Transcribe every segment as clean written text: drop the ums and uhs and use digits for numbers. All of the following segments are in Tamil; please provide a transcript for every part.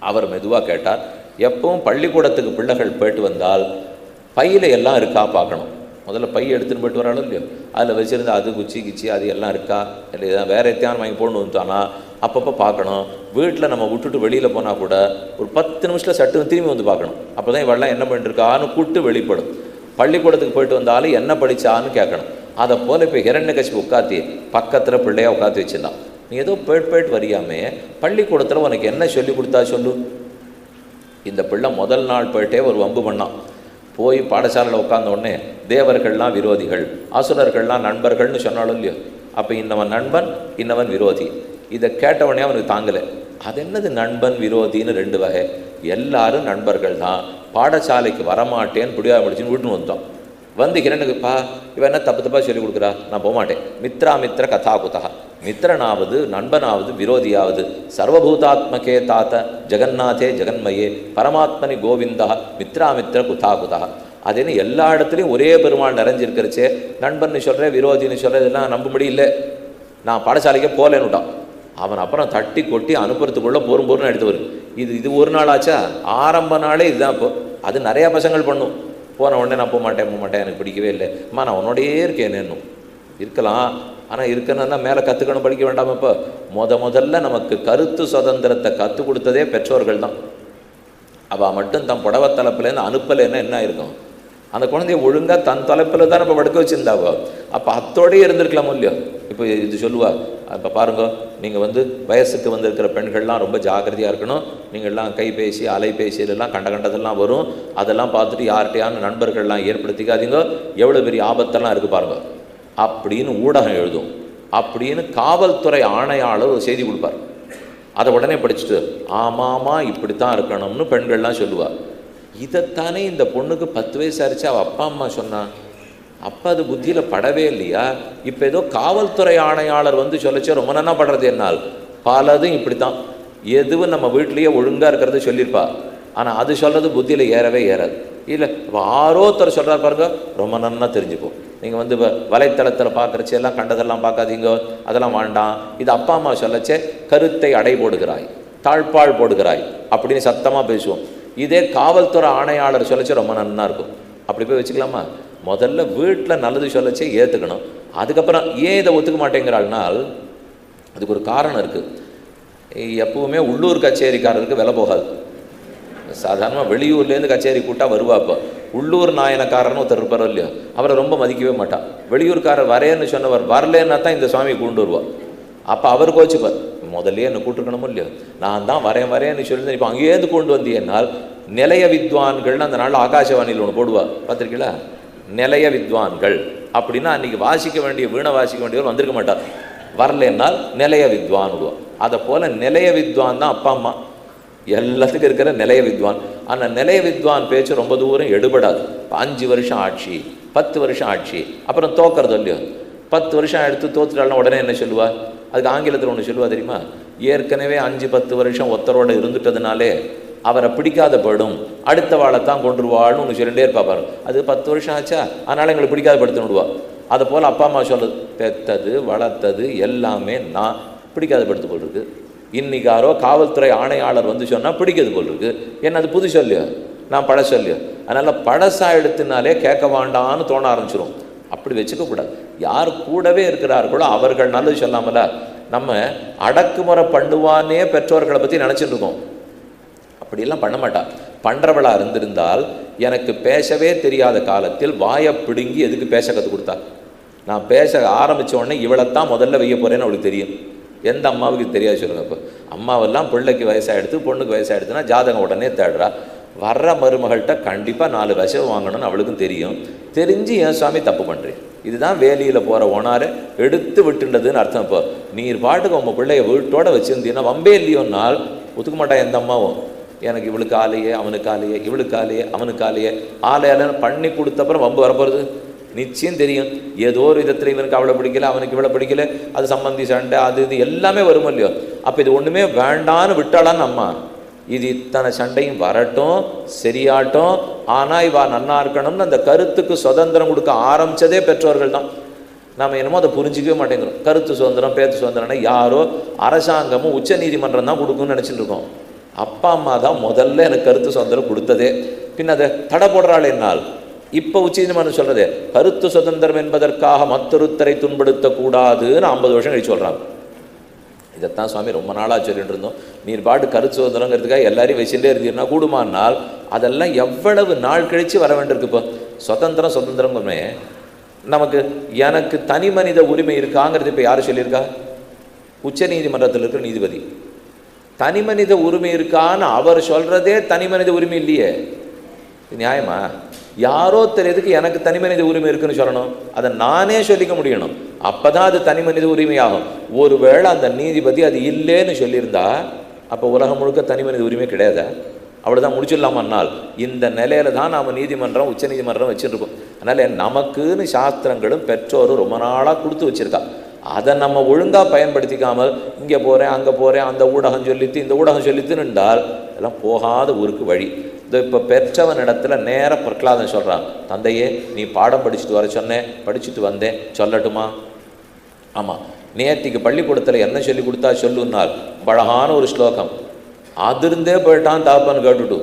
அவர் மெதுவாக கேட்டார், எப்பவும் பள்ளிக்கூடத்துக்கு பிள்ளைகள் போயிட்டு வந்தால் பையில் எல்லாம் இருக்கா பார்க்கணும். முதல்ல பை எடுத்துன்னு போய்ட்டு வராலும் இல்லையோ, அதில் வச்சுருந்து அது குச்சி கிச்சி அது எல்லாம் இருக்கா இல்லை இதான் வேறு எத்தையான வாங்கி போடணும் வந்துட்டானா அப்பப்போ பார்க்கணும். வீட்டில் நம்ம விட்டுட்டு வெளியில் போனால் கூட ஒரு 10 நிமிஷத்தில் சட்டுன்னு திரும்பி வந்து பார்க்கணும். அப்போ தான் இவெல்லாம் என்ன பண்ணிட்டுருக்கான்னு கூட்டு வெளிப்படும். பள்ளிக்கூடத்துக்கு போயிட்டு வந்தாலும் என்ன படித்தான்னு கேட்கணும். அதை போல் இப்போ ஹிரண்யகசிபு உட்காத்தி பக்கத்தில் பிள்ளையாக உட்காந்து வச்சுருந்தான். நீ ஏதோ போயிட்டு வரியாமே, பள்ளிக்கூடத்தில் உனக்கு என்ன சொல்லி கொடுத்தா சொல்லு. இந்த பிள்ளை முதல் நாள் போயிட்டே ஒரு வம்பு பண்ணான். போய் பாடசாலையில் உட்கார்ந்த உடனே தேவர்கள்லாம் விரோதிகள், அசுரர்கள்லாம் நண்பர்கள்னு சொன்னாலும் இல்லையோ, அப்போ இன்னவன் நண்பன் இன்னவன் விரோதி. இதை கேட்டவொடனே அவனுக்கு தாங்கலை. அது என்னது நண்பன் விரோதின்னு 2 வகை? எல்லாரும் நண்பர்கள் தான். பாடசாலைக்கு வரமாட்டேன்னு புடியாக முடிச்சுன்னு வீட்டுன்னு வந்தோம். வந்து ஹிரண்யகசிபா இவன் என்ன தப்பு தப்பாக சொல்லிக் கொடுக்குறா, நான் போகமாட்டேன். மித்ர கதா குதா, மித்திரனாவது நண்பனாவது விரோதியாவது சர்வபூதாத்மகே தாத்த ஜெகநாதே ஜெகன்மயே பரமாத்மனி கோவிந்தா மித்ர குதா குதா. அதுன்னு எல்லா இடத்துலையும் ஒரே பெருமாள் நிறைஞ்சிருக்கிறச்சே நண்பன்னு சொல்கிறேன் விரோதின்னு சொல்கிறேன், இதெல்லாம் நம்பும்படி இல்லை. நான் பாடசாலைக்கே போகலன்னு விட்டான். அவன் அப்புறம் தட்டி கொட்டி அனுப்புறதுக்குள்ளே போரும் எடுத்து வரும். இது ஒரு நாள் ஆச்சா, ஆரம்ப நாளே இதுதான். இப்போ அது நிறையா பசங்கள் பண்ணும். போன உடனே நான் போக மாட்டேன் எனக்கு பிடிக்கவே இல்லை, அம்மா நான் உன்னோடையே இருக்கேன்னு இருக்கலாம். ஆனால் இருக்கணும்னா மேலே கற்றுக்கணும், படிக்க வேண்டாம். இப்போ முதல்ல நமக்கு கருத்து சுதந்திரத்தை கற்றுக் கொடுத்ததே பெற்றோர்கள் தான். அவள் மட்டும் தன் புடவை தலைப்புலேருந்து அனுப்பலைன்னா என்ன ஆயிருக்கும்? அந்த குழந்தைய ஒழுங்காக தன் தலைப்பில் தான் நம்ம படுக்க வச்சுருந்தாவோ. அப்போ அத்தோடையே இருந்திருக்கலாமோ இல்லையோ. இப்போ இது சொல்லுவா, இப்போ பாருங்க, நீங்கள் வயசுக்கு வந்திருக்கிற பெண்கள்லாம் ரொம்ப ஜாக்கிரதையாக இருக்கணும். நீங்கள்லாம் கைபேசி அலைபேசியிலெல்லாம் கண்டதெல்லாம் வரும். அதெல்லாம் பார்த்துட்டு யார்கிட்டையான நண்பர்கள்லாம் ஏற்படுத்திக்காதீங்க, எவ்வளோ பெரிய ஆபத்தெல்லாம் இருக்குது பாருங்க அப்படின்னு ஊடகம் எழுதும். அப்படின்னு காவல்துறை ஆணையாளர் ஒரு செய்தி கொடுப்பார். அதை உடனே படிச்சுட்டு ஆமாமா இப்படித்தான் இருக்கணும்னு பெண்கள்லாம் சொல்லுவாள். இதைத்தானே இந்த பொண்ணுக்கு 10 வயசு ஆயிடுச்சு அவள் அப்பா அம்மா சொன்னான். அப்போ அது புத்தியில் படவே இல்லையா? இப்போ ஏதோ காவல்துறை ஆணையாளர் சொல்லச்சே ரொம்ப நன்னா படுறது என்னால் பலதும் இப்படித்தான். எதுவும் நம்ம வீட்லேயே ஒழுங்காக இருக்கிறத சொல்லியிருப்பா, ஆனால் அது சொல்கிறது புத்தியில் ஏறவே ஏறாது. இல்லை இப்போ ஆரோத்தர் சொல்கிறார் பாருங்க, ரொம்ப நன்னா தெரிஞ்சுப்போம். நீங்கள் இப்போ வலைத்தளத்தில் பார்க்குறச்சே எல்லாம் கண்டதெல்லாம் பார்க்காதீங்க, அதெல்லாம் வேண்டாம். இது அப்பா அம்மா சொல்லச்சே கருத்தை அடை போடுகிறாய், தாழ்பாள் போடுகிறாய் அப்படின்னு சத்தமாக பேசுவோம். இதே காவல்துறை ஆணையாளர் சொல்லச்சே ரொம்ப நன்னா இருக்கும். அப்படி போய் வச்சுக்கலாமா? முதல்ல வீட்டில் நல்லது சொல்லச்சே ஏற்றுக்கணும். அதுக்கப்புறம் ஏன் இதை ஒத்துக்க மாட்டேங்கிறாள்னால் அதுக்கு ஒரு காரணம் இருக்குது. எப்பவுமே உள்ளூர் கச்சேரிக்காரருக்கு விலை போகாது. சாதாரணமாக வெளியூர்லேருந்து கச்சேரி கூட்டால் வருவாப்போ. உள்ளூர் நாயனக்காரன்னு ஒருத்தர் இருப்பாரோ இல்லையோ, அவரை ரொம்ப மதிக்கவே மாட்டான். வெளியூர்காரர் வரேன்னு சொன்னவர் வரலேன்னா தான் இந்த சுவாமியை கொண்டு வருவார். அப்போ அவர் கோச்சுப்பார், முதல்ல என்ன கூட்டிருக்கணுமோ இல்லையோ, நான் தான் வரேன்னு சொல்லி இப்போ அங்கேருந்து கொண்டு வந்தீங்கன்னால் நிலைய வித்வான்கள்னு அந்த நாளில் ஆகாசவாணியில் ஒன்று போடுவார், பார்த்துருக்கீங்களா? நிலைய வித்வான்கள் அப்படின்னா அன்றைக்கி வாசிக்க வேண்டிய வீணை வாசிக்க வேண்டியவர் வந்திருக்க மாட்டார். வரலன்னால் நிலைய வித்வான் விடுவான். அதை போல் நிலைய வித்வான் தான் அப்பா அம்மா எல்லாத்துக்கும் இருக்கிற நிலைய வித்வான். ஆனால் நிலைய வித்வான் பேச்சு ரொம்ப தூரம் எடுபடாது. 5 வருஷம் ஆட்சி 10 வருஷம் ஆட்சி அப்புறம் தோக்கிறது இல்லையோ. 10 வருஷம் எடுத்து தோத்துட்டாலும் உடனே என்ன சொல்லுவா? அதுக்கு ஆங்கிலத்தில் ஒன்று சொல்லுவா தெரியுமா? ஏற்கனவே 5-10 வருஷம் ஒருத்தரோட இருந்துட்டதுனாலே அவரை பிடிக்காத படும் அடுத்த வாழைத்தான் கொண்டுருவாள்னு ஒன்று சொல்லிட்டே இருப்பா பாரு. அது 10 வருஷம் ஆச்சா, அதனால் எங்களுக்கு பிடிக்காத படுத்து விடுவா. அதை போல் அப்பா அம்மா சொல்லுது, பெத்தது வளர்த்தது எல்லாமே நான் பிடிக்காத படுத்து போல் இருக்கு. இன்னைக்காரோ காவல்துறை ஆணையாளர் சொன்னால் பிடிக்கிறது போல் இருக்கு. என்ன அது புது சொல்லியோ, நான் பழ சொல்லியோ. அதனால் பழசா எடுத்துனாலே கேட்க வேண்டான்னு தோண ஆரம்பிச்சிடும். அப்படி வச்சுக்கக்கூடாது. யார் கூடவே இருக்கிறார்களோ அவர்கள் நல்லது சொல்லாமல நம்ம அடக்குமுறை பண்ணுவானே பெற்றோர்களை பற்றி நினச்சிட்டு இருக்கோம். அப்படியெல்லாம் பண்ண மாட்டா. பண்ணுறவளா இருந்திருந்தால் எனக்கு பேசவே தெரியாத காலத்தில் வாயை பிடுங்கி எதுக்கு பேச கற்றுக் கொடுத்தா? நான் பேச ஆரம்பித்த உடனே இவளைத்தான் முதல்ல வைய போகிறேன்னு அவளுக்கு தெரியும். எந்த அம்மாவுக்கு தெரியாது சொல்லுங்க? இப்போ அம்மாவெல்லாம் பிள்ளைக்கு வயசாகிடுது பொண்ணுக்கு வயசாகிடுதுன்னா ஜாதகம் உடனே தேடுறா. வர்ற மருமகள்கிட்ட கண்டிப்பாக 4 விஷம் வாங்கணும்னு அவளுக்கும் தெரியும். தெரிஞ்சு என் சுவாமி தப்பு பண்ணுறேன், இதுதான் வேலியில் போகிற ஓனாரை எடுத்து விட்டுன்றதுன்னு அர்த்தம். இப்போ நீர் பாட்டுக்கு உங்கள் பிள்ளைய வீட்டோட வச்சுருந்தீங்கன்னா வம்பே இல்லையோன்னால் ஒத்துக்க மாட்டான் எந்த அம்மாவும். எனக்கு இவளுக்கு ஆலையே அவனுக்கு ஆலையே இவளுக்கு ஆலையே அவனுக்கு ஆலையே ஆலையாலன்னு பண்ணி கொடுத்தப்பறம் வம்பு வரப்போகிறது நிச்சயம் தெரியும். ஏதோ ஒரு விதத்தில் இவனுக்கு அவளை பிடிக்கல அவனுக்கு இவளை பிடிக்கல, அது சம்பந்தி சண்டை அது இது எல்லாமே வரும் இல்லையோ. அப்போ இது ஒன்றுமே வேண்டான்னு விட்டாளான்னு அம்மா, இது இத்தனை சண்டையும் வரட்டும் சரியாட்டும், ஆனால் இவா நன்னா இருக்கணும்னு அந்த கருத்துக்கு சுதந்திரம் கொடுக்க ஆரம்பித்ததே பெற்றோர்கள் தான். நாம் என்னமோ அதை புரிஞ்சிக்கவே மாட்டேங்கிறோம். கருத்து சுதந்திரம் பேத்து சுதந்திரம்னா யாரோ அரசாங்கமும் உச்ச நீதிமன்றம் தான் கொடுக்குன்னு நினச்சிட்டு இருக்கோம். அப்பா அம்மா தான் முதல்ல எனக்கு கருத்து சுதந்திரம் கொடுத்ததே. பின் அதை தடை போடுறாள் என்னால். இப்போ உச்சநீதிமன்றம் சொல்றது கருத்து சுதந்திரம் என்பதற்காக மற்றொருத்தரை துன்படுத்தக்கூடாதுன்னு 50 வருஷம் கழிச்சு சொல்கிறாங்க. இதைத்தான் சுவாமி ரொம்ப நாளாக சொல்லிட்டு இருந்தோம். நீர் பாட்டு கருத்து சுதந்திரங்கிறதுக்காக எல்லாரையும் வச்சுட்டே இருந்தீங்கன்னா கூடுமானால் அதெல்லாம் எவ்வளவு நாள் கழித்து வர வேண்டியிருக்கு. இப்போ சுதந்திரமே நமக்கு எனக்கு தனி மனித உரிமை இருக்காங்கிறது இப்போ யார் சொல்லியிருக்கா? உச்ச நீதிமன்றத்தில் இருக்கிற நீதிபதி. தனி மனித உரிமை இருக்கான்னு அவர் சொல்கிறதே தனி மனித உரிமை இல்லையே. நியாயமா? யாரோ தெரியுதுக்கு எனக்கு தனி மனித உரிமை இருக்குன்னு சொல்லணும், அதை நானே சொல்லிக்க முடியணும், அப்போ தான் அது தனி மனித உரிமையாகும். ஒருவேளை அந்த நீதிபதி அது இல்லைன்னு சொல்லியிருந்தா அப்போ உலகம் முழுக்க தனி மனித உரிமை கிடையாது. அவ்வளோதான், முடிச்சிடலாமன்னால். இந்த நிலையில தான் நாம் நீதிமன்றம் உச்ச நீதிமன்றம் வச்சுருக்கோம். அதனால் நமக்குன்னு சாஸ்திரங்களும் பெற்றோரும் ரொம்ப நாளாக கொடுத்து வச்சுருக்கா. அதை நம்ம ஒழுங்காக பயன்படுத்திக்காமல் இங்கே போகிறேன் அங்கே போகிறேன் அந்த ஊடகம் சொல்லித்து இந்த ஊடகம் சொல்லித்துன்னுண்டால் எல்லாம் போகாத ஊருக்கு வழி. இது இப்போ பெற்றவன் இடத்துல நேராக பிரகலாதன் சொல்கிறான், தந்தையே நீ பாடம் படிச்சுட்டு வர சொன்னேன், படிச்சுட்டு வந்தேன், சொல்லட்டுமா? ஆமாம், நேத்திக்கு பள்ளிக்கூடத்தில் என்ன சொல்லி கொடுத்தா சொல்லுன்னால் அழகான ஒரு ஸ்லோகம். அதிருந்தே போயிட்டான் தாப்பன் கேட்டுட்டு.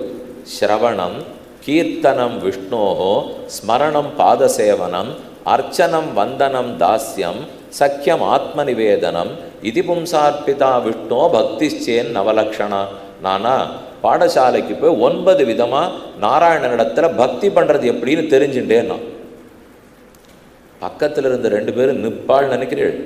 ஸ்ரவணம் கீர்த்தனம் விஷ்ணோஹோ ஸ்மரணம் பாதசேவனம் அர்ச்சனம் வந்தனம் தாஸ்யம் சக்கியம் ஆத்ம நிவேதனம் இது பும்சார்பிதா விஷ்ணோ பக்திச்சேன் நவலக்ஷணா. நானா பாடசாலைக்கு போய் 9 விதமாக நாராயணனிடத்தில் பக்தி பண்ணுறது எப்படின்னு தெரிஞ்சுட்டேன்னா. பக்கத்தில் இருந்த 2 பேரும் நிற்பாள் நினைக்கிறேன்.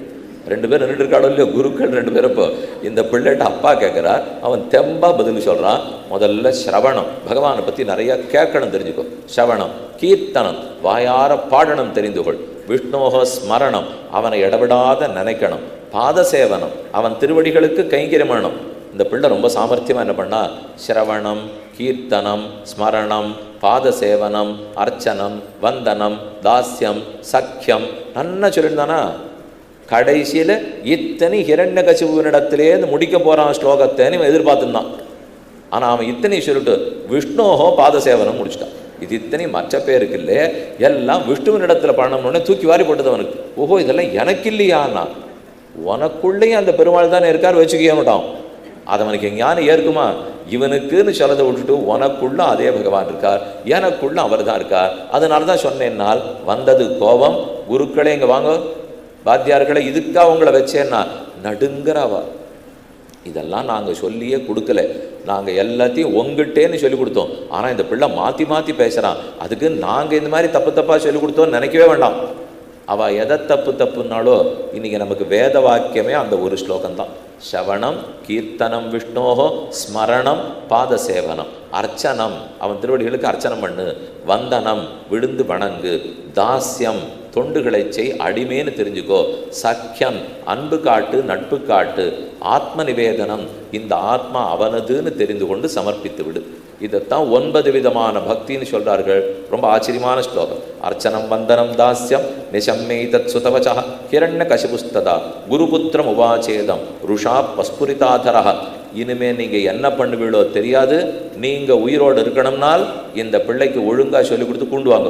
2 பேர் நின்றுட்டு இருக்காளோ இல்லையோ, குருக்கள் 2 பேரும். இப்போ இந்த பிள்ளைகிட்ட அப்பா கேட்குறார், அவன் தெம்பா பதில் சொல்கிறான். முதல்ல ஸ்ரவணம், பகவானை பற்றி நிறையா கேட்கணும், தெரிஞ்சுக்கோ. ஸ்ரவணம் கீர்த்தனம், வாயார பாடணும் தெரிந்து கொள். விஷ்ணோஹோ ஸ்மரணம், அவனை இடவிடாத நினைக்கணும். பாதசேவனம், அவன் திருவடிகளுக்கு கைங்கரியமானணும். இந்த பிள்ளை ரொம்ப சாமர்த்தியமாக என்ன பண்ணா, ஸ்ரவணம் கீர்த்தனம் ஸ்மரணம் பாதசேவனம் அர்ச்சனம் வந்தனம் தாஸ்யம் சக்கியம் நன்னா சொல்லியிருந்தானா. கடைசியில் இத்தனை ஹிரண்யகசிபுவினிடத்திலேருந்து முடிக்க போகிறான் ஸ்லோகத்தைன்னு எதிர்பார்த்துருந்தான். ஆனால் அவன் இத்தனை சொல்லிட்டு விஷ்ணோஹோ பாதசேவனம் முடிச்சுட்டான். இது இத்தனை மற்ற பேருக்கு இல்லை, எல்லாம் விஷ்ணுவினிடத்தில் பண்ணணும்னு தூக்கி வாரி போட்டது அவனுக்கு. ஓஹோ இதெல்லாம் எனக்கு இல்லையான்னா, உனக்குள்ளேயும் அந்த பெருமாள் தானே இருக்கார், வச்சுக்கிட்டான். அது அவனுக்கு ஞானம் ஏற்குமா? இவனுக்குன்னு சொல்லதை விட்டுட்டு உனக்குள்ள அதே பகவான் இருக்கார், எனக்குள்ள அவர் தான் இருக்கார். அதனால தான் சொன்னேன்னால் வந்தது கோபம். குருக்களே இங்கே வாங்க, வாத்தியார்களை இதுக்கா உங்களை வச்சேன்னா நடுங்கிறவா. இதெல்லாம் நாங்கள் சொல்லியே கொடுக்கல, நாங்கள் எல்லாத்தையும் உங்கள்கிட்டேன்னு சொல்லி கொடுத்தோம். ஆனால் இந்த பிள்ளை மாற்றி மாற்றி பேசுகிறான், அதுக்கு நாங்கள் இந்த மாதிரி தப்பு தப்பாக சொல்லி கொடுத்தோன்னு நினைக்கவே வேண்டாம். அவள் எதை தப்புன்னாலோ இன்றைக்கி நமக்கு வேத வாக்கியமே அந்த ஒரு ஸ்லோகம்தான். ஸ்ரவணம் கீர்த்தனம் விஷ்ணோஹோ ஸ்மரணம் பாதசேவனம் அர்ச்சனம், அவன் திருவடிகளுக்கு அர்ச்சனம் பண்ணு. வந்தனம் விழுந்து வணங்கு. தாஸ்யம் தொண்டுகளை செய், அடிமேன்னு தெரிஞ்சுக்கோ. சக்கியம் அன்பு காட்டு நட்பு காட்டு. ஆத்ம நிவேதனம், இந்த ஆத்மா அவனதுன்னு தெரிந்து கொண்டு சமர்ப்பித்து விடு. இதைத்தான் 9 விதமான பக்தின்னு சொல்கிறார்கள். ரொம்ப ஆச்சரியமான ஸ்லோகம். அர்ச்சனம் வந்தனம் தாஸ்யம் நிசம்மை தத் சுதவச்சா ஹிரண்ய கசிபுஸ்ததா குருபுத்திரம் உவாச்சேதம் ருஷா பஸ்புரிதாதரா. இனிமே நீங்கள் என்ன பண்ணுவீளோ தெரியாது, நீங்கள் உயிரோடு இருக்கணும்னால் இந்த பிள்ளைக்கு ஒழுங்காக சொல்லி கொடுத்து கொண்டு வாங்க.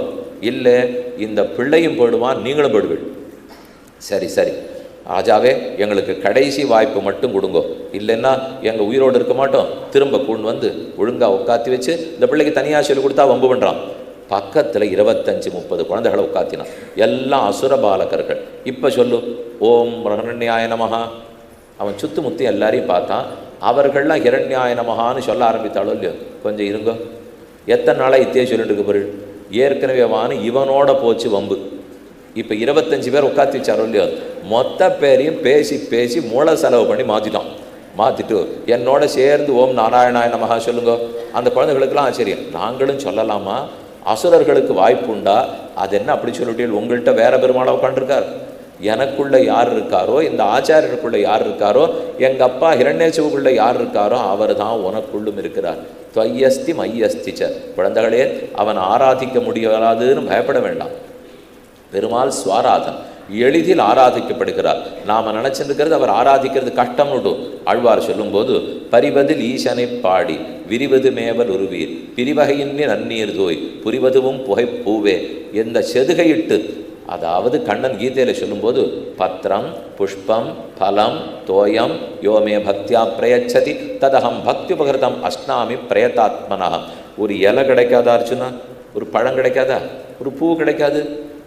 இல்லை இந்த பிள்ளையும் போயிடுவான், நீங்களும் போயிடுவீள். சரி சரி ராஜாவே, எங்களுக்கு கடைசி வாய்ப்பு மட்டும் கொடுங்கோ, இல்லைன்னா எங்கள் உயிரோடு இருக்க மாட்டோம். திரும்ப கொண்டு வந்து ஒழுங்காக உட்காத்தி வச்சு இந்த பிள்ளைக்கு தனியாக சொல்லி கொடுத்தா வம்பு பண்ணுறான். பக்கத்தில் 25-30 குழந்தைகளை உட்காத்தினான், எல்லாம் அசுர பாலகர்கள். இப்போ சொல்லு ஓம் ஹிரண்யாய நமஹா. அவன் சுத்து முத்தி எல்லாரையும் பார்த்தான். அவர்கள்லாம் ஹிரண்யாய நமஹான்னு சொல்ல ஆரம்பித்தாளோ இல்லையோ, கொஞ்சம் இருங்கோ, எத்தனை நாளாக இத்தையே சொல்லிட்டு இருக்க பொருள். ஏற்கனவே இவனோட போச்சு வம்பு. இப்போ 25 பேர் உட்காத்தி வச்சாரோ இல்லையோ, மொத்த பேரையும் பேசி பேசி மூளை செலவு பண்ணி மாற்றிட்டான். மாற்றிட்டு என்னோட சேர்ந்து ஓம் நாராயணாய நமஹா சொல்லுங்க. அந்த குழந்தைகளுக்கெல்லாம் ஆச்சரியம், நாங்களும் சொல்லலாமா? அசுரர்களுக்கு வாய்ப்பு உண்டா? அது என்ன அப்படி சொல்லிட்டீர்கள்? உங்கள்கிட்ட வேற பெருமாளை உட்காந்துருக்கார். எனக்குள்ள யார் இருக்காரோ, இந்த ஆச்சாரியருக்குள்ள யார் இருக்காரோ, எங்கள் அப்பா ஹிரண்யசிவுக்குள்ள யார் இருக்காரோ அவர் தான் உனக்குள்ளும் இருக்கிறார். துவையஸ்தி மையஸ்திச்ச. குழந்தைகளே, அவன் ஆராதிக்க முடியாதுன்னு பயப்பட வேண்டாம். பெருமாள் ஸ்வாராதன், எளிதில் ஆராதிக்கப்படுகிறார். நாம் நினச்சிருக்கிறது அவர் ஆராதிக்கிறது கஷ்டம்னுட்டு ஆழ்வார் சொல்லும்போது, பரிவதில் ஈசனை பாடி விரிவது மேவல் உருவீர் பிரிவகையின்றி நன்னீர் தோய் புரிவதுவும் புகை பூவே. எந்த செதுகையிட்டு அதாவது கண்ணன் கீதையில் சொல்லும்போது பத்திரம் புஷ்பம் பலம் தோயம் யோமே பக்தியா பிரயச்சதி ததகம் பக்தி உபகிருதம் அஸ்னாமி பிரயதாத்மனா. ஒரு இலை கிடைக்காதா அர்ச்சுனா? ஒரு பழம் கிடைக்காதா? ஒரு பூ கிடைக்காது?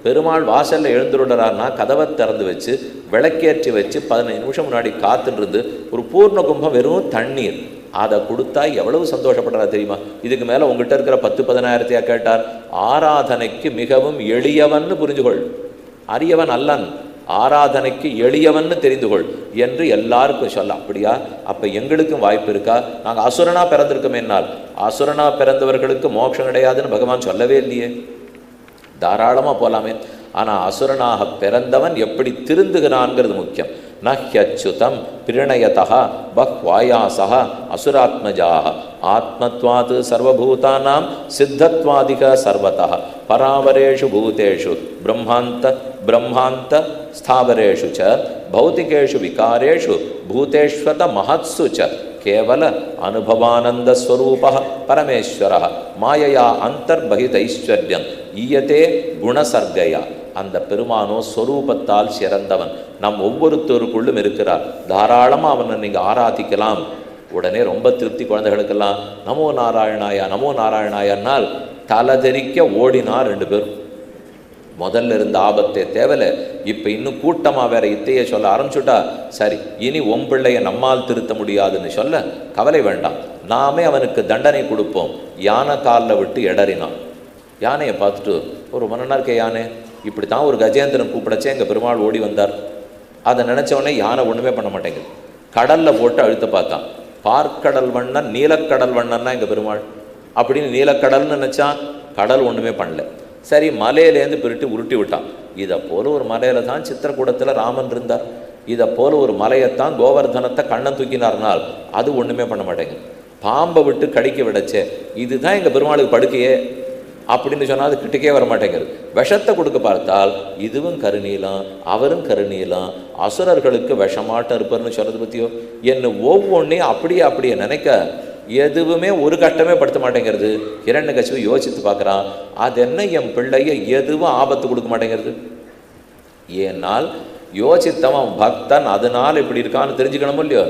பெருமாள் வாசலில் எழுந்துருடுறாருன்னா கதவை திறந்து வச்சு விளக்கேற்றி வச்சு 15 நிமிஷம் முன்னாடி காத்துட்டு ஒரு பூர்ண கும்பம் வெறும் தண்ணீர் அதை கொடுத்தா எவ்வளவு சந்தோஷப்படுறா தெரியுமா? இதுக்கு மேலே உங்ககிட்ட இருக்கிற 10,000-10,000 கேட்டார். ஆராதனைக்கு மிகவும் எளியவன்னு புரிஞ்சுகொள், அரியவன் அல்லன், ஆராதனைக்கு எளியவன்னு தெரிந்துகொள் என்று எல்லாருக்கும் சொல்ல. அப்படியா? அப்போ எங்களுக்கும் வாய்ப்பு இருக்கா? நாங்கள் அசுரனா பிறந்திருக்கோம் என்னால் அசுரனா பிறந்தவர்களுக்கு மோட்சம் கிடையாதுன்னு பகவான் சொல்லவே இல்லையே. தாராளமாக போகலாமே. ஆனால் அசுரனாக பிறந்தவன் எப்படி திருந்துகிறான்ங்கிறது முக்கியம். நஹ்யச்சுதம் பிரணயதா பக்வாயாசா அசுராத்மஜாக ஆத்மத்வாத் சர்வபூதானாம் சித்தத்வாதிக சர்வதா பராவரேஷு பூதேஷு பிரம்மாந்த ஸ்தாவரேஷு ச பௌதிகேஷு விகாரேஷு பூதேஷ்வத மஹத்சு ச கேவல அனுபவானந்த ஸ்வரூப பரமேஸ்வர மாயையா அந்தர்பகிதைஸ்வர்யம் ஈயத்தே குணசர்கையா. அந்த பெருமானோ ஸ்வரூபத்தால் சிறந்தவன், நம் ஒவ்வொருத்தருக்குள்ளும் இருக்கிறார். தாராளமாக அவனை நீங்கள் ஆராதிக்கலாம். உடனே ரொம்ப திருப்தி குழந்தைகளுக்கெல்லாம் நமோ நாராயணாயா நமோ நாராயணாயன்னால் தலதெறிக்க ஓடினார் 2 பேரும். முதல்ல இருந்த ஆபத்தே தேவலை, இப்போ இன்னும் கூட்டமாக வேற இத்தையை சொல்ல ஆரம்பிச்சுட்டா சரி இனி பிள்ளையை நம்மால் திருத்த முடியாதுன்னு சொல்ல கவலை வேண்டாம், நாமே அவனுக்கு தண்டனை கொடுப்போம். யானை காலில் விட்டு இடறினான். யானையை பார்த்துட்டு ஒரு மன்னனார்க்கே யானை இப்படி தான் ஒரு கஜேந்திரன் கூப்பிடச்சே எங்கள் பெருமாள் ஓடி வந்தார். அதை நினச்சவொடனே யானை ஒன்றுமே பண்ண மாட்டேங்குது. கடலில் போட்டு அழுத்த பார்த்தான். பார்க்கடல் வண்ணன் நீலக்கடல் வண்ணன்னா எங்கள் பெருமாள் அப்படின்னு நீலக்கடல்னு நினச்சான். கடல் ஒன்றுமே பண்ணல. சரி மலையிலேருந்து உருட்டி விட்டான். இதை போல ஒரு மலையில தான் சித்திரக்கூடத்தில் ராமன் இருந்தார். இதை போல ஒரு மலையைத்தான் கோவர்தனத்தை கண்ணன் தூக்கினார்னால் அது ஒன்றுமே பண்ண மாட்டேங்குது. பாம்பை விட்டு கடிக்க விடச்சே இதுதான் எங்கள் பெருமாளுக்கு படுக்கையே அப்படின்னு சொன்னால் அது கிட்டக்கே வர மாட்டேங்கிறது. விஷத்தை கொடுக்க பார்த்தால் இதுவும் கருநீலம் அவரும் கருநீலம், அசுரர்களுக்கு விஷமாட்டம் இருப்பார்னு சொல்கிறது பற்றியோ என்ன ஒவ்வொன்றையும் அப்படியே நினைக்க எதுவுமே ஒரு கட்டமே படுத்த மாட்டேங்கிறது. ஹிரண்யகசிபு யோசித்து பார்க்குறான், அது என்ன என் பிள்ளைய எதுவும் ஆபத்து கொடுக்க மாட்டேங்கிறது. ஏனால் யோசித்தவன் பக்தன் அதனால் இப்படி இருக்கான்னு தெரிஞ்சுக்கணும் இல்லையோ.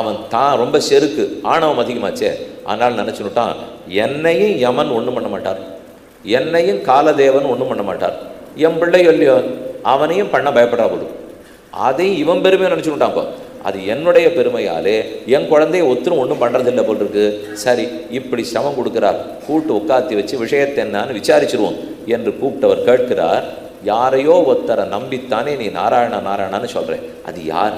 அவன் தான் ரொம்ப செருக்கு ஆணவம் அதிகமாச்சே, அதனால் நினச்சுட்டான் என்னையும் யமன் ஒன்றும் பண்ண மாட்டார், என்னையும் காலதேவன் ஒன்றும் பண்ண மாட்டார், என் பிள்ளையோ இல்லையோ அவனையும் பண்ண பயப்படா போடும். அதையும் இவன் பெருமையை நினச்சுட்டான்ப்போ அது என்னுடைய பெருமையாலே என் குழந்தைய ஒத்துரும் ஒன்றும் பண்ணுறதில்லை போல் இருக்கு. சரி இப்படி சிரமம் கொடுக்குறார், கூட்டு உட்காத்தி வச்சு விஷயத்தை என்னான்னு விசாரிச்சிருவோம் என்று கூப்பிட்டவர் கேட்கிறார். யாரையோ ஒருத்தரை நம்பித்தானே நீ நாராயண நாராயணான்னு சொல்கிறேன், அது யார்?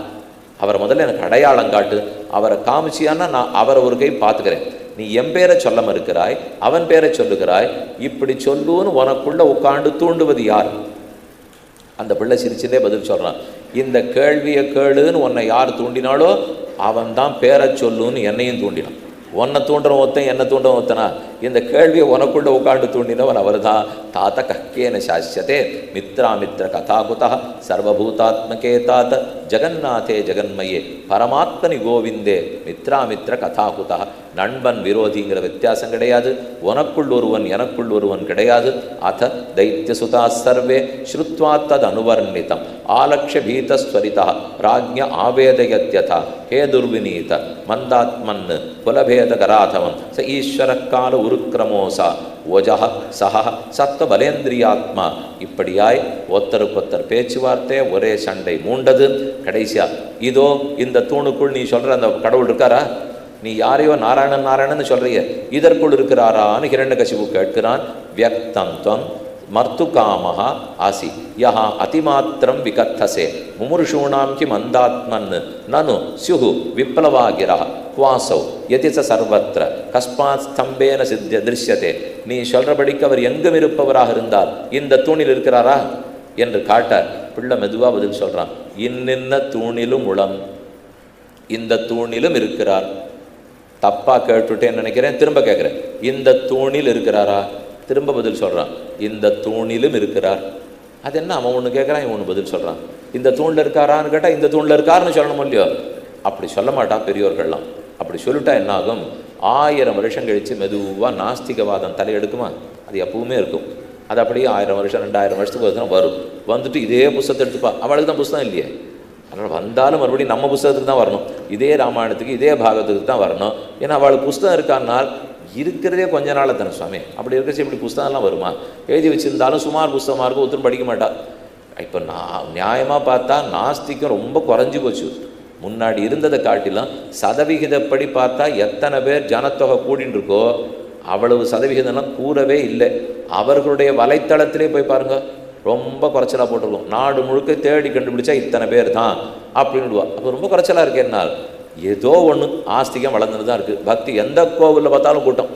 அவரை முதல்ல எனக்கு அடையாளம் காட்டு, அவரை காமிச்சியான்னா நான் அவரை ஒரு கை பார்த்துக்கிறேன். நீ என் பேரை சொல்ல மறுக்கிறாய், அவன் பேரை சொல்லுகிறாய், இப்படி சொல்லுன்னு உனக்குள்ள உட்காண்டு தூண்டுவது யார்? அந்த பிள்ளை சிரிச்சுட்டே பதில் சொல்கிறான், இந்த கேள்வியை கேளுன்னு உன்னை யார் தூண்டினாலோ அவன் தான் பேரை சொல்லுன்னு என்னையும் தூண்டினான். உன்னை தூண்டுறவன் ஒருத்தன் என்ன தூண்டுறவன் ஒருத்தனா? இந்த கேள்வியை உனக்குள்ள உட்காந்து தூண்டினவன் அவர் தான். தாத்த கக்கேன சாஸ்யத்தே மித்ராமித்ர கதாகுதா சர்வபூதாத்மகே தாத்த ஜெகநாதே ஜெகன்மயே பரமாத்மனி கோவிந்தே மித்ராமித்ர கதாகுதா. நண்பன் விரோதிங்கிற வித்தியாசம் கிடையாது, உனக்குள் ஒருவன் எனக்குள் ஒருவன் கிடையாது. அத தைத்திய சுதா சர்வே ஸ்ருத்வா தத் அனுவர்ணிதம் ஆலக்ஷ பீதஸ்வரிதா ராஜ்ய ஆவேதயத்யதா ஹே துர்வினீத மந்தாத்மன் குலபேதகராதவன் ச ஈஸ்வர கால உருக்கிரமோசா ஓஜஹ சஹ சத்த பலேந்திரியாத்மா. இப்படியாய் ஒருத்தருக்கொத்தர் பேச்சுவார்த்தை, ஒரே சண்டை மூண்டது. கடைசியா இதோ இந்த தூணுக்குள் நீ சொல்கிற அந்த கடவுள் இருக்காரா? நீ யாரையோ நாராயணன் நாராயணன்னு சொல்கிறிய, இதற்குள் இருக்கிறாரான்னு ஹிரண்யகசிபு கேட்கிறான். வியக்தம் துவம் மர்த்துகாமஹ ஆசி யஹா அதிமாத்திரம் விகத்தசே முமுர்ஷூணாம் கி மந்தாத்மன் நனு ஸ்யுஹு விப்ளவாகிரஹ குவாசௌ யதிச சர்வத்திர கஸ்மாத் ஸ்தம்பேன சித்திய திருஷ்யத்தே. நீ சொல்கிறபடிக்கு அவர் எங்கும் இருப்பவராக இருந்தால் இந்த தூணில் இருக்கிறாரா என்று காட்டார். பிள்ளை மெதுவாக பதில் சொல்கிறான், இன்னின்ன தூணிலும் உளம், இந்த தூணிலும் இருக்கிறார். தப்பாக கேட்டுட்டேன்னு நினைக்கிறேன், திரும்ப கேட்குறேன், இந்த தூணில் இருக்கிறாரா? திரும்ப பதில் சொல்கிறான், இந்த தூணிலும் இருக்கிறார். அது என்ன அவன் ஒன்று கேட்குறான், இவன் ஒன்று பதில் சொல்கிறான். இந்த தூணில் இருக்காரான்னு கேட்டால் இந்த தூணில் இருக்காருன்னு சொல்லணும் இல்லையோ? அப்படி சொல்ல மாட்டான் பெரியோர்கள்லாம். அப்படி சொல்லிட்டா என்ன ஆகும்? 1000 வருஷம் கழித்து மெதுவாக நாஸ்திகவாதம் தலையெடுக்குமா? அது எப்பவுமே இருக்கும். அது அப்படியே 1000 வருஷம் 2000 வருஷத்துக்கு வருதுன்னா வரும். வந்துட்டு இதே புஸ்தகத்தை எடுத்துப்பா, அவளுக்கு தான் புஸ்தகம் இல்லையே. அதனால் வந்தாலும் மறுபடியும் நம்ம புஸ்தகத்துக்கு தான் வரணும், இதே ராமாயணத்துக்கு இதே பாகவத்துக்கு தான் வரணும். ஏன்னா அவளுக்கு புஸ்தகம் இருக்கானால் இருக்கிறதே கொஞ்ச நாள் தானே சுவாமி. அப்படி இருக்கிறச்சு இப்படி புஸ்தகம்லாம் வருமா? எழுதி வச்சுருந்தாலும் சுமார் புஸ்தகமாக இருக்கும், ஒருத்தரும் படிக்க மாட்டா. இப்போ நியாயமாக பார்த்தா நாஸ்திகம் ரொம்ப குறைஞ்சி போச்சு. முன்னாடி இருந்ததை காட்டிலும் சதவிகிதப்படி பார்த்தா எத்தனை பேர் ஜனத்தொகை கூடின்னு இருக்கோ அவ்வளவு சதவிகிதம்லாம் கூறவே இல்லை. அவர்களுடைய வலைத்தளத்திலே போய் பாருங்கள், ரொம்ப குறைச்சலாக போட்டிருக்கோம். நாடு முழுக்க தேடி கண்டுபிடிச்சா இத்தனை பேர் தான் அப்படின்னுடுவா. அப்போ ரொம்ப குறைச்சலாக இருக்கு. என்னால் ஏதோ ஒன்று ஆஸ்திகம் வளர்ந்துன்னு தான் இருக்குது. பக்தி எந்த கோவிலில் பார்த்தாலும் கூட்டம்.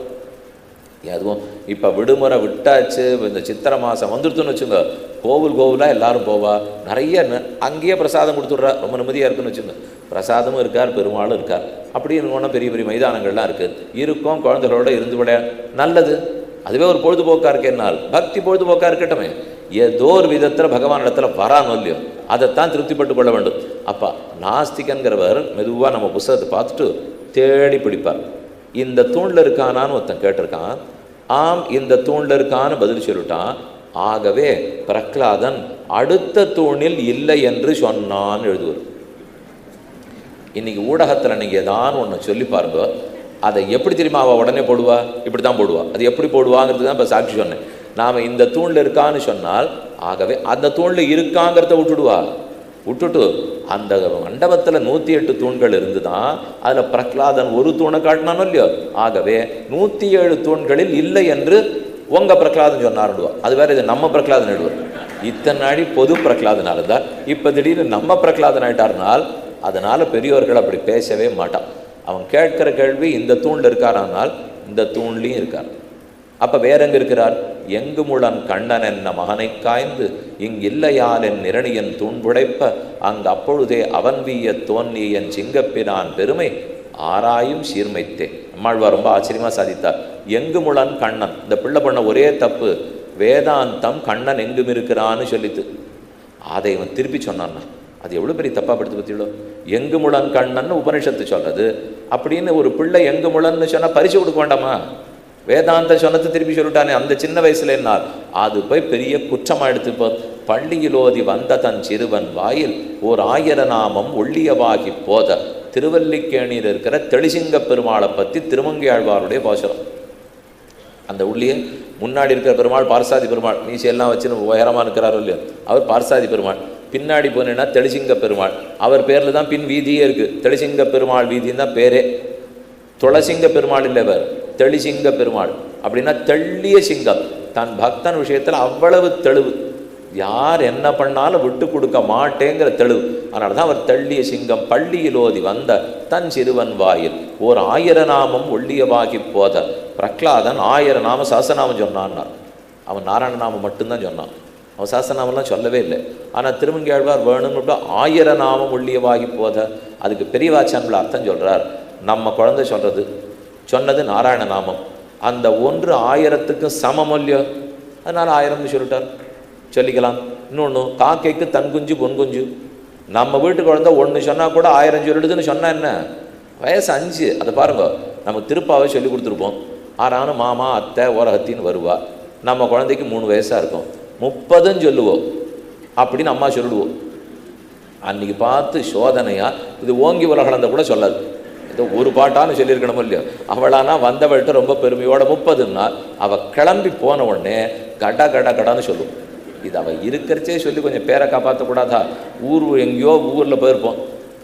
அதுவும் இப்போ விடுமுறை விட்டாச்சு, இந்த சித்திரை மாதம் வந்துடுத்துன்னு வச்சுங்க, கோவிலாக எல்லாரும் போவா. நிறைய அங்கேயே பிரசாதம் கொடுத்துட்றா, ரொம்ப நிம்மதியாக இருக்குன்னு வச்சுங்க. பிரசாதமும் இருக்கார், பெருமாளும் இருக்கார். அப்படின்னு ஒன்றும் பெரிய பெரிய மைதானங்கள்லாம் இருக்குது. இருக்கும் குழந்தைகளோட இருந்து விட நல்லது. அதுவே ஒரு பொழுதுபோக்காக இருக்கேன்னால் பக்தி பொழுதுபோக்காக இருக்கட்டுமே. ஏதோ ஒரு விதத்தில் பகவான் இடத்துல வரானோ இல்லையோ அதைத்தான் திருப்திப்பட்டு கொள்ள வேண்டும். அப்பா நாஸ்திகன்கிறவர் மெதுவாக நம்ம புஸ்தகத்தை பார்த்துட்டு தேடி பிடிப்பார். இந்த தூணில் இருக்கானான்னு ஒருத்தன் கேட்டிருக்கான். ஆம், இந்த தூணில் இருக்கான்னு பதில் சொல்லிட்டான். ஆகவே பிரகலாதன் அடுத்த தூணில் இல்லை என்று சொன்னான்னு எழுதுவார். இன்னைக்கு ஊடகத்தில் நீங்கள் ஏதாவது ஒன்று சொல்லி பாருங்க, அதை எப்படி தெரியுமா அவள் உடனே போடுவா? இப்படி தான் போடுவா. அது எப்படி போடுவாங்கிறது தான் இப்போ சாட்சி சொன்னேன். நாம் இந்த தூணில் இருக்கான்னு சொன்னால் ஆகவே அந்த தூணில் இருக்காங்கிறத விட்டுட்டு அந்த மண்டபத்தில் 108 தூண்கள் இருந்து தான் அதில் பிரகலாதன் ஒரு தூணை காட்டினானோ இல்லையோ. ஆகவே 107 தூண்களில் இல்லை என்று உங்கள் பிரகலாதன் சொன்னாருடுவா. அது வேறு, இது நம்ம பிரகலாதன் எழுதுவார். இத்தனை நாடி பொது பிரகலாதனால இருந்தால் இப்போ திடீர்னு நம்ம பிரகலாதன் ஆகிட்டார்னால் அதனால் பெரியவர்கள் அப்படி பேசவே மாட்டான். அவன் கேட்கிற கேள்வி இந்த தூணில் இருக்காரானால் இந்த தூண்லையும் இருக்கார். அப்போ வேற எங்கே இருக்கிறார்? எங்கு முழன் கண்ணன் என்ன மகனை காய்ந்து இங்கில்லையால் என் நிரணியன் தூண்புடைப்ப அங்கு அப்பொழுதே அவன் வீய தோன்றி என் சிங்கப்பினான் பெருமை ஆராயும் சீர்மைத்தே. அம்மாழ்வார் ரொம்ப ஆச்சரியமாக சாதித்தார். எங்கு முழன் கண்ணன், இந்த பிள்ளை பண்ண ஒரே தப்பு, வேதாந்தம் கண்ணன் எங்கும் இருக்கிறான்னு சொல்லித்து அதை இவன் திருப்பி சொன்னான்னா அது எவ்வளோ பெரிய தப்பாக படுத்து பற்றியோ. எங்கு முழன் கண்ணன்னு உபனிஷத்து சொல்கிறது. அப்படின்னு ஒரு பிள்ளை எங்கு முழன்னு சொன்னால் பரிசு கொடுக்க வேண்டாமா? வேதாந்த சொன்னது திருப்பி சொல்லிட்டானே அந்த சின்ன வயசுல என்னால் அது போய் பெரிய குற்றமாக எடுத்துப்போ. பள்ளியிலோதி வந்த தன் சிறுவன் வாயில் ஓர் 1000 நாமம் ஒள்ளியவாகி போத. திருவல்லிக்கேணியில் இருக்கிற தெளிசிங்க பெருமாளை பற்றி திருமங்கையாழ்வாருடைய பாசுரம். அந்த உள்ளியே முன்னாடி இருக்கிற பெருமாள் பார்சாதி பெருமாள், மீசையெல்லாம் வச்சுன்னு உயரமாக இருக்கிறாரோ இல்லையோ, அவர் பார்சாதி பெருமாள். பின்னாடி போனேன்னா தெளிசிங்க பெருமாள். அவர் பேரில் தான் பின் வீதியே இருக்குது. தெளிசிங்க பெருமாள் வீதின்னு தான் பேரே. துளசிங்க பெருமாள் இல்லை, அவர் தெளிசிங்க பெருமாள். அப்படின்னா தெள்ளிய சிங்கம். தன் பக்தன் விஷயத்தில் அவ்வளவு தெளிவு, யார் என்ன பண்ணாலும் விட்டு கொடுக்க மாட்டேங்கிற தெளிவு. அதனால தான் அவர் தெள்ளிய சிங்கம். பள்ளியிலோதி வந்த தன் சிறுவன் வாயில் ஓர் 1000 நாமம் ஒள்ளியவாகி போத. பிரகலாதன் 1000 நாமம் சாசநாமம் சொன்னான்னார். அவன் நாராயண நாமம் மட்டும்தான் சொன்னான், அவன் சாசநாமெல்லாம் சொல்லவே இல்லை. ஆனால் திருமங்கையாழ்வார் வேணும்னு 1000 நாமம் ஒள்ளியவாகி போத. அதுக்கு பெரியவாச்சான்கள் அர்த்தம் சொல்கிறார். நம்ம குழந்தை சொன்னது நாராயண நாமம், அந்த ஒன்று 1000க்கு சமம் இல்லையோ, அதனால் 1000 சொல்லிட்டார், சொல்லிக்கலாம். இன்னொன்று காக்கைக்கு தன் குஞ்சு பொன் குஞ்சு. நம்ம வீட்டு குழந்தை ஒன்று சொன்னால் கூட 1000 சொல்லிடுதுன்னு சொன்னால் என்ன? வயசு 5. அதை பாருங்க, நம்ம திருப்பாவை சொல்லி கொடுத்துருப்போம். ஆறானு மாமா அத்தை ஓரகத்தின்னு வருவா. நம்ம குழந்தைக்கு 3 வயசாக இருக்கும், 30ன்னு சொல்லுவோம் அப்படின்னு அம்மா சொல்லிடுவோம். அன்றைக்கி பார்த்து சோதனையாக இது ஓங்கி உலகளந்த கூட சொல்லாது, ஏதோ ஒரு பாட்டான்னு சொல்லியிருக்கணுமோ இல்லையோ. அவளானா வந்தவள்கிட்ட ரொம்ப பெருமையோட 30ன்னா அவள் கிளம்பி போன உடனே கடான்னு சொல்லுவோம். இது அவள் இருக்கிறச்சே சொல்லி கொஞ்சம் பேரை காப்பாற்றக்கூடாதா? எங்கேயோ ஊரில்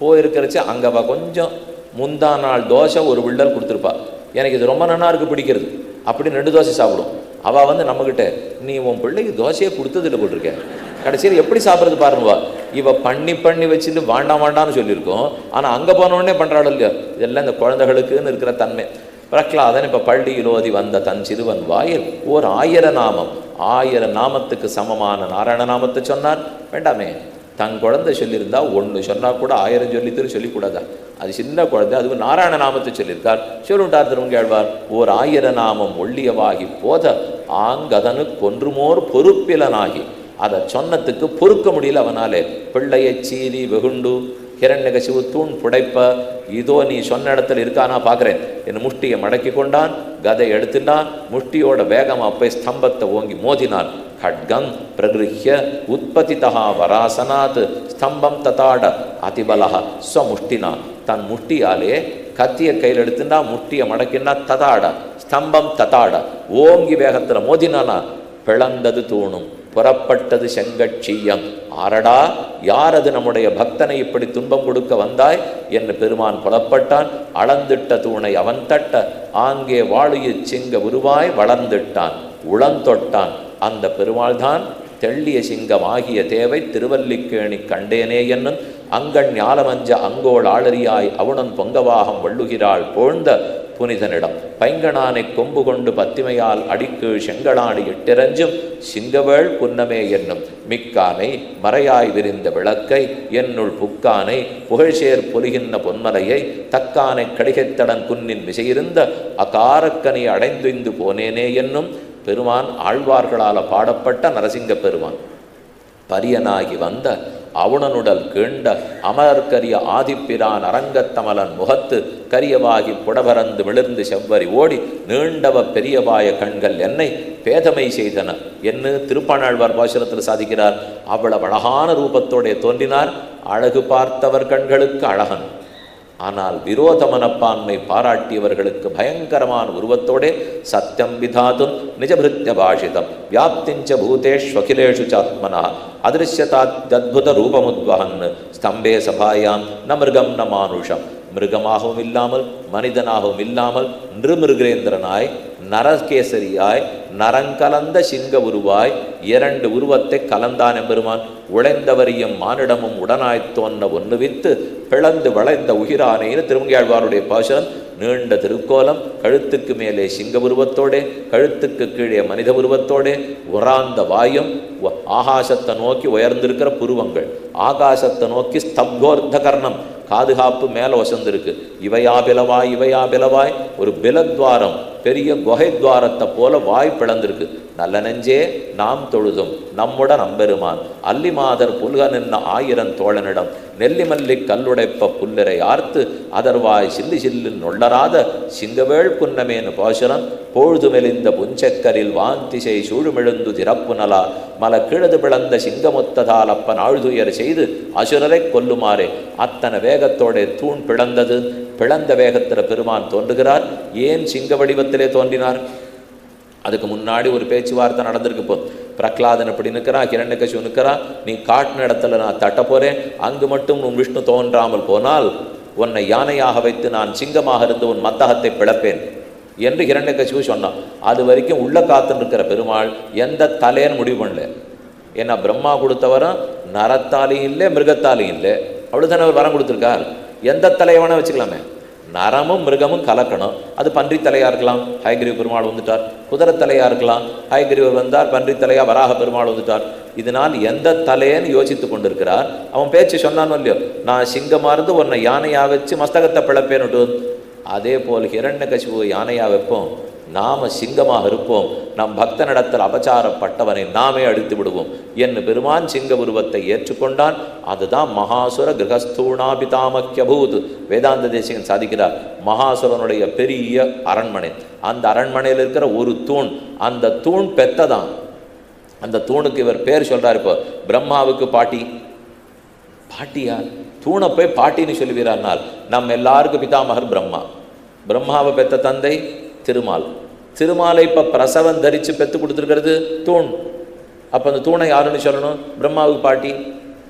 போயிருக்கிறச்சே அங்கே அவள் கொஞ்சம் முந்தா நாள் தோசை ஒரு வில்லல் கொடுத்துருப்பா. எனக்கு இது ரொம்ப நன்னா இருக்குது, பிடிக்கிறது அப்படின்னு 2 தோசை சாப்பிடும். அவள் நம்மக்கிட்ட நீ உன் பிள்ளைக்கு தோசையே கொடுத்ததில்லை போட்டிருக்கேன், கடைசியில் எப்படி சாப்பிட்றது பாருங்கவா. இவ பண்ணி வச்சுட்டு வாண்டான்னு சொல்லியிருக்கோம். ஆனால் அங்கே போனோடனே பண்ணுறாள் இல்லையா. இதெல்லாம் இந்த குழந்தைகளுக்குன்னு இருக்கிற தன்மை. பிரகலாதன் இப்போ பள்ளியிலோதி வந்த தன் சிறுவன் வாயில் ஓர் 1000 நாமம், 1000 நாமத்துக்கு சமமான நாராயண நாமத்தை சொன்னார். வேண்டாமே, தன் குழந்தை சொல்லியிருந்தா 1 சொன்னால் கூட 1000 சொல்லித்திரு சொல்லிக்கூடாதா? அது சின்ன குழந்தை, அதுவும் நாராயண நாமத்தை சொல்லியிருக்கார். சொல்லுண்டார் திருமங்கையாழ்வார். ஓர் 1000 நாமம் ஒள்ளியவாகி போத ஆங்கதனு கொன்றுமோர் பொறுப்பிலனாகி. அதை சொன்னத்துக்கு பொறுக்க முடியல அவனாலே. பிள்ளையை சீறி வெகுண்டு ஹிரண்யகசிபு தூண் புடைப்ப, இதோ நீ சொன்ன இடத்துல இருக்கானா பார்க்குறேன். என் முஷ்டியை மடக்கி கொண்டான், கதை எடுத்துட்டான், முஷ்டியோட வேகமாக போய் ஸ்தம்பத்தை ஓங்கி மோதினான். खड्गं प्रगृह्य उत्पतितः वरासनात् स्तंभं तताड அதிபலஹ ஸ்வமுஷ்டினா. தன் முஷ்டியாலே கத்திய கையில் எடுத்துனா முஷ்டியை மடக்கினா ததாட ஸ்தம்பம் ததாட ஓங்கி வேகத்தில் மோதினானா பிளந்தது தூணும், புறப்பட்டது செங்கட்சியம். ஆரடா, யாரது நம்முடைய பக்தனை இப்படி துன்பம் கொடுக்க வந்தாய் என்று பெருமான் புலப்பட்டான். அளந்திட்ட தூணை அவன் தட்ட ஆங்கே வாழிய சிங்க உருவாய் வளர்ந்திட்டான், உளந்தொட்டான். அந்த பெருமாள் தான் தெள்ளிய சிங்கம் ஆகிய தேவை திருவல்லிக்கேணி கண்டேனே என்னும் அங்கண் ஞாலமஞ்ச அங்கோள் ஆளறியாய் அவுணன் பொங்கவாகம் வள்ளுகிறாள் போழ்ந்த புனிதனிடம் பைங்கணானை கொம்பு கொண்டு பத்திமையால் அடிக்கீழ் செங்களாடி எட்டிரஞ்சும் சிங்கவேள் புன்னமே என்னும் மிக்கானை மறையாய் விரிந்த விளக்கை என்னுள் புக்கானை புகழ்சேர் பொலிகின்ற பொன்மலையை தக்கானை கடிகைத்தடன் குன்னின் மிசையிருந்த அகாரக்கனி அடைந்துந்து போனேனே என்னும் பெருமான் ஆழ்வார்களால் பாடப்பட்ட நரசிங்க பெருமான். பரியனாகி வந்த அவுணனுடல் கீண்ட அமரர்கரிய ஆதிப்பிரான் அரங்கத்தமலன் முகத்து கரியவாகி புடபரந்து விழுந்து செவ்வரி ஓடி நீண்டவ பெரியவாய கண்கள் என்னை பேதமை செய்தன என்று திருப்பாணாழ்வார் பாசுரத்தில் சாதிக்கிறார். அவ்வளவு அழகான ரூபத்தோടെ தோன்றினார். அழகு பார்த்தவர் கண்களுக்கு அழகன், ஆனால் விரோத மனப்பான்மை பாராட்டியவர்களுக்கு பயங்கரமான உருவத்தோடே சத்தியம் விதாதும் நிஜபிருத்திய பாஷிதம் வியாப்திஞ்ச பூதேஷ்வகிலேஷு சாத்மனா அதிருஷ்யதாத்யத்புத ரூபமுத்வகன் ஸ்தம்பே சபாயாம் ந மிருகம் ந மானுஷம். மிருகமாகவும் இல்லாமல் மனிதனாகவும் இல்லாமல் நிருமிருகேந்திரனாய் நரகேசரியாய் நரங்கலந்த சிங்க உருவாய் இரண்டு உருவத்தை கலந்தான் எம்பெருமான். உழைந்தவரியும் மானிடமும் உடனாய் தோன்ன ஒன்றுவித்து பிளந்து வளைந்த உகிரானேன்னு திருமங்கையாழ்வாருடைய பாசுரம். நீண்ட திருக்கோலம், கழுத்துக்கு மேலே சிங்க உருவத்தோடே கழுத்துக்கு கீழே மனித உருவத்தோடே உராந்த வாயும் ஆகாசத்தை நோக்கி உயர்ந்திருக்கிற புருவங்கள், ஆகாசத்தை நோக்கி ஸ்தப்தோர்த்த கர்ணம் காதுகாப்பு மேலே வசந்திருக்கு. இவையா பிளவாய் இவையா பிளவாய் ஒரு பிலத்வாரம் பெரிய குகை துவாரத்தை போல வாய் பிளந்திருக்கு. நல்ல நெஞ்சே நாம் தொழுதும் நம்முடன் அம்பெருமான் அல்லி மாதர் புல்க நின்ன ஆயிரம் தோழனிடம் நெல்லி மல்லி கல்லுடைப்ப புல்லரை ஆர்த்து அதர்வாய் சில்லி சில்லு நொள்ளராத சிங்கவேள் புன்னமேனு பாசுரம். பொழுது மெலிந்த புஞ்சக்கரில் வாந்திசை சூழுமெழுந்து திறப்புனலா மல கிழது பிளந்த சிங்கமொத்ததால் அப்பன் ஆழ்துயர் செய்து அசுரரை கொல்லுமாறே. அத்தனை வேகத்தோட தூண் பிளந்தது. பிளந்த வேகத்தில் பெருமான் தோன்றுகிறார். ஏன் சிங்க வடிவத்திலே தோன்றினார்? அதுக்கு முன்னாடி ஒரு பேச்சுவார்த்தை நடந்திருக்கு. போ பிரகலாதன் இப்படி நிற்கிறான், ஹிரண்யகசிபு நிற்கிறான். நீ காட்டின இடத்துல நான் தட்ட போறேன், அங்கு மட்டும் உன் விஷ்ணு தோன்றாமல் போனால் உன்னை யானையாக வைத்து நான் சிங்கமாக இருந்து உன் மத்தகத்தை பிளப்பேன் என்று ஹிரண்யகசிபு சொன்னான். அது வரைக்கும் உள்ள காத்துன்னு இருக்கிற பெருமாள் எந்த தலையன்னு முடிவு பண்ணல. ஏன்னா பிரம்மா கொடுத்தவரும் நரத்தாலையும் இல்லை மிருகத்தாலையும் இல்லை, அவ்வளோதானே அவர் வரம் கொடுத்துருக்கார். எந்த தலையை வேணால் வச்சுக்கலாமே, நரமும் மிருகமும் கலக்கணும். அது பன்றி தலையாக இருக்கலாம், ஹயகிரீவ பெருமாள் வந்துட்டார். குதிரை தலையாக இருக்கலாம், ஹயகிரீவர் வந்தார். பன்றி தலையாக வராக பெருமாள் வந்துட்டார். இதனால் எந்த தலையன்னு யோசித்து கொண்டிருக்கிறார். அவன் பேச்சு சொன்னானோ இல்லையோ, நான் சிங்கமாக இருந்து உன்னை யானையாக வச்சு மஸ்தகத்தை பிளப்பேன்னுட்டு. அதே போல் ஹிரண்யகசிபு யானையாக வைப்போம், நாம சிங்கமாக இருப்போம். நம் பக்தனிடத்தில் அபச்சாரப்பட்டவனை நாமே அடித்து விடுவோம் என்று பெருமான் சிங்க உருவத்தை ஏற்றுக்கொண்டான். அதுதான் மகாசுர கிரகஸ்தூணாபிதாமக்கியபூத். வேதாந்த தேசிகன் சாதிக்கிறார். மகாசுரனுடைய பெரிய அரண்மனை, அந்த அரண்மனையில் இருக்கிற ஒரு தூண், அந்த தூண் பெத்ததான். அந்த தூணுக்கு இவர் பேர் சொல்றார். இப்போ பிரம்மாவுக்கு பாட்டி, பாட்டியா தூணை போய் பாட்டின்னு சொல்லுவீரானால் நம்ம எல்லாருக்கும் பிதாமகர் பிரம்மா. பிரம்மாவை பெத்த தந்தை திருமால். திருமாலை இப்போ பிரசவம் தரித்து பெற்று கொடுத்துருக்கிறது தூண். அப்போ அந்த தூணை யாருன்னு சொல்லணும்? பிரம்மாவுக்கு பாட்டி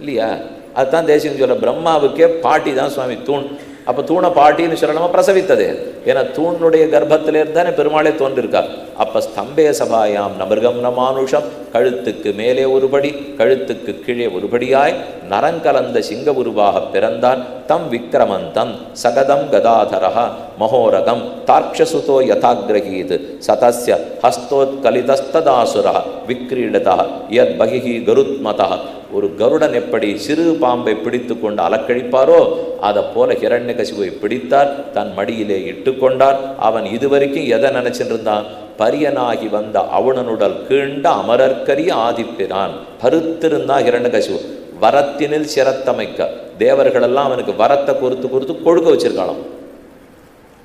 இல்லையா? அதுதான் தேசியம் சொல்ல, பிரம்மாவுக்கே பாட்டி தான் சுவாமி தூண். அப்போ தூணை பாட்டின்னு சொல்லணுமா? பிரசவித்ததே. ஏன்னா தூணுடைய கர்ப்பத்திலேருந்தானே பெருமாளே தோன்றிருக்கார். அப்போ ஸ்தம்பே சபாயாம் நமிருகம் ந மானுஷம். கழுத்துக்கு மேலே ஒருபடி கழுத்துக்கு கீழே ஒருபடியாய் நரங்கலந்த சிங்க உருவாக பிறந்தான். தம் விக்ரமந்தம் சகதம் கதாதரஹ மகோரகம் தார்க்ஷசுதோ யதாகிரகீத் சதஸ்ய ஹஸ்தோத்கலிதஸ்ததாசுரா விக்ரீடதா யத் பகிஹி கருத்மதா. ஒரு கருடன் எப்படி சிறு பாம்பை பிடித்து கொண்டு அலக்கழிப்பாரோ அதை போல ஹிரண்யகசிபுவை பிடித்தார், தன் மடியிலே இட்டு கொண்டார். அவன் இதுவரைக்கும் எதை நினைச்சிட்டு இருந்தான்? பரியனாகி வந்த அவுணனுடல் கீண்ட அமரர்கரிய ஆதிப்பிரான். பருத்திருந்தான் ஹிரண்யகசிபு. வரத்தினில் சிரத்தமைக்க, தேவர்களெல்லாம் அவனுக்கு வரத்தை பொறுத்து கொழுக்க வச்சிருக்காளாம்.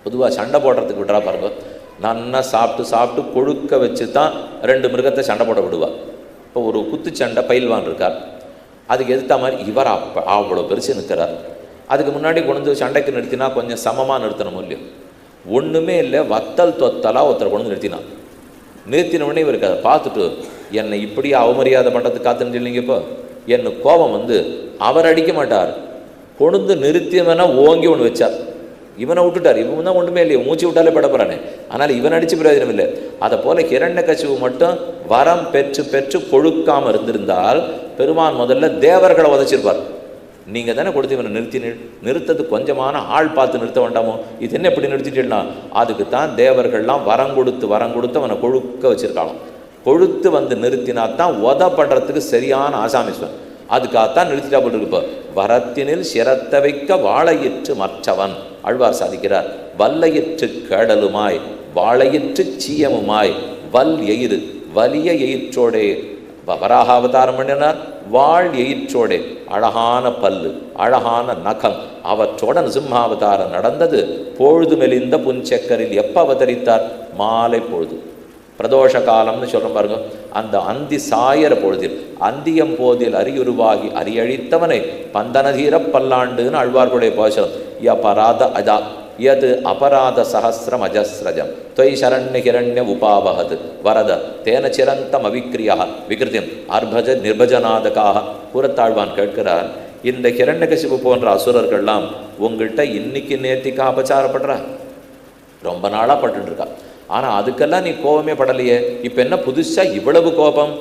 பொதுவாக சண்டை போடுறதுக்கு விட்றா பாருங்க, நன்னா சாப்பிட்டு கொழுக்க வச்சு தான் 2 மிருகத்தை சண்டை போட விடுவா. இப்போ ஒரு குத்துச்சண்டை பயில்வான் இருக்கார், அதுக்கு எதிர்த்த மாதிரி இவர் அவ்வளோ பெருசு நிற்கிறார். அதுக்கு முன்னாடி கொண்டு சண்டைக்கு நிறுத்தினா கொஞ்சம் சமமாக நிறுத்தணும் இல்லையோ, ஒன்றுமே இல்லை, வத்தல் தொத்தலாக ஒருத்தரை கொண்டு நிறுத்தினான். நிறுத்தினவுடனே இவருக்கு அதை பார்த்துட்டு என்னை இப்படியே அவமரியாதை பண்ணுறதுக்கு காத்துன்னு இல்லைங்க. இப்போ என்ன கோபம் வந்து அவர் அடிக்க மாட்டார், கொண்டு நிறுத்தியவனா ஓங்கி ஒன்று வச்சார். இவனை விட்டுட்டார், இவன் தான் ஒன்றுமே இல்லையே, மூச்சு விட்டாலே பட போகிறானே, ஆனால் இவன் அடித்து பிரயோஜனம் இல்லை. அதை போல் ஹிரண்யகசிபு மட்டும் வரம் பெற்று கொழுக்காமல் இருந்திருந்தால் பெருமான் முதல்ல தேவர்களை உதைச்சிருப்பார். நீங்கள் தானே கொடுத்து இவனை நிறுத்தது கொஞ்சமான ஆள் பார்த்து நிறுத்த வேண்டாமோ, இது என்ன எப்படி நிறுத்திட்டா? அதுக்கு தான் தேவர்கள்லாம் வரம் கொடுத்து அவனை கொழுக்க வச்சிருக்காளாம். கொழுத்து வந்து நிறுத்தினா தான் உத பண்ணுறதுக்கு சரியான ஆசாமிஸ்வன். அதுக்காகத்தான் நிறுத்திட்டா போட்டு இப்போ வரத்தினில் சிரத்த வைக்க வாழையிற்று மற்றவன் ஆழ்வார் சாதிக்கிறார். வல்லையிற்று கேடலுமாய் வாழையிற்று சீயமுமாய் வல் எயிறு வலிய எயிற்றோடே வராக அவதாரம் பண்ணினார். வாழ் எயிற்றோடே அழகான பல்லு அழகான நகம் அவற்றோட நிசிம்மாவதாரம் நடந்தது. பொழுது மெலிந்த புஞ்சக்கரில் எப்போ அவதரித்தார்? மாலை பொழுது, பிரதோஷ காலம்னு சொல்கிறோம் பாருங்க. அந்த அந்தி சாயர பொழுதில் அந்தியம் போதில் அரியுருவாகி அரியழித்தவனை பந்தனதீர பல்லாண்டுன்னு அழ்வார்களுடைய போஷம். யபராத அஜா யது அபராத சஹசிரம் அஜஸ்ரஜம் தொய் சரண்ய ஹிரண்ய உபாவகது வரத தேன சிரந்தம் அவிக்ரியா விகிருதியம் அர்பஜ நிர்பஜநாதகாக கூறத்தாழ்வான் கேட்கிறார். இந்த ஹிரண்யகசிபு போன்ற அசுரர்கள்லாம் உங்கள்கிட்ட இன்னைக்கு நேர்த்திக்கா அபச்சாரப்படுறா, ரொம்ப நாளாக பட்டுருக்கா. ஆனால் அதுக்கெல்லாம் நீ கோபமே படலையே, இப்போ என்ன புதுசாக இவ்வளவு கோபம்?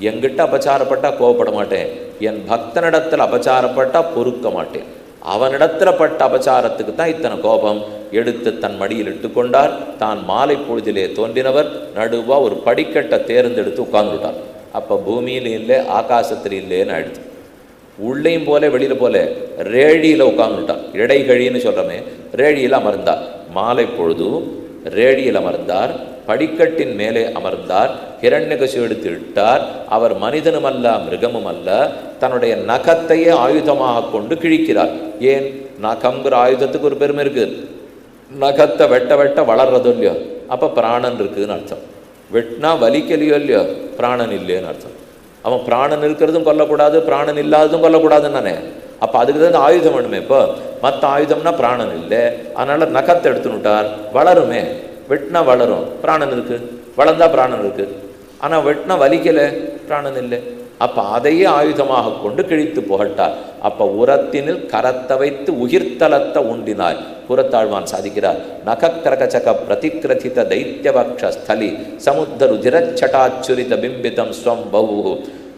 என்கிட்ட அபச்சாரப்பட்டால் கோபப்பட மாட்டேன், என் பக்தனிடத்தில் அபச்சாரப்பட்டால் பொறுக்க மாட்டேன். அவனிடத்தில் பட்ட அபச்சாரத்துக்கு தான் இத்தனை கோபம். எடுத்து தன் மடியில் இட்டுக்கொண்டார். தான் மாலை பொழுதிலே தோன்றினவர் நடுவாக ஒரு படிக்கட்டை தேர்ந்தெடுத்து உட்கார்ந்துட்டார். அப்போ பூமியில் இல்லை ஆகாசத்தில் இல்லைன்னு ஆயிடுச்சு. உள்ளேயும் போல வெளியில் போல ரேழியில் உட்கார்ந்துட்டார். இடைகழின்னு சொல்கிறோமே, ரேழியில் அமர்ந்தார். மாலை பொழுது ரேழியில் அமர்ந்தார், படிக்கட்டின் மேலே அமர்ந்தார். ஹிரண்யகசிபு எடுத்து இட்டார். அவர் மனிதனும் அல்ல மிருகமும் அல்ல, தன்னுடைய நகத்தையே ஆயுதமாக கொண்டு கிழிக்கிறார். ஏன்? நகங்கிற ஆயுதத்துக்கு ஒரு பெருமை இருக்குது. நகத்தை வெட்ட வளர்றதோ இல்லையோ, அப்போ பிராணன் இருக்குதுன்னு அர்த்தம். வெட்டினா வலிக்கலையோ இல்லையோ, பிராணன் இல்லையோன்னு அர்த்தம். அவன் பிராணன் இருக்கிறதும் கொல்லக்கூடாது, பிராணன் இல்லாததும் கொல்லக்கூடாதுன்னு தானே. அப்போ அதுக்கு தான் ஆயுதம் வேணுமே. இப்போ மற்ற ஆயுதம்னா பிராணன் இல்லை, அதனால் நகத்தை எடுத்துனுட்டார். வளருமே, வெட்டினா வளரும், பிராணன் இருக்குது. வளர்ந்தா பிராணன் இருக்குது, ஆனால் வெட்டினா வலிக்கலை, பிராணன் இல்லை. அப்போ அதையே ஆயுதமாக கொண்டு கிழித்து புகட்டார். அப்போ உரத்தினில் கரத்தை வைத்து உயிர்த்தலத்தை உண்டினாய். புறத்தாழ்வான் சாதிக்கிறார். நகக்கரகச்சக பிரதிகிரதித தைத்தியபக்ஷ ஸ்தலி சமுத்தருதிரச்சட்டாச்சுரித பிம்பிதம் ஸ்வம் பவு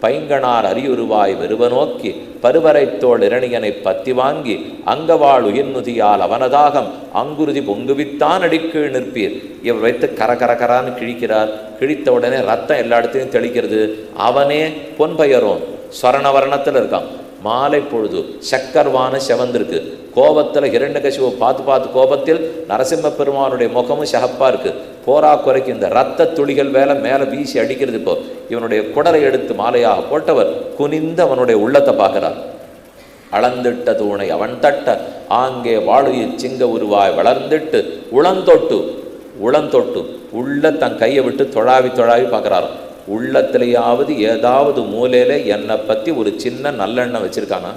பைங்கனார் அரியுருவாய் வெறுவனோக்கி பருவரைத்தோள் இரணியனை பத்தி வாங்கி அங்கவாள் உயிர்நுதியால் அவனதாகம் அங்குருதி பொங்குவித்தான் அடிக்கீழ் நிற்பீர். இவர் வைத்து கரகரகரான்னு கிழிக்கிறார். கிழித்த உடனே ரத்தம் எல்லா இடத்துலையும் தெளிக்கிறது. அவனே பொன்பயரோன் ஸ்வரணவர்ணத்தில் இருக்கான். மாலை பொழுது சக்கர்வான செவந்திருக்கு. கோபத்தில் ஹிரண்யகசிபு பார்த்து கோபத்தில் நரசிம்ம பெருமானுடைய முகமும் சகப்பாக இருக்குது. போரா குறைக்கு இந்த ரத்த துளிகள் மேலே வீசி அடிக்கிறது. இப்போ இவனுடைய குடலை எடுத்து மாலையாக போட்டவர் குனிந்து அவனுடைய உள்ளத்தை பார்க்கிறார். அளந்திட்ட தூணை அவன் தட்ட ஆங்கே வாழுயிர் சிங்க உருவாய் வளர்ந்துட்டு உளந்தொட்டு உள்ள தன் கையை விட்டு தொழாவி பார்க்குறாராம். உள்ளத்திலேயாவது ஏதாவது மூலையில் என்னை பற்றி ஒரு சின்ன நல்லெண்ணெய் வச்சுருக்கானா?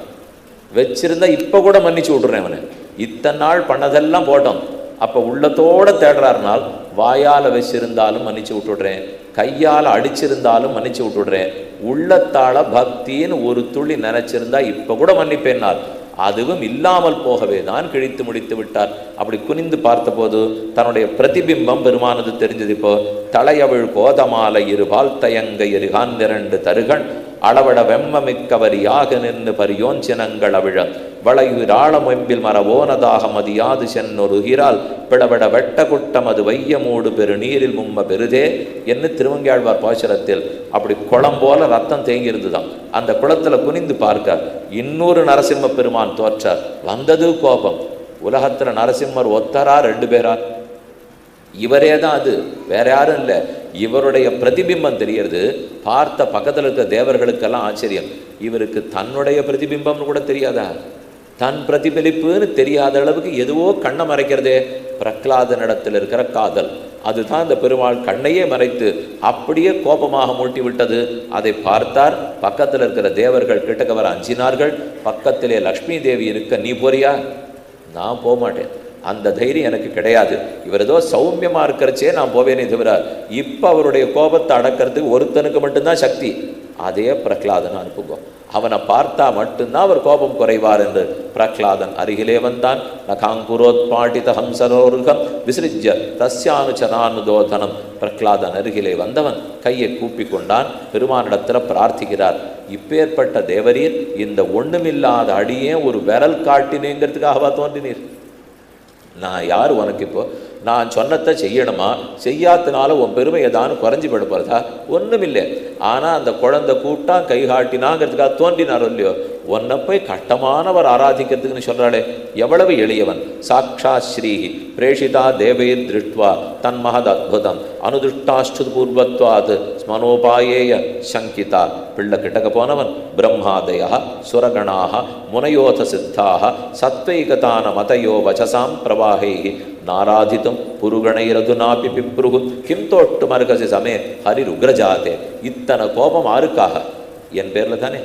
வச்சிருந்தா இப்போ கூட மன்னிச்சு விட்றேன் அவனை. இத்தனை நாள் பண்ணதெல்லாம் போட்டோம். அப்போ உள்ளத்தோடு தேடுறாருனால் வாயால் வச்சிருந்தாலும் மன்னிச்சு விட்டுடுறேன், கையால் அடிச்சிருந்தாலும் மன்னிச்சு விட்டுடுறேன். உள்ளத்தால் பக்தின்னு ஒரு துளி நினச்சிருந்தா இப்போ கூட மன்னிப்பேனால் அதுவும் இல்லாமல் போகவே தான் கிழித்து முடித்து விட்டார். அப்படி குனிந்து பார்த்தபோது தன்னுடைய பிரதிபிம்பம் பெருமானது தெரிஞ்சது. இப்போ தலையவிழ் கோதமாலை இருபால் தயங்க இருகான் 2 தருகன் அளவட வெம்மமிக்கவர் யாக நின்று பரியோஞ்சினங்கள் அவிழ வளையுராளமொம்பில் மரவோனதாக மதியாது சென்னொருகிறால் பிளவட வெட்ட குட்டம் அது வையமூடு பெரு நீரில் மும்ம பெருதே என்று திருவங்கியாழ்வார் பாசுரத்தில் அப்படி குளம் போல ரத்தம் தேங்கியிருந்துதான். அந்த குளத்தில் குனிந்து பார்க்க இன்னொரு நரசிம்ம பெருமான் தோற்றார். வந்தது கோபம். உலகத்தில் நரசிம்மர் ஒத்தரா 2 பேரா? இவரே தான், அது வேற யாரும் இல்லை. இவருடைய பிரதிபிம்பம் தெரியறது. பார்த்த பக்கத்தில் இருக்கிற தேவர்களுக்கெல்லாம் ஆச்சரியம். இவருக்கு தன்னுடைய பிரதிபிம்பம்னு கூட தெரியாதா? தன் பிரதிபலிப்புன்னு தெரியாத அளவுக்கு எதுவோ கண்ணை மறைக்கிறதே. பிரகலாதனிடத்தில் இருக்கிற காதல், அதுதான் இந்த பெருமாள் கண்ணையே மறைத்து அப்படியே கோபமாக மூட்டி விட்டது. அதை பார்த்தார். பக்கத்தில் இருக்கிற தேவர்கள் கிட்டக்க வர அஞ்சினார்கள். பக்கத்திலே லக்ஷ்மி தேவி இருக்க, நீ போறியா? நான் போக மாட்டேன், அந்த தைரியம் எனக்கு கிடையாது. இவர் ஏதோ சௌமியமாக இருக்கிறச்சே நான் போவேனே தவிர, இப்போ அவருடைய கோபத்தை அடக்கிறதுக்கு ஒருத்தனுக்கு மட்டும்தான் சக்தி. அதே பிரகலாதன் அனுப்புங்க, அவனை பார்த்தா மட்டும்தான் அவர் கோபம் குறைவார் என்று பிரகலாதன் அருகிலே வந்தான். நகாங்குரோத்பாட்டித ஹம்சரோருகம் விசிறிஜ்ய தஸ்யானுச்சரானுதோதனம். பிரகலாதன் அருகிலே வந்தவன் கையை கூப்பி கொண்டான். பெருமானிடத்தில் பிரார்த்திக்கிறார். இப்பேற்பட்ட தேவரீர் இந்த ஒண்ணுமில்லாத அடியே ஒரு விரல் காட்டினேங்கிறதுக்காகவா தோன்றினீர்? நான் யார் உனக்கு? இப்போ நான் சொன்னத்தை செய்யணுமா? செய்யாதனால உன் பெருமை ஏதானு குறைஞ்சி போட போகிறதா? ஒன்றும் இல்லை. ஆனால் அந்த குழந்தை கூட்டா கை காட்டினாங்கிறதுக்காக தோன்றினாரோ இல்லையோ, உன்னை போய் கட்டமானவர் ஆராதிக்கிறதுக்குன்னு சொல்கிறாளே, எவ்வளவு எளியவன்! சாட்சா ஸ்ரீஹி பிரேஷிதா தேவைர் திருஷ்டுவா தன்மஹத் அத்புதம் அனுதிருஷ்டாஷ்டு பூர்வத்வாத் ஸ்மனோபாயேய சங்கிதா. பிள்ளை கிட்டக்க போனவன் பிரம்மாதயா சுரகணாக முனையோத சித்தாக சத்வைகதான மதயோ வச்சசாம் பிரவாகை நாராதித்தும் புருகணைரதுனாபி பிப்ருகு கிம் தோட்டு மருகசி சமே ஹரிருக்ரஜாதே. இத்தனை கோபம் ஆருக்காக? என் பேரில் தானே.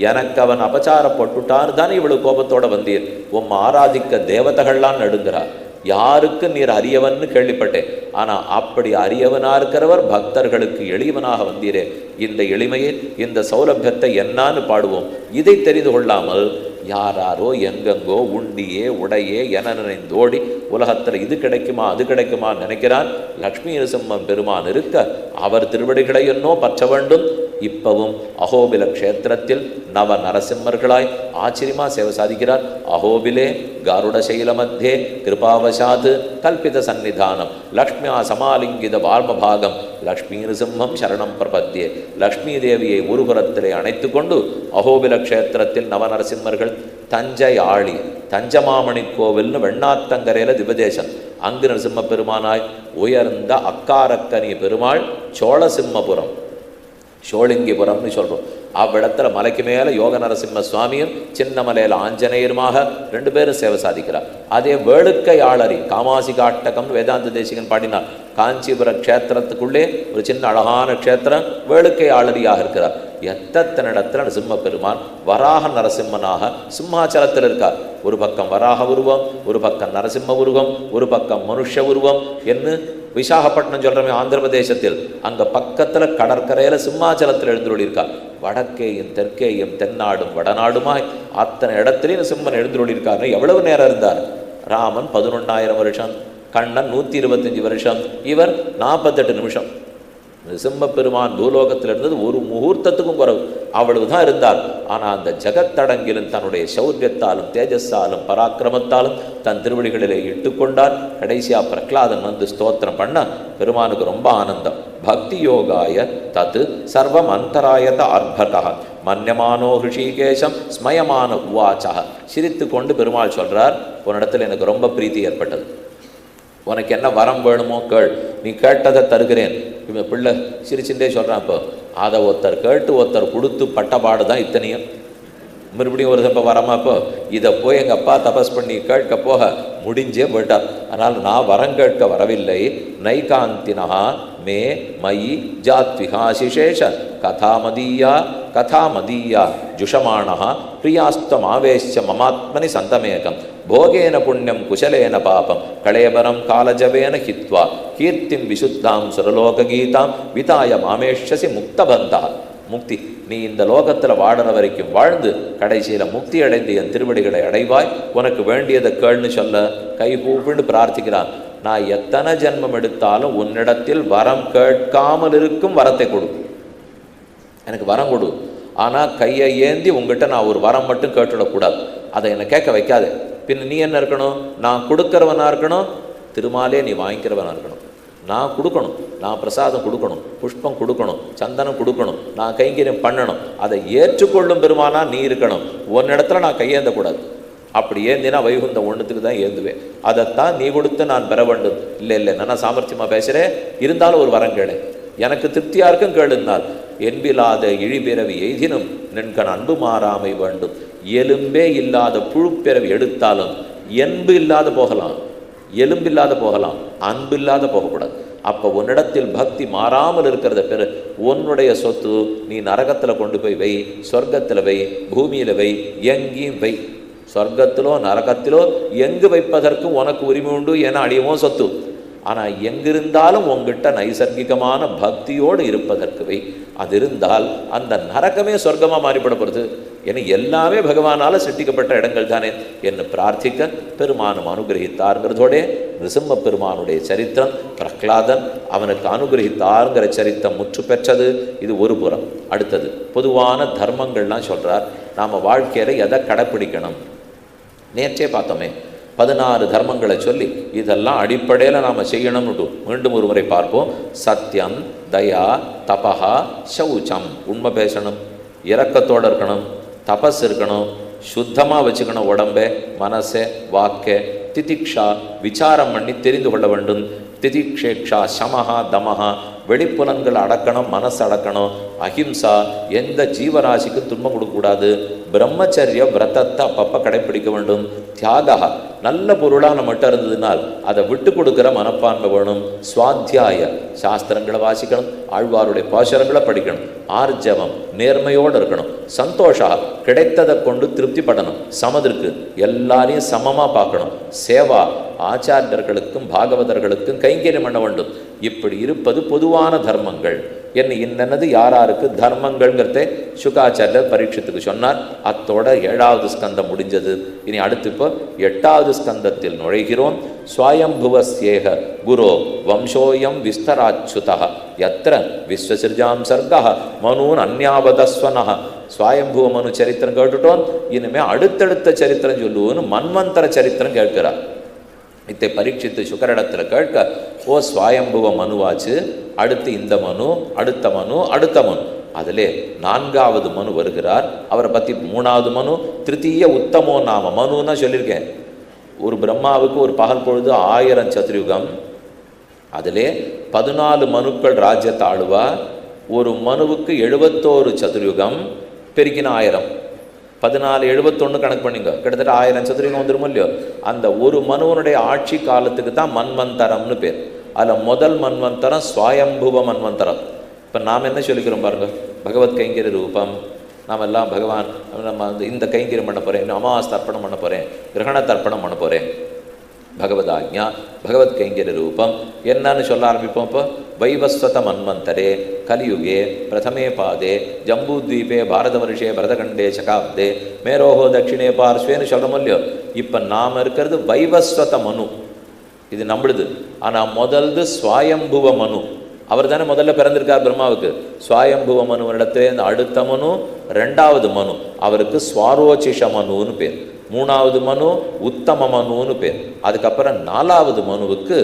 எனக்கு அவன் அபச்சாரப்பட்டுட்டான்னு தானே இவ்வளவு கோபத்தோட வந்தீர். உம் ஆராதிக்க தேவதைகள்லாம் நடுங்கிறார். யாருக்கு நீர் அரியவன்னு கேள்விப்பட்டேன். ஆனால் அப்படி அரியவனாக இருக்கிறவர் பக்தர்களுக்கு எளியவனாக வந்தீரே. இந்த எளிமையை, இந்த சௌலபியத்தை என்னான்னு பாடுவோம். இதை தெரிந்து கொள்ளாமல் யாராரோ எங்கெங்கோ உண்டியே உடையே என நினைந்தோடி உலகத்தில் இது கிடைக்குமா அது கிடைக்குமா நினைக்கிறான். லக்ஷ்மி நரசிம்மன் பெருமான் இருக்க அவர் திருவடிகளை என்னோ பற்ற வேண்டும். இப்பவும் அஹோபில க்ஷேத்திரத்தில் நவ நரசிம்மர்களாய் ஆச்சரியமா சேவை சாதிக்கிறார். அஹோபிலே காருடசைல மத்தியே கிருபாவசாது கல்பித சந்நிதானம் லக்ஷ்மியா சமாலிங்கித வார்மபாகம் லக்ஷ்மி நரசிம்மம் சரணம் பிரபத்தியே. லக்ஷ்மி தேவியை ஒருபுறத்திலே அணைத்து கொண்டு அஹோபில க்ஷேத்திரத்தில் நவநரசிம்மர்கள் தஞ்சை ஆளி தஞ்சமாமணி கோவில்னு வெண்ணாத்தங்கரையில் திபதேசம். அங்கு நரசிம்ம பெருமானாய் உயர்ந்த அக்காரக்கனி பெருமாள் சோழசிம்மபுரம் சோழிங்கிபுரம்னு சொல்கிறோம். அவ்விடத்துல மலைக்கு மேலே யோக நரசிம்ம சுவாமியும் சின்ன மலையில் ஆஞ்சநேயருமாக ரெண்டு பேரும் சேவை சாதிக்கிறார். அதே வேளுக்கை ஆளரி காமாசி காட்டகம்னு வேதாந்த தேசிகன் பாடினார். காஞ்சிபுர க்ஷேத்திரத்துக்குள்ளே ஒரு சின்ன அழகான க்ஷேத்திரம் வேளுக்கை ஆளரியாக இருக்கிறார். எத்தனை இடத்துல நரசிம்ம பெருமான் வராக நரசிம்மனாக சிம்மாச்சலத்தில் இருக்கார். ஒரு பக்கம் வராக உருவம், ஒரு பக்கம் நரசிம்ம உருவம், ஒரு பக்கம் மனுஷ உருவம். என்ன விசாகப்பட்டினம் சொல்கிறோமே ஆந்திர பிரதேசத்தில், அங்கே பக்கத்தில் கடற்கரையில் சிம்மாச்சலத்தில் எழுந்துள்ளிருக்கார். வடக்கேயும் தெற்கேயும் தென்னாடும் வடநாடுமாய் அத்தனை இடத்துலையும் சிம்மன் எழுந்துள்ளிருக்காருன்னு எவ்வளவு நேரம் இருந்தார்? ராமன் 11,000 வருஷம், கண்ணன் 125 வருஷம், இவர் 48 நிமிஷம். சிம்ம பெருமான் பூலோகத்தில் இருந்தது ஒரு முகூர்த்தத்துக்கும் குறைவு, அவ்வளவுதான் இருந்தார். ஆனால் அந்த ஜகத்தடங்கிலும் தன்னுடைய சௌரியத்தாலும் தேஜஸாலும் பராக்கிரமத்தாலும் தன் திருவடிகளிலே இட்டுக்கொண்டார். கடைசியாக பிரகலாதன் வந்து ஸ்தோத்திரம் பண்ண பெருமானுக்கு ரொம்ப ஆனந்தம். பக்தி யோகாய தத்து சர்வம் அந்தராயத அர்ப்பகா மன்யமானோ ஹிருஷிகேஷம் ஸ்மயமான உவாச்சா. சிரித்து கொண்டு பெருமாள் சொல்கிறார், உன்னிடத்தில் எனக்கு ரொம்ப பிரீத்தி ஏற்பட்டது. உனக்கு என்ன வரம் வேணுமோ கேள், நீ கேட்டதை தருகிறேன். இவன் பிள்ளை சிரிச்சுட்டே சொல்கிறான். இப்போ அதை ஒருத்தர் கேட்டு ஒருத்தர் கொடுத்து பட்டபாடு தான் இத்தனையும். மறுபடியும் ஒரு இப்போ வரமா? இப்போ இதை போய் எங்கள் அப்பா தபஸ் பண்ணி கேட்க போக முடிஞ்சே போயிட்டார். அதனால் நான் வரம் கேட்க வரவில்லை. நைகாந்தினா மே மயி ஜாத்விகாசிசேஷ கதாமதீயா கதாமதீயா ஜுஷமாணா பிரியாஸ்தம் ஆவேஷ்ய மமாத்மனி சந்தமேகம் போகேன புண்ணியம் குசலேன பாபம் களேபரம் காலஜவேன ஹித்வா கீர்த்திம் விசுத்தாம் சுரலோககீதாம் விதாய மாமேஷசி முக்தபந்தா. முக்தி, நீ இந்த லோகத்தில் வாடுற வரைக்கும் வாழ்ந்து கடைசியில் முக்தி அடைந்து என் திருவடிகளை அடைவாய். உனக்கு வேண்டியதை கேள்னு சொல்ல கை கூப்பிட்டு பிரார்த்திக்கிறான். நான் எத்தனை ஜென்மம் எடுத்தாலும் உன்னிடத்தில் வரம் கேட்காமல் இருக்கும் வரத்தை கொடு, எனக்கு வரம் கொடு. ஆனால் கையை ஏந்தி உங்ககிட்ட நான் ஒரு வரம் மட்டும் கேட்டுவிடக்கூடாது, அதை என்னை கேட்க வைக்காது. பின் நீ என்ன இருக்கணும்? நான் கொடுக்கிறவனாக இருக்கணும், திருமாலே நீ வாங்கிக்கிறவனாக இருக்கணும். நான் கொடுக்கணும், நான் பிரசாதம் கொடுக்கணும், புஷ்பம் கொடுக்கணும், சந்தனம் கொடுக்கணும், நான் கைங்கரியம் பண்ணணும். அதை ஏற்றுக்கொள்ளும் பெருமானா நீ இருக்கணும். ஒன்னிடத்துல நான் கையேந்தக்கூடாது. அப்படி ஏந்தினா வைகுந்த ஒன்றுத்துக்கு தான் ஏந்துவேன். அதைத்தான் நீ கொடுத்து நான் பெற வேண்டும். இல்லை இல்லை, நான் சாமர்த்தியமாக பேசுகிறேன், இருந்தாலும் ஒரு வரம் கேளு. எனக்கு திருப்தியாக இருக்கும் கேளுனால். என்பில்லாத இழிபிறவி எய்தினும் நின்கண் அன்பு மாறாமை வேண்டும். எலும்பே இல்லாத புழுப்பிறவி எடுத்தாலும் என்பு இல்லாத போகலாம், எலும்பில்லாத போகலாம், அன்பில்லாத போகக்கூடாது. அப்போ உன்னிடத்தில் பக்தி மாறாமல் இருக்கிறத பெரு. உன்னுடைய சொத்து நீ நரகத்தில் கொண்டு போய் வை, சொர்க்கத்தில் வை, பூமியில் வை, எங்கேயும் வை. சொர்க்கத்திலோ நரகத்திலோ எங்கு வைப்பதற்கு உனக்கு உரிமை உண்டு, ஏன்னா அழியவும் சொத்து. ஆனால் எங்கிருந்தாலும் உங்ககிட்ட நைசர்கிகமான பக்தியோடு இருப்பதற்கு வை. அது இருந்தால் அந்த நரகமே சொர்க்கமாக மாறிப்பட போகிறது. ஏன்னா எல்லாமே பகவானால் சிருஷ்டிக்கப்பட்ட இடங்கள் தானே என்று பிரார்த்திக்க பெருமானும் அனுகிரகித்தாருங்கிறதோட நிருசிம்ம பெருமானுடைய சரித்திரம், பிரஹ்லாதன் அவனுக்கு அனுகிரகித்தாருங்கிற சரித்திரம் முற்று பெற்றது. இது ஒரு புறம். அடுத்தது பொதுவான தர்மங்கள்லாம் சொல்கிறார். நாம் வாழ்க்கையில் எதை கடைப்பிடிக்கணும்? நேற்றே பார்த்தோமே 16 தர்மங்களை சொல்லி இதெல்லாம் அடிப்படையில் நாம் செய்யணும்னு மீண்டும் ஒரு முறை பார்ப்போம். சத்தியம், தயா, தபஹா, சௌச்சம். உண்மை பேசணும், இரக்கத்தோடு இருக்கணும், தபஸ் இருக்கணும், சுத்தமாக வச்சுக்கணும் உடம்பை, மனசை, வாக்கை. திதிக்ஷா, விசாரம் பண்ணி தெரிந்து கொள்ள வேண்டும். திதிக்ஷேக்ஷா, சமஹா, தமஹா, வெளிப்புலன்கள் அடக்கணும், மனசு அடக்கணும். அஹிம்சா, எந்த ஜீவராசிக்கும் துன்பம் கொடுக்கக்கூடாது. பிரம்மச்சரிய விரதத்தை அப்பப்போ கடைப்பிடிக்க வேண்டும். தியாகா, நல்ல பொருளாக நம்மகிட்ட இருந்ததுனால் அதை விட்டு கொடுக்குற மனப்பான்மை வேணும். சுவாத்தியாய, சாஸ்திரங்களை வாசிக்கணும், ஆழ்வாருடைய பாசுரங்களை படிக்கணும். ஆர்ஜவம், நேர்மையோடு இருக்கணும். சந்தோஷா, கிடைத்ததை கொண்டு திருப்திப்படணும். சமதிற்கு எல்லாரையும் சமமாக பார்க்கணும். சேவா, ஆச்சாரியர்களுக்கும் பாகவதர்களுக்கும் கைங்கரியம் பண்ண வேண்டும். இப்படி இருப்பது பொதுவான தர்மங்கள். என்ன இன்னது யாராருக்கு தர்மங்கள்ங்கிறத சுகாச்சாரியர் பரீட்சத்துக்கு சொன்னார். அத்தோட 7வது ஸ்கந்தம் முடிஞ்சது. இனி அடுத்து இப்போ 8வது ஸ்கந்தத்தில் நுழைகிறோம். ஸ்வயம்புவஸ்யேக குரோ வம்சோயம் விஸ்தராச்சுதா யத்ர விஸ்வசிருஜாம் சர்கா மனூன் அந்யாவதஸ்வனஹ. ஸ்வயம்புவ மனு சரித்திரம் கேட்டுட்டோம். இனிமேல் அடுத்தடுத்த சரித்திரம் சொல்லுவோன்னு மன்வந்தர சரித்திரம் கேட்கிறார். இத்தை பரீட்சித்து சுக்கரிடத்தில் கேட்க, ஓ ஸ்வயம்புவ மனுவாச்சு, அடுத்து இந்த மனு, அடுத்த மனு, அடுத்த மனு. அதிலே 4வது மனு வருகிறார். அவரை பற்றி 3வது மனு திருத்தீய உத்தமோ நாம மனுன்னா சொல்லியிருக்கேன். ஒரு பிரம்மாவுக்கு ஒரு பகல் பொழுது 1000 சதுர்யுகம். அதிலே 14 மனுக்கள் ராஜ்யத்தை ஆளுவா. ஒரு மனுவுக்கு 71 சதுர்யுகம், பெருக்கின 1000. 14 71 கணக்கு பண்ணிங்க, கிட்டத்தட்ட 1000 சதுரங்கம் வந்துருமோ இல்லையோ. அந்த ஒரு மனுவனுடைய ஆட்சி காலத்துக்கு தான் மன்வந்தரம்னு பேர். அதில் முதல் மன்வந்தரம் ஸ்வயம்புவ மன்வந்தரம். இப்போ நாம் என்ன சொல்லிக்கிறோம் பாருங்க, பகவத் கைங்கரி ரூபம். நாம் எல்லாம் பகவான் நம்ம இந்த கைங்கரியம் பண்ண போகிறேன், இன்னும் அமாவாசை தர்ப்பணம் பண்ண போகிறேன், கிரகண தர்ப்பணம் பண்ண போகிறேன். பகவதாஜ்ஞா, பகவத் கைங்கரி ரூபம் என்னன்னு சொல்ல ஆரம்பிப்போம். இப்போ வைவஸ்வத மன்வந்தரே கலியுகே பிரதமே பாதே ஜம்பூத்வீபே பாரத வருஷே பரதகண்டே சகாப்தே மேரோஹோ தட்சிணே பார்ஸ்வேன்னு சொல்கிறோம் இல்லையோ. இப்போ நாம் இருக்கிறது வைவஸ்வத மனு, இது நம்மளுது. ஆனால் முதல்து ஸ்வயம்புவ மனு. அவர் தானே முதல்ல பிறந்திருக்கார் பிரம்மாவுக்கு. ஸ்வயம்புவ மனுவனிடத்திலே இந்த அடுத்த மனு 2வது மனு, அவருக்கு ஸ்வாரோச்சிஷ மனுன்னு பேர். 3வது மனு உத்தம மனுன்னு பேர். அதுக்கப்புறம் 4வது மனுவுக்கு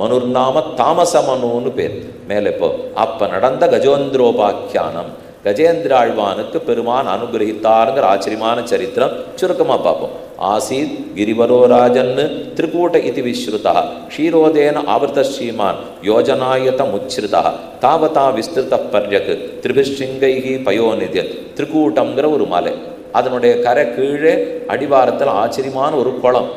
மனுர்நாம தாமச மனுன்னு பேர். மேலே இப்போ அப்போ நடந்த கஜேந்திரோபாக்கியானம், கஜேந்திராழ்வானுக்கு பெருமான் அனுகிரகித்தாருங்கிற ஆச்சரியமான சரித்திரம் சுருக்கமாக பார்ப்போம். ஆசீத் கிரிவரோ ராஜன் திரிகூட்ட இது விஸ்ருதா க்ஷீரோதேன ஆவர்த்த ஸ்ரீமான் யோஜனாயத முச்சிருதா தாவதா விஸ்திருத பர்யக் திரிபிஷ்ருங்கைகி பயோநிதிய. திரிகூட்டம்ங்கிற ஒரு மலை, அதனுடைய கரை கீழே அடிவாரத்தில் ஆச்சரியமான ஒரு குளம்,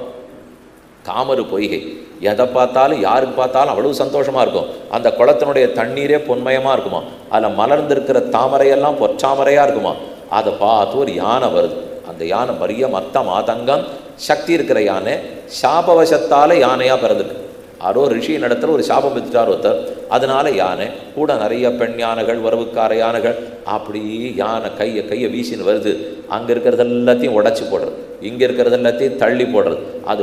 காமரு பொய்கை. எதை பார்த்தாலும் யாருக்கு பார்த்தாலும் அவ்வளவு சந்தோஷமாக இருக்கும். அந்த குளத்தினுடைய தண்ணீரே பொன்மயமாக இருக்குமா. அதில் மலர்ந்திருக்கிற தாமரையெல்லாம் பொற்றாமரையாக இருக்குமா. அதை பார்த்து ஒரு யானை வருது. அந்த யானை பெரிய மத்த மாதங்கம் சக்தி இருக்கிற யானை. சாபவசத்தால் யானையாக பிறந்திருக்கு. யாரோ ரிஷி நடத்துல ஒரு சாபம் பெற்றுட்டார் ஒருத்தர், அதனால யானை கூட நிறைய பெண் யானைகள், உறவுக்கார யானைகள். அப்படி யானை கையை வீசின்னு வருது. அங்கே இருக்கிறது எல்லாத்தையும் உடைச்சி போடுறது, இங்கே இருக்கிறது எல்லாத்தையும் தள்ளி போடுறது. அது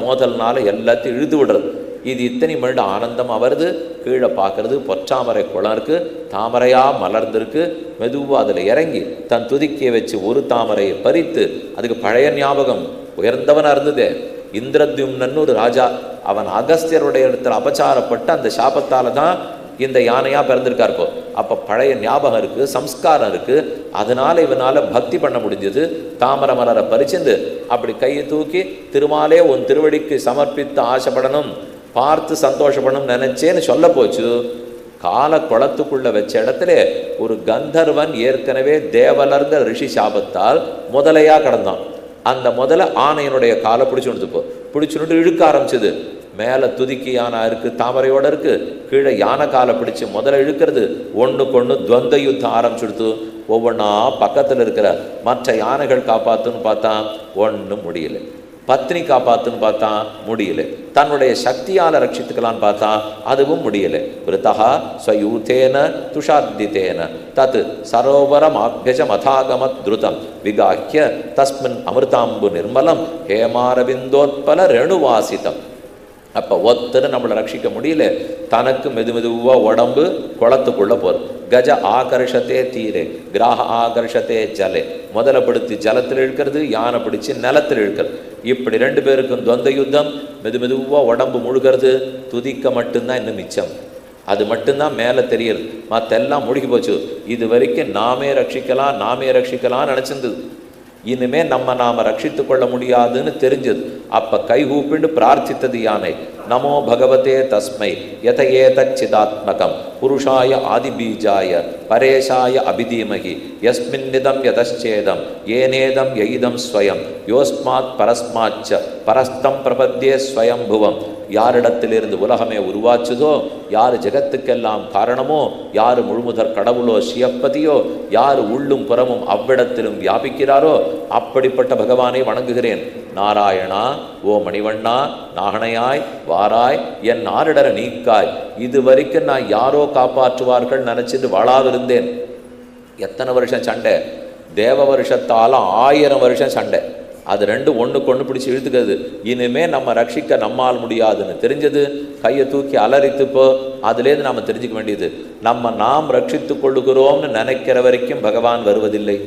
மோதல்னால எல்லாத்தையும் இழுத்து விடுறது. இது இத்தனை மருண்டு ஆனந்தமாக வருது. கீழே பார்க்கறது பொற்றாமரை குளம் இருக்குது, தாமரையாக மலர்ந்திருக்கு. மெதுவாக அதில் இறங்கி தன் துதிக்கியை வச்சு ஒரு தாமரையை பறித்து, அதுக்கு பழைய ஞாபகம், உயர்ந்தவனாக இருந்ததே இந்திரத்யும்னன்னு ஒரு ராஜா, அவன் அகஸ்தியருடைய இடத்துல அபச்சாரப்பட்டு அந்த சாபத்தால் தான் இந்த யானையாக பிறந்திருக்காருப்போ. அப்போ பழைய ஞாபகம் இருக்குது, சம்ஸ்காரம் இருக்குது. அதனால் இவனால் பக்தி பண்ண முடிஞ்சது. தாமரை மலரை பறிச்சுந்து அப்படி கையை தூக்கி, திருமாலே உன் திருவடிக்கு சமர்ப்பித்து ஆசைப்படணும், பார்த்து சந்தோஷப்படணும் நினைச்சேன்னு சொல்ல போச்சு. காலை குளத்துக்குள்ள வச்ச இடத்துல ஒரு கந்தர்வன் ஏற்கனவே தேவலர்ந்த ரிஷி சாபத்தால் முதலையா கிடந்தான். அந்த முதல்ல ஆனையனுடைய காலை பிடிச்சுட்டு இழுக்க ஆரம்பிச்சது. மேலே துதிக்கி யானை இருக்கு, தாமரையோட இருக்கு, கீழே யானை காலை பிடிச்சு முதல்ல இழுக்கிறது. ஒன்றுக்கு ஒன்று துவந்த யுத்தம் ஆரம்பிச்சுடுத்து. ஒவ்வொன்றா பக்கத்தில் இருக்கிற மற்ற யானைகள் காப்பாற்றுன்னு பார்த்தா ஒன்றும் முடியல, பத்னி காப்பாத்துன்னு பார்த்தா முடியல, தன்னுடைய சக்தியால் ரட்சித்துக்கலான்னு பார்த்தா அதுவும் முடியல. விருத்தா ஸ்வயூத்தேன துஷார்தித்தேன தத் சரோவரம் ஆபியஜ மதாகமத் திருதம் விகாக்கிய தஸ்மின் அமிர்தாம்பு நிர்மலம் ஹேமாரவிந்தோத்பல ரேணுவாசிதம். அப்போ ஒத்தனை நம்மளை ரட்சிக்க முடியல. தனக்கு மெதுவாக உடம்பு குளத்துக்குள்ளே போகிறது. கஜ ஆகர்ஷத்தே தீரே கிராக ஆகர்ஷத்தே ஜலே. முதல்ல பிடித்து ஜலத்தில் இழுக்கிறது, யானை பிடிச்சி நிலத்தில் இழுக்கிறது. இப்படி ரெண்டு பேருக்கும் துவந்த யுத்தம். மெதுவாக உடம்பு முழுகிறது. துதிக்க மட்டும்தான் இன்னும் மிச்சம். அது மட்டும்தான் மேலே தெரியுது. மற்றெல்லாம் முழுகி போச்சு. இது வரைக்கும் நாமே ரட்சிக்கலாம்னு நினச்சிருந்தது. இனிமே நாம ரட்சித்து கொள்ள முடியாதுன்னு தெரிஞ்சது. அப்ப கைகூப்பிண்டு பிரார்த்தித்தது யானை. நமோ பகவதே தஸ்மை யதஏதச்சிதாத்மகம் புருஷாய ஆதிபீஜாய பரேஷாய அபிதீமகி யஸ்மின்னிதம் யதச்சேதம் ஏனேதம் யயிதம் ஸ்வயம் யோஸ்மாத் பரஸ்மாச்ச பரஸ்தம் பிரபத்யே ஸ்வயம்புவம். யாரிடத்திலிருந்து உலகமே உருவாச்சுதோ, யார் ஜெகத்துக்கெல்லாம் காரணமோ, யார் முழுமுதற் கடவுளோ சியப்பதியோ, யார் உள்ளும் புறமும் அவ்விடத்திலும் வியாபிக்கிறாரோ அப்படிப்பட்ட பகவானை வணங்குகிறேன். நாராயணா ஓ மணிவண்ணா நாகனையாய் வாராய் என் நாரிடர நீக்காய். இது வரைக்கும் நான் யாரோ காப்பாற்றுவார்கள் நினைச்சிட்டு வாழாவிருந்தேன். எத்தனை வருஷம் சண்டை, தேவ வருஷத்தால 1000 வருஷம் சண்டை. அது ரெண்டு ஒன்றுக்கு ஒன்று பிடிச்சி இழுத்துக்கிறது. இனிமே நம்ம ரட்சிக்க நம்மால் முடியாதுன்னு தெரிஞ்சது. கையை தூக்கி அலறித்துப்போ அதுலேருந்து நாம் தெரிஞ்சுக்க வேண்டியது, நாம் ரட்சித்து கொள்ளுகிறோம்னு நினைக்கிற வரைக்கும் பகவான் வருவதில்லை.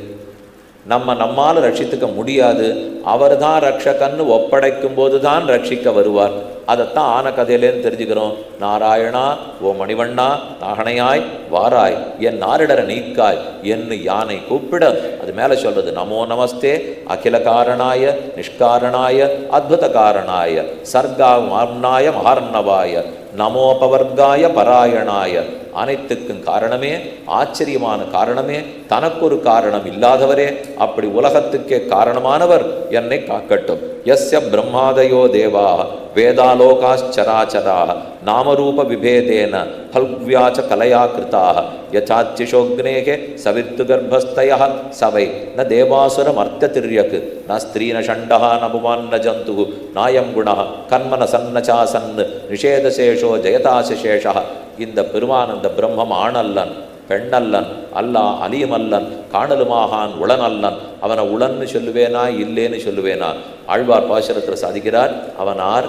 நம்மால் ரட்சித்துக்க முடியாது. அவர் தான் ரட்சகன்னு ஒப்படைக்கும் போது தான் ரட்சிக்க வருவார். அதைத்தான் ஆன கதையிலேருந்து தெரிஞ்சுக்கிறோம். நாராயணா ஓ மணிவண்ணா நாகனையாய் வாராய் என் நாரிடர நீக்காய் என்று யானை கூப்பிட அது மேலே சொல்றது நமோ நமஸ்தே அகில காரணாய நிஷ்காரணாய அத்புத காரணாய சர்கா மார்ணாய மகார்ணவாய நமோபவர்காய பராயணாய. அனைத்துக்கும் காரணமே, ஆச்சரியமான காரணமே, தனக்கொரு காரணம் இல்லாதவரே, அப்படி உலகத்துக்கே காரணமானவர் என்னை காக்கட்டும். யஸ்ய பிரம்மாதயோ தேவாः வேதாலோகாச்சராச்சராः நாமரூப விபேதேன பல்வ்யாச்ச கலையா கிருதாः யசாத்யசோக்னேகே சவித்து கர்ப்பஸ்தயः சவை ந தேவாசுரம் அர்த்ததிர்யக் ந ஸ்திரீ ந ஷண்டः ந புமான் ந ஜந்துः நாயம் குணः கர்ம ந சன்ன சாசன் நிஷேதசேஷோ ஜெயதாசேஷः. இந்த பெருமான் அந்த பிரம்மம் ஆணல்லன் பெண்ணல்லன் அல்லா அலியமல்லன் காணலுமாகான் உளனல்லன். அவனை உளன்னு சொல்லுவேனா இல்லேன்னு சொல்லுவேனா? ஆழ்வார் பாசுரத்தில் சாதிக்கிறார். அவனார்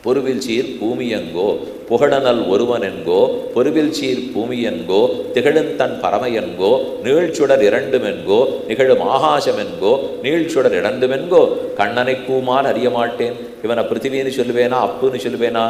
பொருவில் சீர் பூமியெங்கோ புகழனல் ஒருவன் என்கோ பொருவில் சீர் பூமியென்கோ திகழுந்தன் பரமையென்கோ நீழ்ச்சுடர் இரண்டுமென்கோ நிகழும் ஆகாசமென்கோ நீழ்ச்சுடர் இரண்டுமென்கோ கண்ணனை கூமால் அறிய மாட்டேன். இவனை பிருத்திவின்னு சொல்லுவேனா, அப்புன்னு சொல்லுவேனா,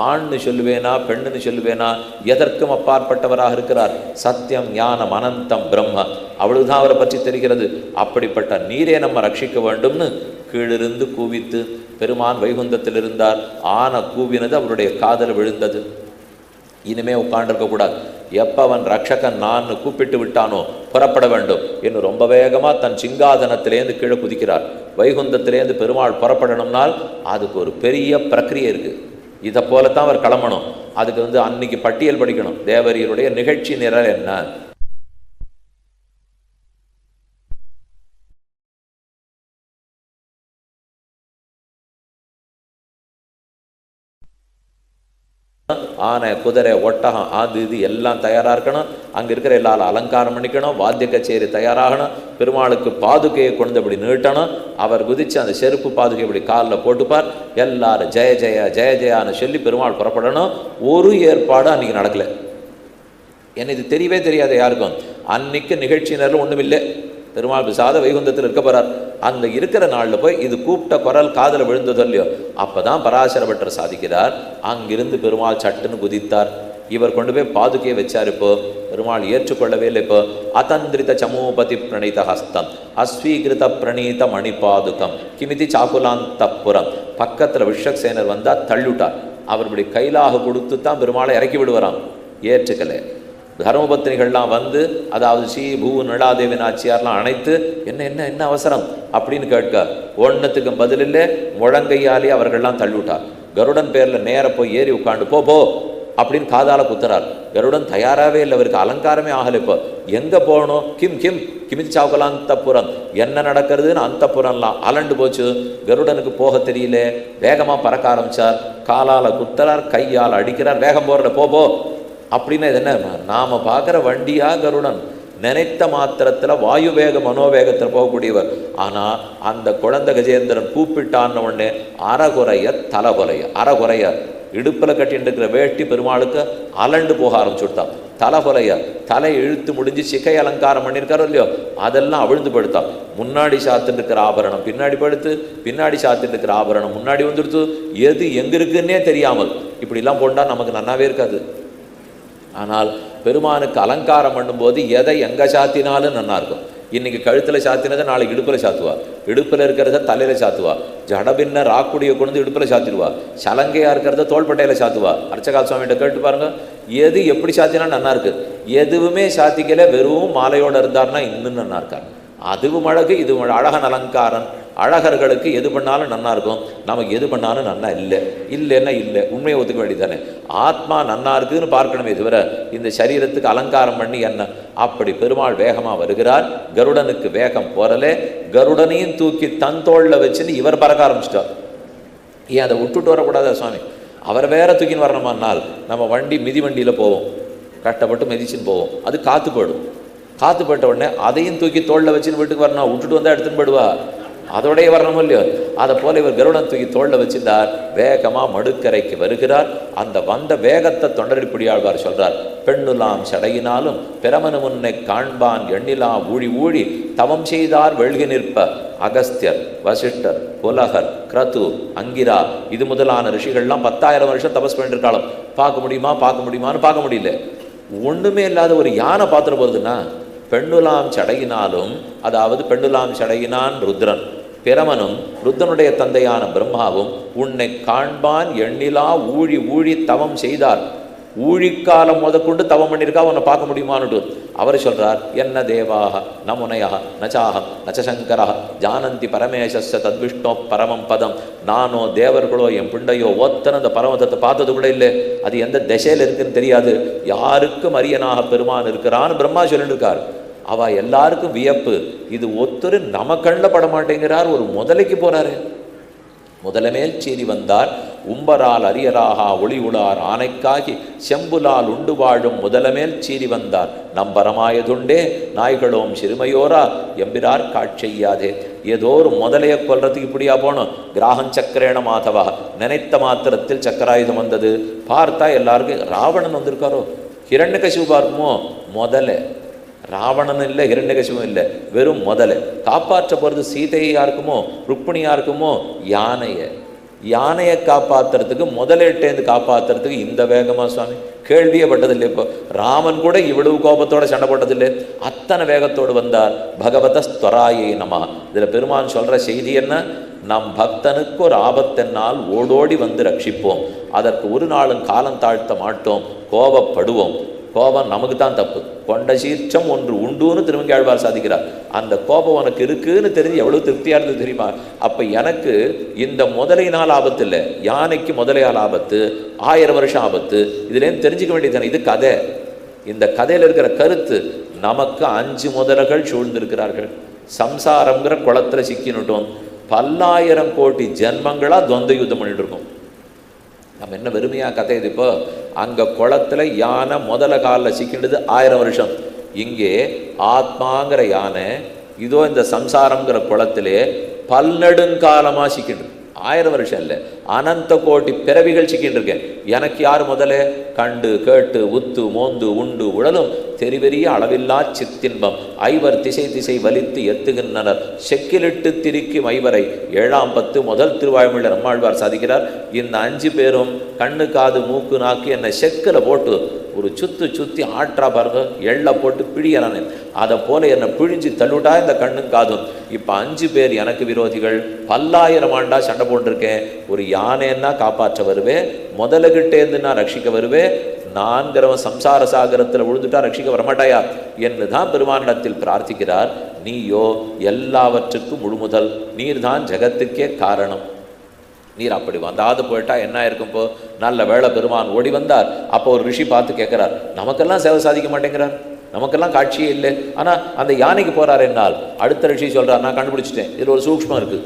ஆண்னு சொல்லுவேனா, பெண்ணுன்னு சொல்லுவேனா? எதற்கும் அப்பாற்பட்டவராக இருக்கிறார். சத்தியம் ஞானம் அனந்தம் பிரம்ம. அவ்வளவுதான் அவரை பற்றி தெரிகிறது. அப்படிப்பட்ட நீரே நம்ம ரட்சிக்க வேண்டும்னு கீழிருந்து கூவித்து பெருமான் வைகுந்தத்தில் இருந்தார். ஆன கூவினது அவருடைய காதல் விழுந்தது. இனிமே உட்காண்டிருக்கக்கூடாது. எப்போ அவன் ரட்சகன் நான் கூப்பிட்டு விட்டானோ புறப்பட வேண்டும் என்று ரொம்ப வேகமாக தன் சிங்காதனத்திலேருந்து கீழே குதிக்கிறார். வைகுந்தத்திலேருந்து பெருமாள் புறப்படணும்னால் அதுக்கு ஒரு பெரிய பிரக்கிரியை இருக்குது. இதை போலத்தான் அவர் கிளம்பணும். அதுக்கு அன்னைக்கு பட்டியல் படிக்கணும். தேவரீருடைய நிகழ்ச்சி நிரல் என்ன? ஆனை குதிரை ஒட்டகம் அது இது எல்லாம் தயாராக இருக்கணும். அங்கே இருக்கிற எல்லாரும் அலங்காரம் பண்ணிக்கணும். வாத்திய கச்சேரி தயாராகணும். பெருமாளுக்கு பாதுகையை கொண்டு அப்படி நீட்டணும். அவர் குதித்து அந்த செருப்பு பாதுகை இப்படி காலில் போட்டுப்பார். எல்லாரும் ஜெய ஜெய ஜெய ஜெயான்னு சொல்லி பெருமாள் புறப்படணும். ஒரு ஏற்பாடு அன்றைக்கி நடக்கலை. என்ன இது தெரியவே தெரியாது யாருக்கும். அன்னைக்கு நிகழ்ச்சி நேரம் ஒன்றுமில்லை. பெருமாள் பிசாத வைகுந்தத்தில் இருக்க போகிறார். அந்த இருக்கிற நாளில் போய் இது கூப்பிட்ட குரல் காதில் விழுந்ததோ இல்லையோ, அப்போ தான் பராசர பட்டர் சாதிக்கிறார். அங்கிருந்து பெருமாள் சட்டுன்னு குதித்தார். இவர் கொண்டு போய் பாதுகையை வச்சார். இப்போ பெருமாள் ஏற்றுக்கொள்ளவே இல்லை. இப்போ அதந்திரித சமூபதி பிரணீத ஹஸ்தம் அஸ்வீகிருத பிரணீத மணிபாதுகம் கிமிதி சாக்குலாந்தப்புறம். பக்கத்தில் விஷக்சேனர் வந்தால் தள்ளுட்டார். அவர் இப்படி கைலாக கொடுத்து தான் பெருமாளை இறக்கி விடுவாராம். ஏற்றுக்கலை. தர்மபத்தினிகள்லாம் வந்து, அதாவது ஸ்ரீ பூ நிலாதேவி நாச்சியார்லாம் அணைத்து என்ன என்ன என்ன அவசரம் அப்படின்னு கேட்க ஒன்றுத்துக்கும் பதிலில்லை. முழங்கையாலே அவர்கள்லாம் தள்ளிவிட்டார். கருடன் பேரில் நேர போய் ஏறி உட்காந்து போ அப்படின்னு காதால குத்துறார். கருடன் தயாராகவே இல்லை, அவருக்கு அலங்காரமே ஆகலை. இப்போ எங்கே போகணும்? கிம் கிம் கிமிதி சாவுக்கலாம் அந்தப்புறம், என்ன நடக்கிறதுன்னு அந்தப்புறம்லாம் அலண்டு போச்சு. கருடனுக்கு போக தெரியல, வேகமாக பறக்க ஆரம்பித்தார். காலால் குத்துறார், கையால் அடிக்கிறார். வேகம் போகிறல போ அப்படின்னு. இது என்ன, நாம் பார்க்குற வண்டியா கருடன்? நினைத்த மாத்திரத்தில் வாயு வேக மனோவேகத்தில் போகக்கூடியவர். ஆனால் அந்த குழந்தை கஜேந்திரன் கூப்பிட்டான்னு உடனே அறகுறைய இடுப்பில் கட்டின்னு இருக்கிற வேட்டி பெருமாளுக்கு அலண்டு போக ஆரம்பிச்சுட்டான். தலை இழுத்து முடிஞ்சு சிகை அலங்காரம் பண்ணியிருக்காரோ இல்லையோ, அதெல்லாம் அவிழ்ந்து படுத்தான். முன்னாடி சாத்திட்டு இருக்கிற ஆபரணம் பின்னாடி படுத்து, பின்னாடி சாத்திட்டு இருக்கிற ஆபரணம் முன்னாடி வந்துடுத்து. எது எங்கே இருக்குன்னே தெரியாமல் இப்படிலாம் போட்டால் நமக்கு நன்னாவே இருக்காது. ஆனால் பெருமானுக்கு அலங்காரம் பண்ணும்போது எதை எங்கே சாத்தினாலும் நல்லா இருக்கும். இன்னைக்கு கழுத்தில் சாத்தினதை நாளைக்கு இடுப்பில் சாத்துவா, இடுப்பில் இருக்கிறத தலையில் சாத்துவா, ஜடபின்ன ராக்குடியை கொண்டு இடுப்பில் சாத்திடுவா, சலங்கையாக இருக்கிறத தோள்பட்டையில் சாத்துவா. அர்ச்சகால் சுவாமிகிட்ட கேட்டு பாருங்க, எது எப்படி சாத்தினா நல்லா இருக்கு. எதுவுமே சாத்திக்கல, வெறும் மாலையோடு இருந்தார்னா இன்னும் நல்லா இருக்கார். அதுவும் அழகு, இது அழகன் அலங்காரன். அழகர்களுக்கு எது பண்ணாலும் நன்னா இருக்கும், நமக்கு எது பண்ணாலும் நன்னா இல்லைன்னா இல்லை. உண்மையை ஒத்துக்க வேண்டியதானே. ஆத்மா நன்னா இருக்குதுன்னு பார்க்கணுமே தவிர இந்த சரீரத்துக்கு அலங்காரம் பண்ணி என்ன. அப்படி பெருமாள் வேகமாக வருகிறார். கருடனுக்கு வேகம் போறலே, கருடனையும் தூக்கி தன் தோளில் வச்சுன்னு இவர் பறக்க ஆரம்பிச்சிட்டார். ஏன் அதை விட்டுட்டு வரக்கூடாதா சுவாமி? அவரை வேற தூக்கின்னு வரணுமானால் நம்ம வண்டி மிதி வண்டியில் போவோம், கஷ்டப்பட்டு மிதிச்சுன்னு போவோம், அது காற்று போயிடும். காற்று போட்ட உடனே அதையும் தூக்கி தோளில் வச்சுன்னு வீட்டுக்கு வரணும், விட்டுட்டு வந்தால் எடுத்துன்னு போயிடுவா, அதோடைய வரணும் இல்லையோ. அதை போல இவர் கருடன் தூக்கி தோளில் வச்சிருந்தார். வேகமாக மடுக்கரைக்கு வருகிறார். அந்த வந்த வேகத்தை தொண்டரிப்புடியாழ்வார் சொல்றார். பெண்ணுலாம் சடையினாலும் பிரமனு முன்னை காண்பான் எண்ணிலா ஊழி தவம் செய்தார் வெள்கி நிற்ப அகஸ்தியர், வசிஷ்டர், புலகர், கிரது, அங்கிரா இது முதலான ரிஷிகள்லாம் 10,000 வருஷம் தபஸ் பண்ணிருக்காலும் பார்க்க முடியுமான்னு பார்க்க முடியல. ஒன்றுமே இல்லாத ஒரு யானை பார்த்துட்டு போகுதுன்னா, பெண்ணுலாம் சடையினாலும், அதாவது பெண்ணுலாம் சடையினான் ருத்ரன், பிரமனும் ருத்ரனுடைய தந்தையான பிரம்மாவும் உன்னை காண்பான் எண்ணிலா ஊழி தவம் செய்தார். ஊழிக்காலம் முதற்கொண்டு தவம் பண்ணியிருக்கா, உன்னை பார்க்க முடியுமான்னுட்டு அவர் சொல்றார். என்ன தேவாக நமுனையா நச்சாகம் நச்சசங்கரா ஜானந்தி பரமேசஸ்ய தத்விஷ்ணோ பரமம் பதம். நானோ தேவர்களோ என் பிண்டையோ ஒத்தன அந்த பரமதத்தை பார்த்தது கூட இல்லை, அது எந்த திசையில் இருக்குன்னு தெரியாது, யாருக்கும் அரியனாக பெருமான் இருக்கிறான்னு பிரம்மா சொல்லிட்டு இருக்கார். அவ எல்லாருக்கும் வியப்பு. இது ஒத்தரு நம்ம கண்ணில் பட மாட்டேங்கிறார். ஒரு முதலைக்கு போறாரு. முதலமேல் சீறி வந்தார் உம்பரால் அரியராக ஒளி உளார் ஆனைக்காகி செம்புலால் உண்டு வாழும் முதலமேல் சீறி வந்தார் நம்பரமாயதுண்டே நாய்களோம் சிறுமையோரா எம்பிரார் காட்செய்யாதே. ஏதோ ஒரு முதலையை கொல்றதுக்கு இப்படியா போனோம். கிராகம் சக்கரேன மாதவா, நினைத்த மாத்திரத்தில் சக்கராயுதம் வந்தது. பார்த்தா எல்லாருக்கும் ராவணன் வந்திருக்காரோ, ஹிரண்யகசிபு பார்க்குமோ, முதலை. ராவணன் இல்லை, ஹிரண்யகசிபும் இல்லை, வெறும் முதலை. காப்பாற்ற போகிறது சீதையா இருக்குமோ ருக்மிணியா இருக்குமோ, யானையை காப்பாற்றுறதுக்கு, முதலேட்டேந்து காப்பாற்றுறதுக்கு இந்த வேகமா சுவாமி? கேள்வியே பட்டதில்லை. இப்போ ராமன் கூட இவ்வளவு கோபத்தோட சண்டை போட்டதில்லை, அத்தனை வேகத்தோடு வந்தார். பகவத ஸ்வராயை நம. இதில் பெருமான் சொல்ற செய்தி என்ன? நம் பக்தனுக்கு ஒரு ஆபத்தென்னால் ஓடோடி வந்து ரட்சிப்போம், அதற்கு ஒரு நாளும் காலம் தாழ்த்த மாட்டோம், கோபப்படுவோம். கோபம் நமக்கு தான் தப்பு. கொண்ட சீற்றம் ஒன்று உண்டுன்னு திருமங்கையாழ்வார் சாதிக்கிறார். அந்த கோபம் உனக்கு இருக்குன்னு தெரிஞ்சு எவ்வளவு திருப்தியா இருந்தது தெரியுமா? அப்ப எனக்கு இந்த முதலையினால் ஆபத்து இல்லை, யானைக்கு முதலையால் ஆபத்து, 1000 வருஷம் ஆபத்து. இதுலேருந்து தெரிஞ்சுக்க வேண்டியது இது கதை. இந்த கதையில் இருக்கிற கருத்து, நமக்கு 5 முதலைகள் சூழ்ந்திருக்கிறார்கள். சம்சாரங்கிற குளத்துல சிக்கினுட்டோம். 10,000 கோடி ஜென்மங்களா துவந்த யுத்தம் பண்ணிட்டு இருக்கோம். நம்ம என்ன வெறுமையாக கதை இது? இப்போ அங்கே குளத்தில் யானை முதல காலில் சிக்கின்றது 1000 வருஷம். இங்கே ஆத்மாங்கிற யானை இதோ இந்த சம்சாரங்கிற குளத்திலே பல்நெடுங்காலமாக சிக்கின்றது. 1000 வருஷம் இல்லை, அனந்த கோடி பிறவிகள் சிக்கின்னு இருக்கேன். எனக்கு யார் முதலே? கண்டு கேட்டு உத்து மோந்து உண்டு உழலும் தெரிவெறிய அளவில்லா சித்தின்பம் ஐவர் திசை வலித்து எத்துகின்றனர் செக்கிலிட்டு திரிக்கும் ஐவரை 7ஆம் 10 முதல் திருவாய்மொழியில் நம்மாழ்வார் சாதிக்கிறார். இந்த 5 பேரும் கண்ணு காது மூக்கு நாக்கு என்னை செக்கில் போட்டு ஒரு சுத்தி ஆற்றா பாருங்க, எள்ளை போட்டு பிழியறானே, அதை போல என்னை பிழிஞ்சு தள்ளுட்டா இந்த கண்ணும் காதும். இப்போ 5 பேர் எனக்கு விரோதிகள். 10,000 ஆண்டா சண்டை போட்டிருக்கேன். ஒரு யானைன்னா காப்பாற்ற வருவேன், முதலகிட்டேருந்து நான் ரட்சிக்க வருவேன், நான்கிறவன் சம்சார சாகரத்தில் விழுந்துட்டா ரட்சிக்க வரமாட்டாயா என்று தான் பெருமானிடத்தில் பிரார்த்திக்கிறார். நீயோ எல்லாவற்றுக்கும் முழுமுதல், நீர்தான் ஜெகத்துக்கே காரணம். நீர் அப்படி வந்தாது போயிட்டா என்ன இருக்கும்? இப்போ நல்ல வேளை பெருமான் ஓடி வந்தார். அப்போ ஒரு ரிஷி பார்த்து கேட்குறார், நமக்கெல்லாம் சேவை சாதிக்க மாட்டேங்கிறார், நமக்கெல்லாம் காட்சியே இல்லை, ஆனால் அந்த யானைக்கு போகிறார் என்னால். அடுத்த ரிஷி சொல்கிறார், நான் கண்டுபிடிச்சிட்டேன், இதில் ஒரு சூக்ஷ்மம் இருக்குது,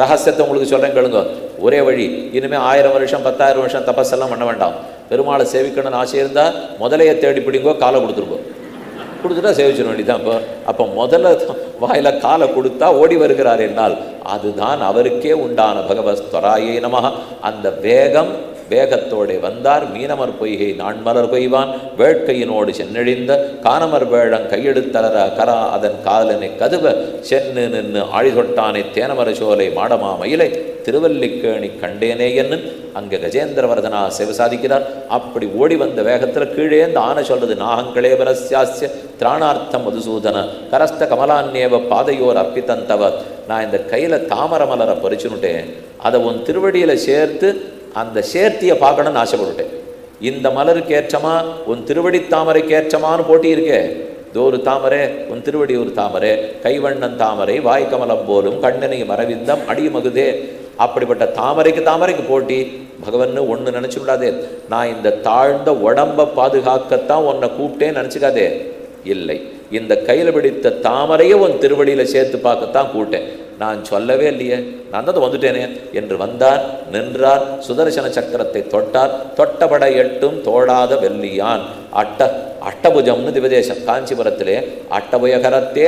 ரகசியத்தை உங்களுக்கு சொல்கிறேன் கேளுங்க. ஒரே வழி, இனிமேல் 1000 வருஷம் 10,000 வருஷம் தபஸெல்லாம் பண்ண வேண்டாம். பெருமாளை சேவிக்கணும்னு ஆசை இருந்தால் முதலையை தேடி பிடிங்கோ, காலை கொடுத்துருக்கோம், கொடுத்துட்டா சேவிச்சிட வேண்டிதான். அப்போ முதல்ல வாயில காலை கொடுத்தா ஓடி வருகிறார் என்னால் அதுதான் அவருக்கே உண்டான பகவஸ்தராயே நமஹ. அந்த வேகத்தோடு வந்தார். மீனமர் பொய்கை நான்மலர் கொய்வான் வேட்கையினோடு சென்னெழிந்த கானமர் வேழங் கையெடுத்தலர கரா அதன் காலனை கதுவ சென்னு நின்று ஆழிதொட்டானை தேனமர சோலை மாடமா மயிலை திருவல்லிக்கேணி கண்டேனே என்று அங்கே கஜேந்திரவர்தனா சேவை சாதிக்கிறார். அப்படி ஓடி வந்த வேகத்தில் கீழே இந்த ஆனை சொல்றது, நாகங்களேபரஸ்யாஸ்ய திராணார்த்தம் மதுசூதன கரஸ்த கமலான்யேவ பாதையோர் அர்ப்பித்தந்தவ. நான் இந்த கையில் தாமர மலரை பறிச்சுனுட்டேன், அதை உன் திருவடியில் சேர்த்து அந்த சேர்த்தியை பார்க்கணும்னு ஆசைப்பட்டுட்டேன். இந்த மலருக்கு ஏற்றமா உன் திருவடி தாமரைக்கு ஏற்றமானு போட்டி இருக்கே. இது ஒரு தாமரை, உன் திருவடி ஒரு தாமரை, கைவண்ணன் தாமரை வாய்க்கமலம் போலும் கண்ணனை மரவிந்தம் அடிமகுதே. அப்படிப்பட்ட தாமரைக்கு போட்டி. பகவன்னு ஒன்று நினச்சி விடாதே, நான் இந்த தாழ்ந்த உடம்பை பாதுகாக்கத்தான் உன்னை கூப்பிட்டேன்னு நினச்சிக்காதே. இல்லை, இந்த கையில் பிடித்த தாமரையை உன் திருவடியில் சேர்த்து பார்க்கத்தான் கூப்பிட்டேன். நான் சொல்லவே இல்லையே, நான் தான் வந்துட்டேனே என்று வந்தார். நின்றார், சுதர்சன சக்கரத்தை தொட்டார். தொட்டபட எட்டும் தோடாத வெள்ளியான் அட்டபுஜம்னு திவதேசம். காஞ்சிபுரத்திலே அட்டபுயகரத்தே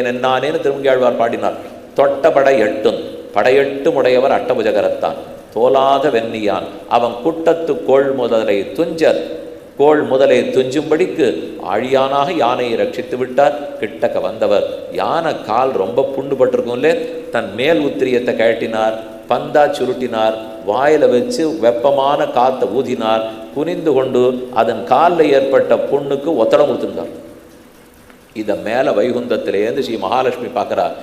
நின்னானேன்னு திருமங்கியாழ்வார் பாடினார். தொட்டபட எட்டும், படையெட்டும் உடையவர் அட்டபுஜகரத்தான். தோலாத வெண்ணியான் அவன் குட்டத்து கோள் முதலை துஞ்சும்படிக்கு ஆழியானாக யானையை ரட்சித்து விட்டார். கிட்டக்க வந்தவர், யானை கால் ரொம்ப புண்டுபட்டிருக்கும்லே, தன் மேல் உத்திரியத்தை கழட்டினார், பந்தா சுருட்டினார், வாயில வச்சு வெப்பமான காற்றை ஊதினார், குனிந்து கொண்டு அதன் காலில் ஏற்பட்ட புண்ணுக்கு ஒத்தடம் கொடுத்துருந்தார். இதை மேலே வைகுந்தத்திலேருந்து ஸ்ரீ மகாலட்சுமி பார்க்குறார்.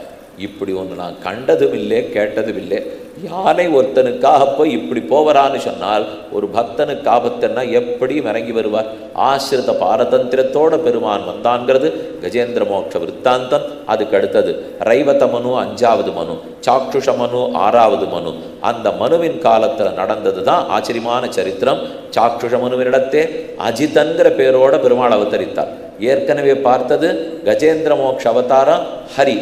இப்படி ஒன்று நான் கண்டதும் இல்லை கேட்டதும் இல்லை. யானை ஒருத்தனுக்காக போய் இப்படி போவரான்னு சொன்னால் ஒரு பக்தனுக்கு ஆபத்துன்னா எப்படியும் இறங்கி வருவார். ஆசிரித பாரதந்திரத்தோட பெருமான் வந்தான்கிறது கஜேந்திர மோட்ச விற்த்தாந்தம். அதுக்கு அடுத்தது ரைவத மனு 5வது மனு, சாக்ஷுஷ மனு 6வது மனு. அந்த மனுவின் காலத்தில் நடந்தது தான் ஆச்சரியமான சரித்திரம். சாக்ஷுஷ மனுவினிடத்தே அஜிதன்கிற பேரோட பெருமாள் அவதரித்தார். ஏற்கனவே பார்த்தது கஜேந்திர மோட்ச அவதாரம் ஹரி,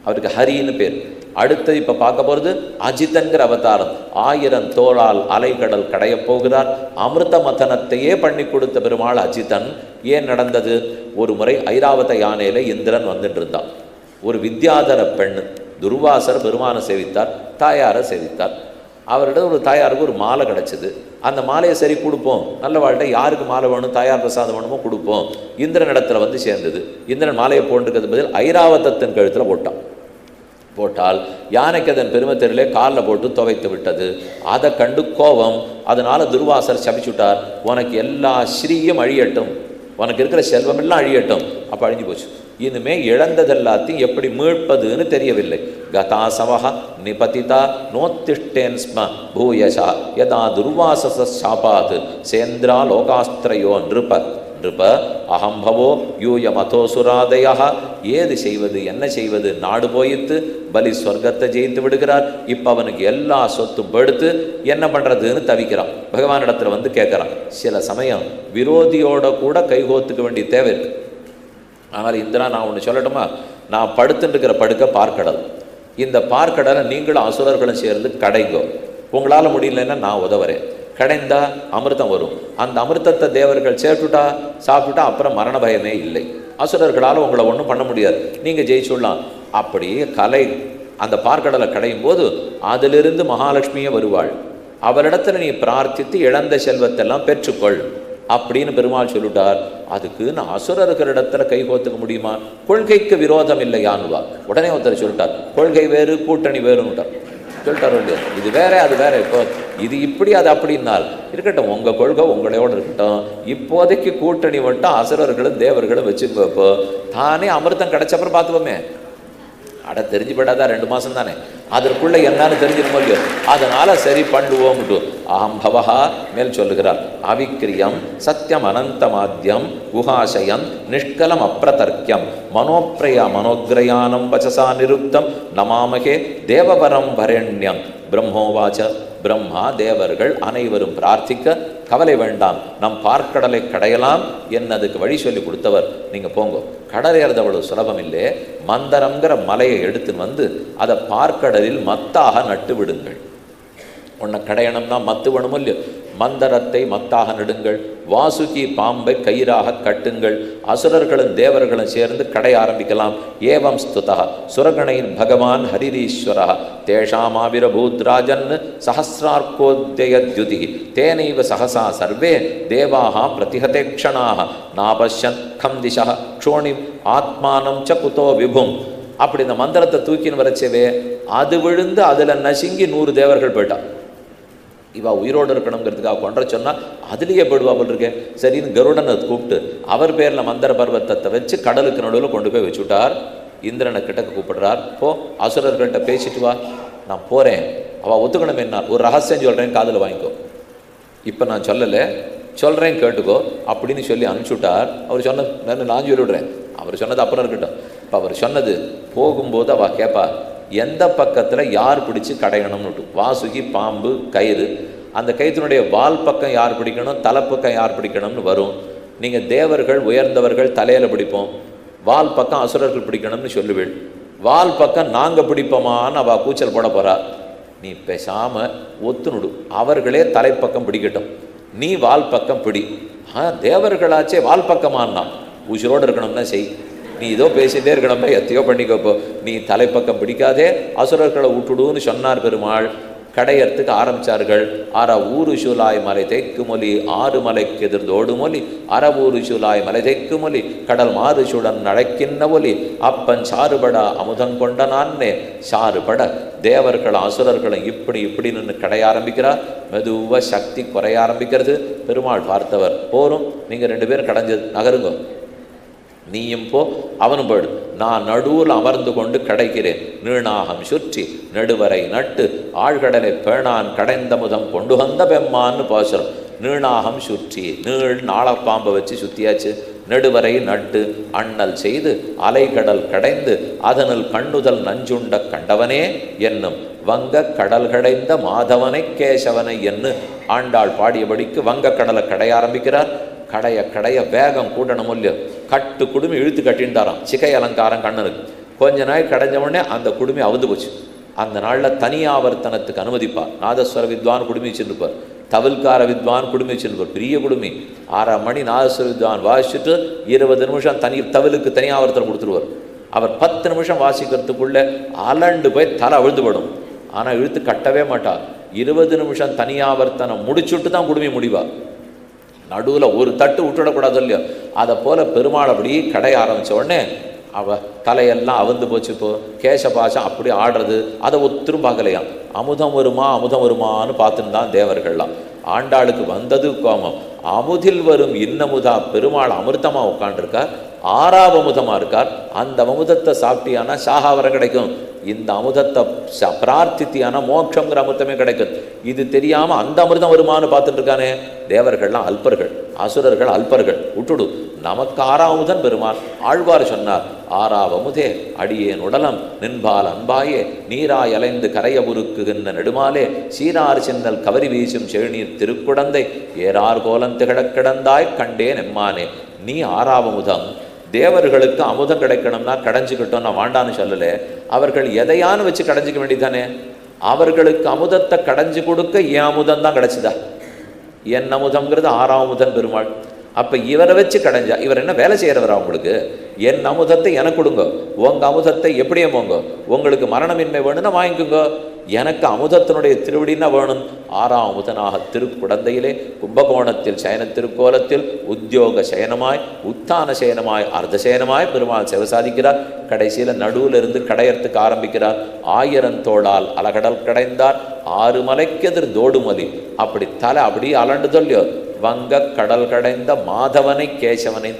அவருக்கு ஹரின்னு பேர். அடுத்தது இப்போ பார்க்க போகிறது அஜிதன்கிற அவதாரம். 1000 தோளால் அலைக்கடல் கடைய போகிறார். அமிர்த மதனத்தையே பண்ணி கொடுத்த பெருமாள் அஜிதன். ஏன் நடந்தது? ஒரு முறை ஐராவத யானையில் இந்திரன் வந்துட்டு இருந்தான். ஒரு வித்யாதர பெண் துர்வாசர் பெருமானை சேவித்தார், தாயாரை சேவித்தார். அவர்கிட்ட ஒரு தாயாருக்கு ஒரு மாலை கிடச்சிது. அந்த மாலையை சரி கொடுப்போம், நல்ல வாழ்க்கை, யாருக்கு மாலை வேணும், தாயார் பிரசாதம் வேணுமோ கொடுப்போம். இந்திரன் இடத்துல வந்து சேர்ந்தது. இந்திரன் மாலையை போட்டுக்கிறது பதில் ஐராவதத்தின் கழுத்தில் போட்டால் யானைக்கு அதன் பெருமை தெரியலே காலில் போட்டு துவைத்து விட்டது. அதை கண்டு கோபம். அதனால துர்வாசர் சபிச்சுட்டார், உனக்கு எல்லா ஸ்ரீயும் அழியட்டும், உனக்கு இருக்கிற செல்வம் எல்லாம் அழியட்டும். அப்போ அழிஞ்சு போச்சு. இனிமே இழந்தது எல்லாத்தையும் எப்படி மீட்பதுன்னு தெரியவில்லை. கதாசவஹ நிபதிதா நோத்திஷ்டேன் ஸ்ம பூயசா யதா துர்வாசச சாபாத் சேந்திரா லோகாஸ்திரயோ நிருப அகம்பவோ யூய மதோசுராதயா. ஏது செய்வது என்ன செய்வது, நாடு போயித்து, பலி சொர்க்கத்தை ஜெயித்து விடுகிறார். இப்போ அவனுக்கு எல்லா சொத்தும் படுத்து என்ன பண்ணுறதுன்னு தவிக்கிறான். பகவானிடத்தில் வந்து கேட்குறான். சில சமயம் விரோதியோட கூட கைகோத்துக்க வேண்டிய தேவை இருக்கு. ஆனால் இந்திரா, நான் ஒன்று சொல்லட்டுமா, நான் படுத்துட்டு இருக்கிற படுக்க பார்க்கடல். இந்த பார்க்கடலை நீங்களும் அசுரர்களும் சேர்ந்து கடைங்கோ. உங்களால் முடியலன்னா நான் உதவுறேன். கடைந்தா அமிர்தம் வரும். அந்த அமிர்தத்தை தேவர்கள் சேர்த்துட்டா சாப்பிட்டுட்டா அப்புறம் மரண பயமே இல்லை. அசுரர்களால் உங்களை ஒன்றும் பண்ண முடியாது, நீங்கள் ஜெயிச்சுடலாம். அப்படியே கலை அந்த பார்க்கடலை கடையும் போது அதிலிருந்து மகாலட்சுமியே வருவாள். அவளிடத்துல நீ பிரார்த்தித்து இழந்த செல்வத்தெல்லாம் பெற்றுக்கொள் அப்படின்னு பெருமாள் சொல்லிட்டார். அதுக்கு நான் அசுரர்கள் இடத்துல கை கோத்துக்க முடியுமா? கொள்கைக்கு விரோதம் இல்லையான்னுவா. உடனே ஒருத்தர் சொல்லிட்டார், கொள்கை வேறு கூட்டணி வேறுன்னுட்டார். சொல்லிட்டார் இல்லையா, இது வேற அது வேற. இப்போ இது இப்படி அது அப்படின்னால் இருக்கட்டும், உங்கள் கொள்கை உங்களோட இருக்கட்டும். இப்போதைக்கு கூட்டணி மட்டும் அசுரர்களும் தேவர்களும் வச்சுக்கோ. இப்போ தானே அமிர்தம் கிடைச்சப்பறம் பார்த்துப்போமே. அட தெரிஞ்சு போட்டாதான் 2 மாதம் தானே, அதற்குள்ளே என்னன்னு தெரிஞ்சிருக்க முடியும். அதனால் சரி பண்ணுவோம்ட்டு அகம்பவா மேல் சொல்லுகிறார். அவிக்கிரியம் சத்தியம் அனந்தமாத்தியம் குஹாசயம் நிஷ்கலம் அப்பிரதர்க்கியம் மனோகிரயானம் வச்சசா நிருப்தம் நமாமகே தேவவரம் வரண்யம். பிரம்மோவாச்ச, பிரம்மா தேவர்கள் அனைவரும் பிரார்த்திக்க கவலை வேண்டாம், நம் பார்க்கடலை கடையலாம் என்னதுக்கு வழி சொல்லி கொடுத்தவர். நீங்கள் போங்க, கடலேறது அவ்வளவு சுலபம் இல்லை. மந்தரங்கிற மலையை எடுத்துன்னு வந்து அதை பார்க்கடலில் மத்தாக நட்டு விடுங்கள். உன்னை கடையணும்னா மத்து வேணும் இல்லையோ, மந்தரத்தை மத்தாக நடுங்கள். வாசுகி பாம்பை கயிறாக கட்டுங்கள். அசுரர்களும் தேவர்களும் சேர்ந்து கடை ஆரம்பிக்கலாம். ஏவம் ஸ்துதா சுரகணையின் பகவான் ஹரிரீஸ்வரா தேஷாமாவிரபூத்ராஜன் சஹசிரார்க்கோத்யத்யுதி தேனைவ சகசா சர்வே தேவாக பிரதிஹதேக்ஷணாக நாபஷ்யன் கம் திசா க்ஷோணிம் ஆத்மானம் ச குதோ விபும். அப்படி இந்த மந்திரத்தை தூக்கின்னு வரச்சவே அது விழுந்து அதில் நசுங்கி 100 தேவர்கள் போயிட்டான். இவா உயிரோடு இருக்கணுங்கிறதுக்காக கொன்ற சொன்னால் அதுலேயே போடுவா போல் இருக்கேன். சரின்னு கருடனை கூப்பிட்டு அவர் பேரில் மந்திர பர்வத்தத்தை வச்சு கடலுக்கு நடுவில் கொண்டு போய் வச்சுட்டார். இந்திரனை கிட்டக்க கூப்பிடுறார், போ அசுரர்கள்ட்ட பேசிட்டு வா. நான் போகிறேன், அவள் ஒத்துக்கணும். என்ன ஒரு ரகசியம் சொல்கிறேன், காதில் வாங்கிக்கோ. இப்போ நான் சொல்லலை, சொல்கிறேன் கேட்டுக்கோ அப்படின்னு சொல்லி அனுப்பிச்சுட்டார். அவர் சொன்னது நான் சொல்லி விடுறேன், அவர் சொன்னது அப்புறம் இருக்கட்டும். இப்போ அவர் சொன்னது போகும்போது அவள் கேட்பா, எந்த பக்கத்தில் யார் பிடிச்சி கடையணும்னுட்டு. வாசுகி பாம்பு கயிறு, அந்த கயிற்றினுடைய வால் பக்கம் யார் பிடிக்கணும், தலைப்பக்கம் யார் பிடிக்கணும்னு வரும். நீங்கள் தேவர்கள் உயர்ந்தவர்கள் தலையில் பிடிப்போம், வால் பக்கம் அசுரர்கள் பிடிக்கணும்னு சொல்லுவீள். வால் பக்கம் நாங்கள் பிடிப்போமான்னு அவள் கூச்சல் போட போகிறா. நீ பேசாமல் ஒத்துணுடு, அவர்களே தலைப்பக்கம் பிடிக்கட்டும், நீ வால் பக்கம் பிடி. தேவர்களாச்சே வால் பக்கமானா உசுரோடு இருக்கணும்னா செய். நீ இதோ பேசிகிட்டே இருக்கணும்னா எத்தையோ பண்ணிக்கப்போ, நீ தலைப்பக்கம் பிடிக்காதே அசுரர்களை விட்டுடுன்னு சொன்னார் பெருமாள். கடையறதுக்கு ஆரம்பித்தார்கள். ஊரு சூலாய் மலை தேக்கு மொழி 6 மலைக்கு எதிர்ந்தோடு மொழி ஊரு சூலாய் மலை தேக்கு மொழி கடல் மாறுசுடன் நடக்கின்ற ஒலி அப்பன் சாறுபட அமுதங்கொண்ட நானே சாறுபட. தேவர்களும் அசுரர்களும் இப்படி நின்று கடைய ஆரம்பிக்கிறார். மெதுவாக சக்தி குறைய ஆரம்பிக்கிறது. பெருமாள் பார்த்தவர், போரும் நீங்கள் 2 பேரும் கடைஞ்சது, நகருங்க, நீயும் போ அவனும் போயிடு, நான் நடுவில் அமர்ந்து கொண்டு கடைக்கிறேன். நீணாகம் சுற்றி நெடுவரை நட்டு ஆழ்கடலை பேணான் கடைந்த முதம் கொண்டு வந்த பெம்மான்னு பாசுறோம். நீணாகம் சுற்றி, நீள் நாளப்பாம்பை வச்சு சுற்றியாச்சு. நெடுவரை நட்டு அண்ணல் செய்து அலைகடல் கடைந்து அதனில் கண்ணுதல் நஞ்சுண்ட கண்டவனே என்னும் வங்க கடல் கடைந்த மாதவனை கேசவனை என்று ஆண்டாள் பாடியபடிக்கு வங்க கடலை கடைய ஆரம்பிக்கிறார். கடைய வேகம் கூட்டணும் இல்லையோ, கட்டு குடுமி இழுத்து கட்டின்றாராம். சிகை அலங்காரம் கண்ணனுக்கு. கொஞ்ச நாள் கடைஞ்ச உடனே அந்த குடுமி அவுந்து போச்சு. அந்த நாளில் தனியாவர்த்தனத்துக்கு அனுமதிப்பார். நாதஸ்வர வித்வான் குடுமி வச்சுருப்பார், தவில்கார வித்வான் குடுமி வச்சுருப்பார். பெரிய குடுமி 6 மணி நாதஸ்வர வித்வான் வாசிச்சுட்டு 20 நிமிஷம் தவிலுக்கு தனியாவர்த்தனம் கொடுத்துருவார். அவர் 10 நிமிஷம் வாசிக்கிறதுக்குள்ளே அலண்டு போய் தலை அவிழ்ந்து படும். ஆனால் இழுத்து கட்டவே மாட்டார். 20 நிமிஷம் தனியாவர்த்தனம் முடிச்சுட்டு தான் குடுமி முடிவார். நடுவில் ஒரு தட்டு விட்டுடக்கூடாது இல்லையோ. அதை போல் பெருமாள் அப்படி கடைய ஆரம்பித்த உடனே தலையெல்லாம் அவுந்து போச்சு. இப்போ கேசபாசம் அப்படி ஆடுறது, அதை ஒத்துரும் பார்க்கலையாம். அமுதம் வருமான்னு பார்த்துன்னு தான் தேவர்கள்லாம். ஆண்டாளுக்கு வந்தது கோமம். அமுதில் வரும் இன்னமுதா பெருமாள் அமிர்தமாக உட்காண்டிருக்கார், 6ஆம் அமுதமாக இருக்கார். அந்த அமுதத்தை சாப்பிட்டியானா சாகாவரம் கிடைக்கும். இந்த அமுதத்தை பிரார்த்தித்தியான மோட்சங்கிற அமிர்தமே கிடைக்கும். இது தெரியாமல் அந்த அமிர்தம் வருமானு பார்த்துட்டு இருக்கானே. தேவர்கள்லாம் அல்பர்கள், அசுரர்கள் அல்பர்கள், விட்டுடு. நமக்கு 6ஆம் அமுதன் பெருமான். ஆழ்வார் சொன்னார், 6ஆம் அமுதே அடியேன் உடலம் நின்பால் அன்பாயே நீராய் அலைந்து கரைய உருக்குகின்ற நெடுமாலே சீரார் சின்னல் கவரி வீசும் செழுநீர் திருக்குடந்தை ஏறார் கோலம் திகழக் கிடந்தாய் கண்டேன் எம்மானே. நீ 6ஆம் அமுதம். தேவர்களுக்கு அமுதம் கிடைக்கணும்னா கடைஞ்சிக்கிட்டோம், நான் வாண்டான்னு சொல்லலை. அவர்கள் எதையானு வச்சு கடைஞ்சிக்க வேண்டியதானே. அவர்களுக்கு அமுதத்தை கடைஞ்சி கொடுக்க என் அமுதம் தான் கிடைச்சிதா. என் அமுதம்ங்கிறது 6ஆம் அமுதன் பெருமாள். அப்போ இவரை வச்சு கடைஞ்சா இவர் என்ன வேலை செய்கிறவரா? உங்களுக்கு என் அமுதத்தை எனக்கு கொடுங்க, உங்கள் அமுதத்தை எப்படியே போங்க. உங்களுக்கு மரணமின்மை வேணும்னா வாங்கிக்கோங்க, எனக்கு அமுதத்தினுடைய திருவடினா வேணும். 6ஆம் அமுதனாக திருக்குடந்தையிலே கும்பகோணத்தில் சயன திருக்கோலத்தில் உத்தியோக சயனமாய் உத்தான சயனமாய் அர்த்தசயனமாய் பெருமாள் சேவை சாதிக்கிறார். கடைசியில் நடுவில் இருந்து கடையறதுக்கு ஆரம்பிக்கிறார். 1000 தோளால் அலகடல் கடைந்தார் 6 மலைக்கெதிர் தோடுமலி. அப்படி தலை அப்படியே அலண்டு சொல்லியோ. வங்க கடல் கடைந்த மாதவனை கேசவனை.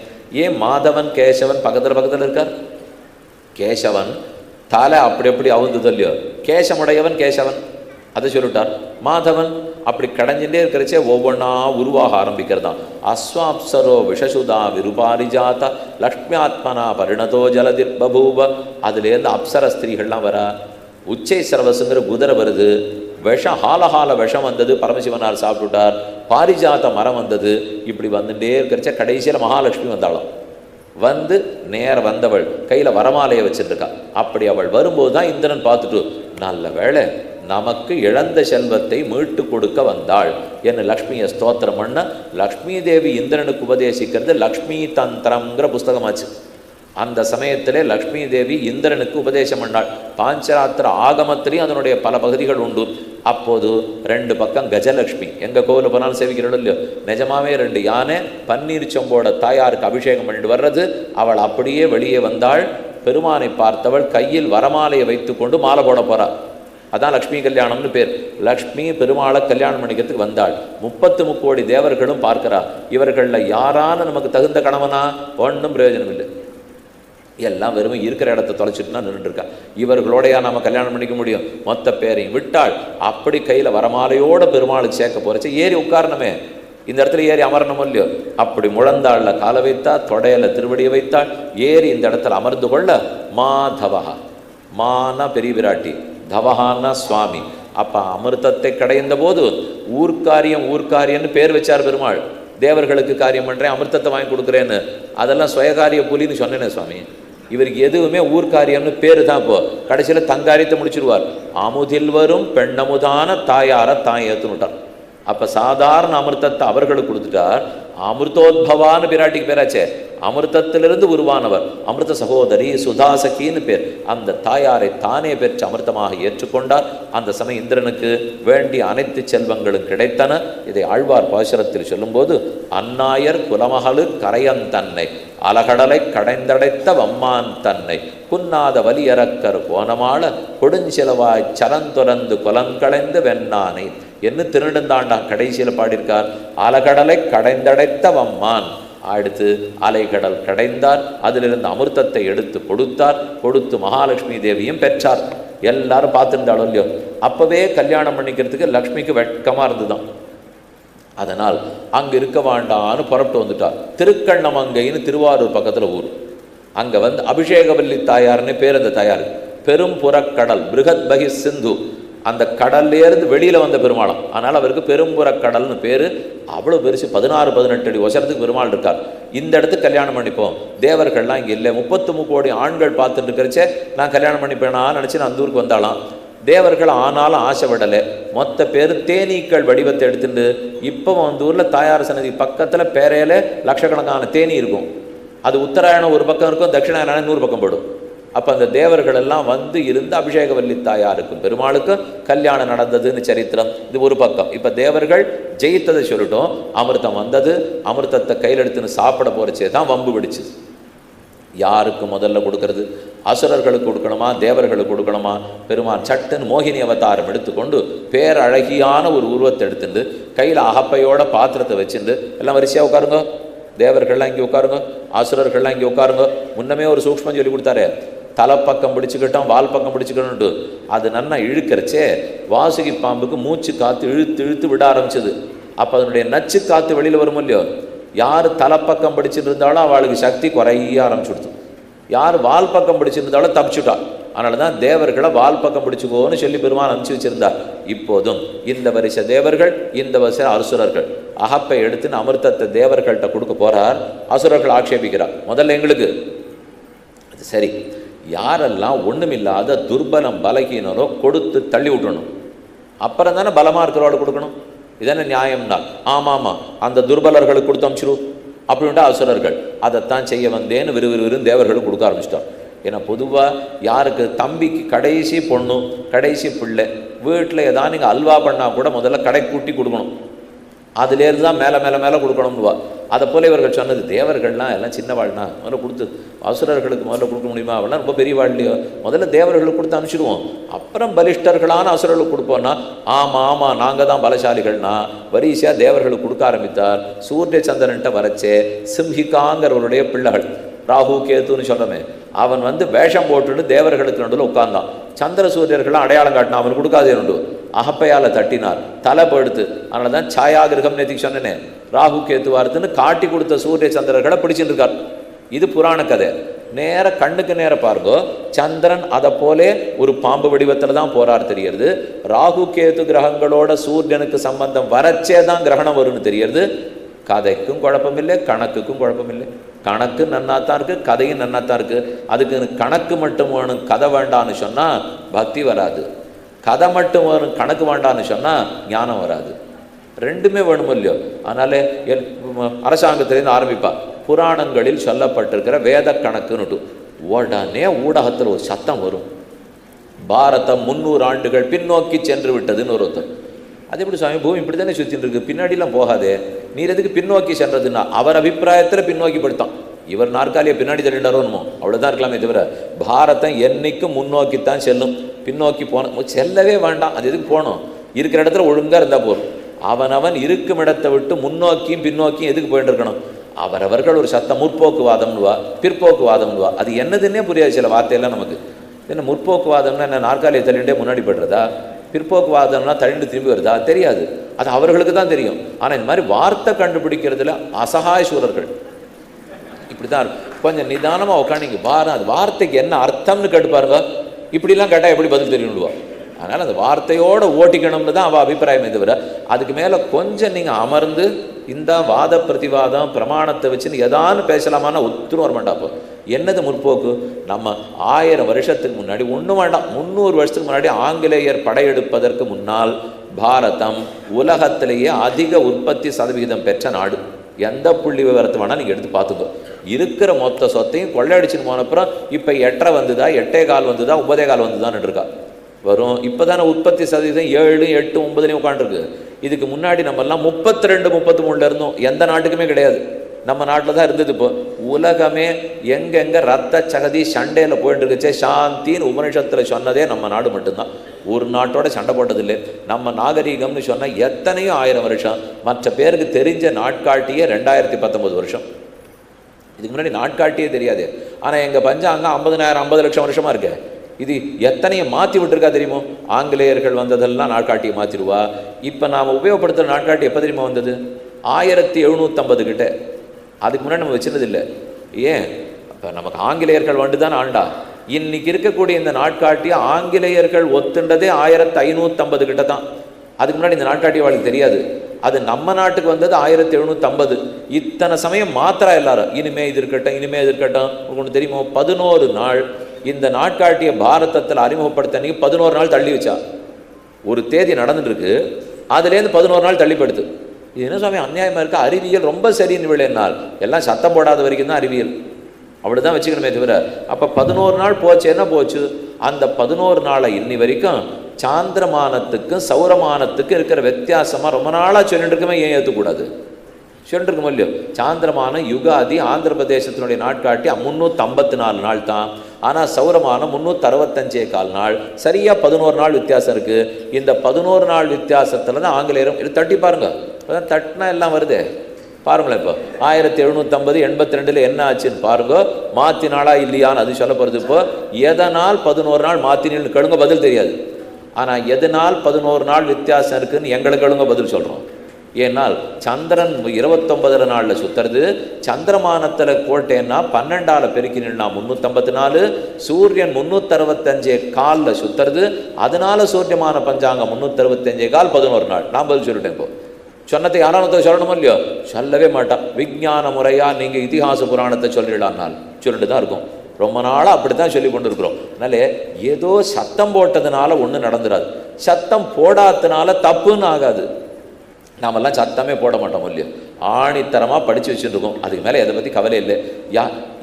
ஏன் மாதவன் கேசவன் பக்கத்தில் இருக்கார்? கேசவன் தலை அப்படி எப்படி அவுந்தது இல்லையோ, கேசமுடையவன் கேசவன் அதை சொல்லிட்டார். மாதவன் அப்படி கடைஞ்சிட்டே இருக்கிறச்சே ஒவ்வொன்றா உருவாக ஆரம்பிக்கிறதான். அஸ்வாப்சரோ விஷசுதா விருபாரிஜாதா லக்ஷ்மியாத்மனா பரிணதோ ஜலதிர் பபூவ. அதுலேருந்து அப்சர ஸ்திரீகள்லாம் வரா. உச்சை சரவசுங்கிற குதிரை வருது. விஷம் ஹாலஹால விஷம் வந்தது, பரமசிவனார் சாப்பிட்டுட்டார். பாரிஜாத மரம் வந்தது. இப்படி வந்துட்டே இருக்கிறச்ச கடைசியில் மகாலட்சுமி வந்தாலும் வந்து நேர வந்தவள் கையில் வரமாலையை வச்சுருக்கா. அப்படி அவள் வரும்போது தான் இந்திரன் பார்த்துட்டு, நல்ல வேளை நமக்கு இழந்த செல்வத்தை மீட்டு கொடுக்க வந்தாள் என்ன லக்ஷ்மியை ஸ்தோத்திரம் பண்ண. லக்ஷ்மி தேவி இந்திரனுக்கு உபதேசிக்கிறது லக்ஷ்மி தந்திரம்ங்கிற புஸ்தகமாச்சு. அந்த சமயத்திலே லக்ஷ்மி தேவி இந்திரனுக்கு உபதேசம் பண்ணாள். பாஞ்சராத்திர ஆகமத்திலையும் அதனுடைய பல பகுதிகள் உண்டு. அப்போது 2 பக்கம் கஜலக்ஷ்மி, எங்கள் கோவிலில் போனாலும் சேவிக்கிறோம் இல்லையோ, நிஜமாவே 2 யானை பன்னீர் சொம்போட தாயாருக்கு அபிஷேகம் பண்ணிட்டு வர்றது. அவள் அப்படியே வெளியே வந்தாள். பெருமானை பார்த்தவள் கையில் வரமாலையை வைத்து கொண்டு மாலை போட போறாள். அதான் லக்ஷ்மி கல்யாணம்னு பேர். லக்ஷ்மி பெருமாளை கல்யாணம் பண்ணிக்கிறதுக்கு வந்தாள். 33 கோடி தேவர்களும் பார்க்கிறா. இவர்களில் யாரான நமக்கு தகுந்த கணவனா? ஒன்றும் பிரயோஜனம் இல்லை. எல்லாம் வெறும் இருக்கிற இடத்த தொலைச்சிட்டுனா நின்றுருக்கா. இவர்களோடையா நம்ம கல்யாணம் பண்ணிக்க முடியும்? மொத்த பேரையும் விட்டாள். அப்படி கையில் வரமாலையோட பெருமாளுக்கு சேர்க்க போறச்சு. ஏறி உட்காரணுமே, இந்த இடத்துல ஏறி அமரணும் இல்லையோ. அப்படி முழந்தாள்ல காலை வைத்தாள், தொடையில திருவடியை வைத்தாள். ஏறி இந்த இடத்துல அமர்ந்து கொள்ள மாதவஹா, மான பெரிய விராட்டி, தவஹான்னா சுவாமி. அப்ப அமிர்தத்தை கடைந்த போது ஊர்க்காரியன்னு பேர் வச்சார் பெருமாள். தேவர்களுக்கு காரியம் பண்றேன், அமிர்தத்தை வாங்கி கொடுக்குறேன்னு. அதெல்லாம் சுயகாரிய புலின்னு சொன்னேனே சுவாமி. இவருக்கு எதுவுமே ஊர்க்காரியம்னு பேரு தான். இப்போ கடைசியில் தங்காரியத்தை முடிச்சிருவார். அமுதில் வரும் பெண்ணமுதான தாயார தான் ஏற்றுனுட்டார். அப்ப சாதாரண அமிர்தத்தை அவர்களுக்கு கொடுத்துட்டார். அமிர்தோத்பவான்னு பிராட்டிக்கு பேராச்சே. அமிர்தத்திலிருந்து உருவானவர், அமிர்த சகோதரி சுதாசகின்னு பேர். அந்த தாயாரை தானே பெற்று அமிர்தமாக ஏற்றுக்கொண்டார். அந்த சமயம் இந்திரனுக்கு வேண்டிய அனைத்து செல்வங்களும் கிடைத்தன. இதை ஆழ்வார் பாசுரத்தில் சொல்லும்போது, அந்நாயர் குலமகளு கரையந்தன்னை அலகடலை கடைந்தடைத்த வம்மான் தன்னை குன்னாத வலியறக்கர் கோணமாள கொடுஞ்சிலவாய் சரந்துறந்து குலங்களைந்து வெண்ணானை என்று திருநெடுந்தாண்டான் கடைசியில் பாடியிருக்கார். அலகடலை கடைந்தடைத்த வம்மான். அடுத்து அலைகடல் கடைந்தார். அதிலிருந்து அமிர்தத்தை எடுத்து கொடுத்து மகாலட்சுமி தேவியும் பெற்றார். எல்லாரும் பார்த்துருந்தாலும் இல்லையோ, அப்பவே கல்யாணம் பண்ணிக்கிறதுக்கு லக்ஷ்மிக்கு வெட்கமா இருந்துதான். அதனால் அங்க இருக்க வேண்டான்னு புறப்பட்டு வந்துட்டார். திருக்கண்ணமங்கைன்னு திருவாரூர் பக்கத்துல ஊர். அங்க வந்து அபிஷேகவல்லி தாயார்னு பேர். அந்த தாயார் பெரும் புறக்கடல் பிருகத் பகி சிந்து, அந்த கடல்லேருந்து வெளியில வந்த பெருமாளம். அதனால அவருக்கு பெரும்புறக்கடல்னு பேரு. அவ்வளவு பெருசு, 16-18 அடி உசரத்துக்கு பெருமாள் இருக்கார். இந்த இடத்துக்கு கல்யாணம் பண்ணிப்போம். தேவர்கள்லாம் இங்கே இல்லை. 33 கோடி ஆண்கள் பார்த்துட்டு இருக்கிறச்சே நான் கல்யாணம் பண்ணிப்பேனான்னு நினச்சி நான் அந்த ஊருக்கு வந்தாலாம். தேவர்கள் ஆனாலும் ஆசை விடலை. மொத்த பேர் தேனீக்கள் வடிவத்தை எடுத்துட்டு இப்போ அந்த ஊரில் தாயார் சன்னதி பக்கத்தில் பேரையில லட்சக்கணக்கான தேனி இருக்கும். அது உத்தராயணம் ஒரு பக்கம் இருக்கும், தட்சிணாயணம் 100 பக்கம் போடும். அப்போ அந்த தேவர்கள் எல்லாம் வந்து இருந்து அபிஷேகவல்லி தாயாருக்கும் பெருமாளுக்கும் கல்யாணம் நடந்ததுன்னு சரித்திரம். இது ஒரு பக்கம். இப்போ தேவர்கள் ஜெயித்ததை சொல்லிட்டோம். அமிர்தம் வந்தது. அமிர்தத்தை கையில் எடுத்துன்னு சாப்பிட போறச்சே தான் வம்பு பிடிச்சு. யாருக்கு முதல்ல கொடுக்கறது? அசுரர்களுக்கு கொடுக்கணுமா, தேவர்களுக்கு கொடுக்கணுமா? பெருமான் சட்டுன்னு மோகினி அவதாரம் எடுத்துக்கொண்டு பேரழகியான ஒரு உருவத்தை எடுத்துட்டு கையில் அகப்பையோட பாத்திரத்தை வச்சுட்டு எல்லாம் வரிசையாக உட்காருங்க. தேவர்கள்லாம் இங்கே உட்காருங்க, அசுரர்கள்லாம் இங்கே உட்காருங்க. முன்னமே ஒரு சூக்ஷ்மம் சொல்லி கொடுத்தாரு. தலைப்பக்கம் பிடிச்சுக்கிட்டோம், வால் பக்கம் பிடிச்சுக்கணும்ட்டு. அது நன்னா இழுக்கிறச்சே வாசுகி பாம்புக்கு மூச்சு காற்று இழுத்து இழுத்து விட ஆரம்பிச்சது. அப்போ அதனுடைய நச்சு காற்று வெளியில் வரும் இல்லையோ. யார் தலைப்பக்கம் பிடிச்சிட்டு இருந்தாலும் அவளுக்கு சக்தி குறைய ஆரம்பிச்சுடுது. யார் வால் பக்கம் பிடிச்சிருந்தாலும் தப்பிச்சுட்டா. அதனால தான் தேவர்களை வால் பக்கம் பிடிச்சுக்கோன்னு சொல்லி பெருமான் அனுப்பிச்சு வச்சிருந்தார். இப்போதும் இந்த வரிசை தேவர்கள், இந்த வரிசை அசுரர்கள். அகப்பை எடுத்துன்னு அமிர்தத்தை தேவர்கள்ட்ட கொடுக்க போறார். அசுரர்கள் ஆட்சேபிக்கிறார். முதல்ல எங்களுக்கு அது சரி, யாரெல்லாம் ஒண்ணுமில்லாத துர்பலம் பலகீனரோ கொடுத்து தள்ளி விட்டணும். அப்புறம் தானே பலமா இருக்கிறவாடு கொடுக்கணும். இதென்ன நியாயம்னா? ஆமாமா, அந்த துர்பலர்களுக்கு கொடுத்து அமிச்சிரு அப்படின்ட்டு அசுரர்கள் அதைத்தான் செய்ய வந்தேன்னு விறுவிறுன்னு தேவர்களுக்கு கொடுக்க ஆரம்பிச்சிட்டார். ஏன்னா பொதுவாக யாருக்கு தம்பிக்கு கடைசி பொண்ணு கடைசி பிள்ளை வீட்டில் ஏதாவது நீங்கள் அல்வா பண்ணால் கூட முதல்ல கடை கூட்டி கொடுக்கணும். அதுலேருந்து தான் மேலே மேலே மேலே கொடுக்கணும்னுவா. அதை போல இவர்கள் சொன்னது தேவர்கள்லாம் எல்லாம் சின்ன வாழ்னா முதல்ல கொடுத்து அசுரர்களுக்கு முதல்ல கொடுக்க முடியுமா? அவெல்லாம் ரொம்ப பெரிய வாழ்லையோ, முதல்ல தேவர்களுக்கு கொடுத்து அனுப்பிச்சிடுவோம், அப்புறம் பலிஷ்டர்களான அசுரர்களுக்கு கொடுப்போம்னா ஆமாம் ஆமாம் நாங்கள் தான் பலசாலிகள்னா வரிசையாக தேவர்களுக்கு கொடுக்க ஆரம்பித்தார். சூரிய சந்திரன்ட்ட வரச்சே சிம்ஹிகாங்கிறவருடைய பிள்ளைகள் ராகு கேத்துன்னு சொல்கிறோமே, அவன் வந்து வேஷம் போட்டுட்டு தேவர்களுக்கு நடுவில் உட்கார்ந்தான். சந்திர சூரியர்கள்லாம் அடையாளம் காட்டினான், அவன் கொடுக்காதே உண்டு. அகப்பையால் தட்டினார், தலை படுத்து. அதனால தான் சாயாகிரகம் நேற்றுக்கு சொன்னேனே, ராகு கேத்துவார்த்துன்னு காட்டி கொடுத்த சூரிய சந்திரர்களை பிடிச்சிட்டு இருக்கார். இது புராண கதை. நேர கண்ணுக்கு நேர பாருங்கோ, சந்திரன் அதை போலே ஒரு பாம்பு வடிவத்தில் தான் போறார் தெரியுது. ராகு கேது கிரகங்களோட சூரியனுக்கு சம்பந்தம் வரச்சே தான் கிரகணம் வரும்னு தெரியுது. கதைக்கும் குழப்பமில்லை, கணக்குக்கும் குழப்பமில்லை. கணக்கு நன்னாத்தான் இருக்கு, கதையும் நன்னாத்தான் இருக்கு. அதுக்கு கணக்கு மட்டும் வேணும், கதை வேண்டான்னு சொன்னா பக்தி வராது. கதை மட்டும் வேணும், கணக்கு வேண்டான்னு சொன்னா ஞானம் வராது. ரெண்டுமே வேணும் இல்லையோ. அதனால அரசாங்கத்திலேருந்து ஆரம்பிப்பா, புராணங்களில் சொல்லப்பட்டிருக்கிற வேத கணக்குன்னுட்டு உடனே ஊடகத்தில் ஒரு சத்தம் வரும், பாரதம் 300 ஆண்டுகள் பின்னோக்கி சென்று விட்டதுன்னு ஒருத்தர். அது எப்படி சுவாமி, பூமி இப்படி தானே சுற்றின்னு இருக்கு, பின்னாடிலாம் போகாதே, நீர் எதுக்கு பின்னோக்கி சென்றதுன்னா அவர் அபிப்பிராயத்தில் பின்னோக்கி படுத்தான். இவர் நாற்காலியை பின்னாடி தள்ளிடாரோன்னுமோ, அவ்வளோதான் இருக்கலாமே தவிர பாரதம் என்னைக்கும் முன்னோக்கித்தான் செல்லும். பின்னோக்கி போன செல்லவே வேண்டாம். அது எதுக்கு போகணும், இருக்கிற இடத்துல ஒழுங்காக இருந்தால் போதும். அவனவன் இருக்கும் இடத்தை விட்டு முன்னோக்கியும் பின்னோக்கியும் எதுக்கு போயிட்டு இருக்கணும்? அவரவர்கள் ஒரு சத்தம், முற்போக்குவாதம்னுவா, பிற்போக்குவாதம்னுவா. அது என்னதுன்னே புரியாது சில வார்த்தையெல்லாம் நமக்கு. என்ன முற்போக்குவாதம்னா என்ன, நாற்காலியை தள்ளிண்டே முன்னாடி படுறதா? பிற்போக்குவாதம்னா தள்ளிண்டு திரும்பி வருதா? தெரியாது. அது அவர்களுக்கு தான் தெரியும். ஆனால் இந்த மாதிரி வார்த்தை கண்டுபிடிக்கிறதுல அசகாய சூரர்கள் இப்படி தான் இருக்கும். கொஞ்சம் நிதானமாக உட்காந்து பாரு, அது வார்த்தைக்கு என்ன அர்த்தம்னு கேட்டு பாருங்க. இப்படிலாம் கேட்டால் எப்படி பதில் தெரியும்டுவா. அதனால் அந்த வார்த்தையோடு ஓட்டிக்கணும்னு தான் அவள் அபிப்பிராயமே தவிர, அதுக்கு மேலே கொஞ்சம் நீங்கள் அமர்ந்து இந்த வாத பிரதிவாதம் பிரமாணத்தை வச்சுன்னு எதான்னு பேசலாமான்னா ஒத்துரும் வர மாட்டாப்போ. என்னது முற்போக்கு? நம்ம 1000 வருஷத்துக்கு முன்னாடி, ஒன்றும் வேண்டாம், 300 வருஷத்துக்கு முன்னாடி ஆங்கிலேயர் படையெடுப்பதற்கு முன்னால் பாரதம் உலகத்திலேயே அதிக உற்பத்தி சதவிகிதம் பெற்ற நாடு. எந்த புள்ளி விவரத்தை வேணால் நீங்கள் எடுத்து பார்த்துக்கோ. இருக்கிற மொத்த சொத்தையும் கொள்ளையடிச்சுன்னு போனப்புறம் இப்போ 8.5 வந்துதா, 8.25 வந்துதா, 9.25 வந்துதான்னு இருக்கா வரும். இப்போ தானே உற்பத்தி சதவீதம் 7, 8, 9 உட்காந்துருக்கு. இதுக்கு முன்னாடி நம்மெல்லாம் 32, 33 இருந்தோம். எந்த நாட்டுக்குமே கிடையாது, நம்ம நாட்டில் தான் இருந்தது. இப்போ உலகமே எங்கெங்கே ரத்த சகதி சண்டையில் போயிட்டு இருக்குச்சே, சாந்தின்னு உபனிஷத்தில் சொன்னதே நம்ம நாடு மட்டும்தான். ஒரு நாட்டோட சண்டை போட்டதில்லை. நம்ம நாகரீகம்னு சொன்னால் எத்தனையோ 1000 வருஷம். மற்ற பேருக்கு தெரிஞ்ச நாட்காட்டியே 2019 வருஷம். இதுக்கு முன்னாடி நாட்காட்டியே தெரியாது. ஆனால் எங்கள் பஞ்சாங்கம் 50 லட்சம் வருஷமாக இருக்கு. இது எத்தனையை மாற்றி விட்டுருக்கா தெரியுமோ? ஆங்கிலேயர்கள் வந்ததெல்லாம் நாட்காட்டியை மாற்றிடுவா. இப்போ நாம் உபயோகப்படுத்துகிற நாட்காட்டி எப்போ தெரியுமா வந்தது? 1750 கிட்ட. அதுக்கு முன்னாடி நம்ம வச்சிருந்ததில்லை. ஏன்? இப்போ நமக்கு ஆங்கிலேயர்கள் வந்து தான் ஆண்டா. இன்னைக்கு இருக்கக்கூடிய இந்த நாட்காட்டியை ஆங்கிலேயர்கள் ஒத்துண்டதே 1550 கிட்ட தான். அதுக்கு முன்னாடி இந்த நாட்காட்டி அவளுக்கு தெரியாது. அது நம்ம நாட்டுக்கு வந்தது 1750. இத்தனை சமயம் மாத்திரா எல்லாரும் இனிமே இது இருக்கட்டும், இனிமே இது இருக்கட்டும். உங்களுக்கு தெரியுமோ, 11 நாள் இந்த நாட்காட்டியை பாரதத்தில் அறிமுகப்படுத்த அன்னைக்கு 11 நாள் தள்ளி வச்சா. ஒரு தேதி நடந்துட்டு இருக்கு, அதுலேருந்து 11 நாள் தள்ளிப்படுத்து. இது என்ன சுவாமி அநியாயமாக இருக்குது? அறிவியல் ரொம்ப சரின்னு விளையினால் எல்லாம் சத்தம் போடாத வரைக்கும் தான் அறிவியல். அப்படி தான் வச்சுக்கணுமே தவிர, அப்போ 11 நாள் போச்சு. என்ன போச்சு? அந்த 11 நாளை இன்னி வரைக்கும் சாந்திரமானத்துக்கும் சௌரமானத்துக்கும் இருக்கிற வித்தியாசமாக ரொம்ப நாளாக சொல்லிட்டு இருக்கமே, ஏன் ஏற்றுக்கூடாது? சொல்லிட்டு இருக்கோம் இல்லையோ? சாந்திரமானம் யுகாதி ஆந்திர பிரதேசத்தினுடைய நாட்காட்டி 354 நாள் தான். ஆனால் சௌரமானம் 365 நாள். சரியாக 11 நாள் வித்தியாசம் இருக்குது. இந்த 11 நாள் வித்தியாசத்தில் தான் ஆங்கிலேயரும் இது தட்டி பாருங்க. தட்டினா எல்லாம் வருது பாருங்களேன். இப்போ 1750 82 என்ன ஆச்சுன்னு பாருங்க. மாற்றினாளா இல்லையான்னு அது சொல்ல போகிறது. இப்போ எதனால் 11 நாள் மாற்றினு கழுங்க பதில் தெரியாது. ஆனால் எதனால் 11 நாள் வித்தியாசம் இருக்குதுன்னு எங்களுக்கு கழுங்க பதில் சொல்கிறோம். ஏன்னால் சந்திரன் 29 நாளில் சுற்றுறது. சந்திரமானத்தில் போட்டேன்னா 12ஆல் பெருக்கினா 354. சூரியன் 365 காலில் சுற்றுறது. அதனால சூரியமான பஞ்சாங்கம் 365 கால் 11 நாள். நான் பதில் சொல்லிட்டேன். இப்போ சொன்னதை யாரானத்தை சொல்லணுமோ இல்லையோ? சொல்லவே மாட்டான். விஞ்ஞான முறையாக நீங்கள் இதிகாச புராணத்தை சொல்லிடலாம்னால் சொல்லிட்டு தான் இருக்கும். ரொம்ப நாளாக அப்படி தான் சொல்லி கொண்டு இருக்கிறோம். அதனால ஏதோ சத்தம் போட்டதுனால ஒன்றும் நடந்துடாது. சத்தம் போடாததுனால தப்புன்னு ஆகாது. நாமெல்லாம் சத்தமே போட மாட்டோம் இல்லையோ? ஆணித்தரமாக படித்து வச்சுருக்கோம். அதுக்கு மேலே எதை பற்றி கவலை இல்லை.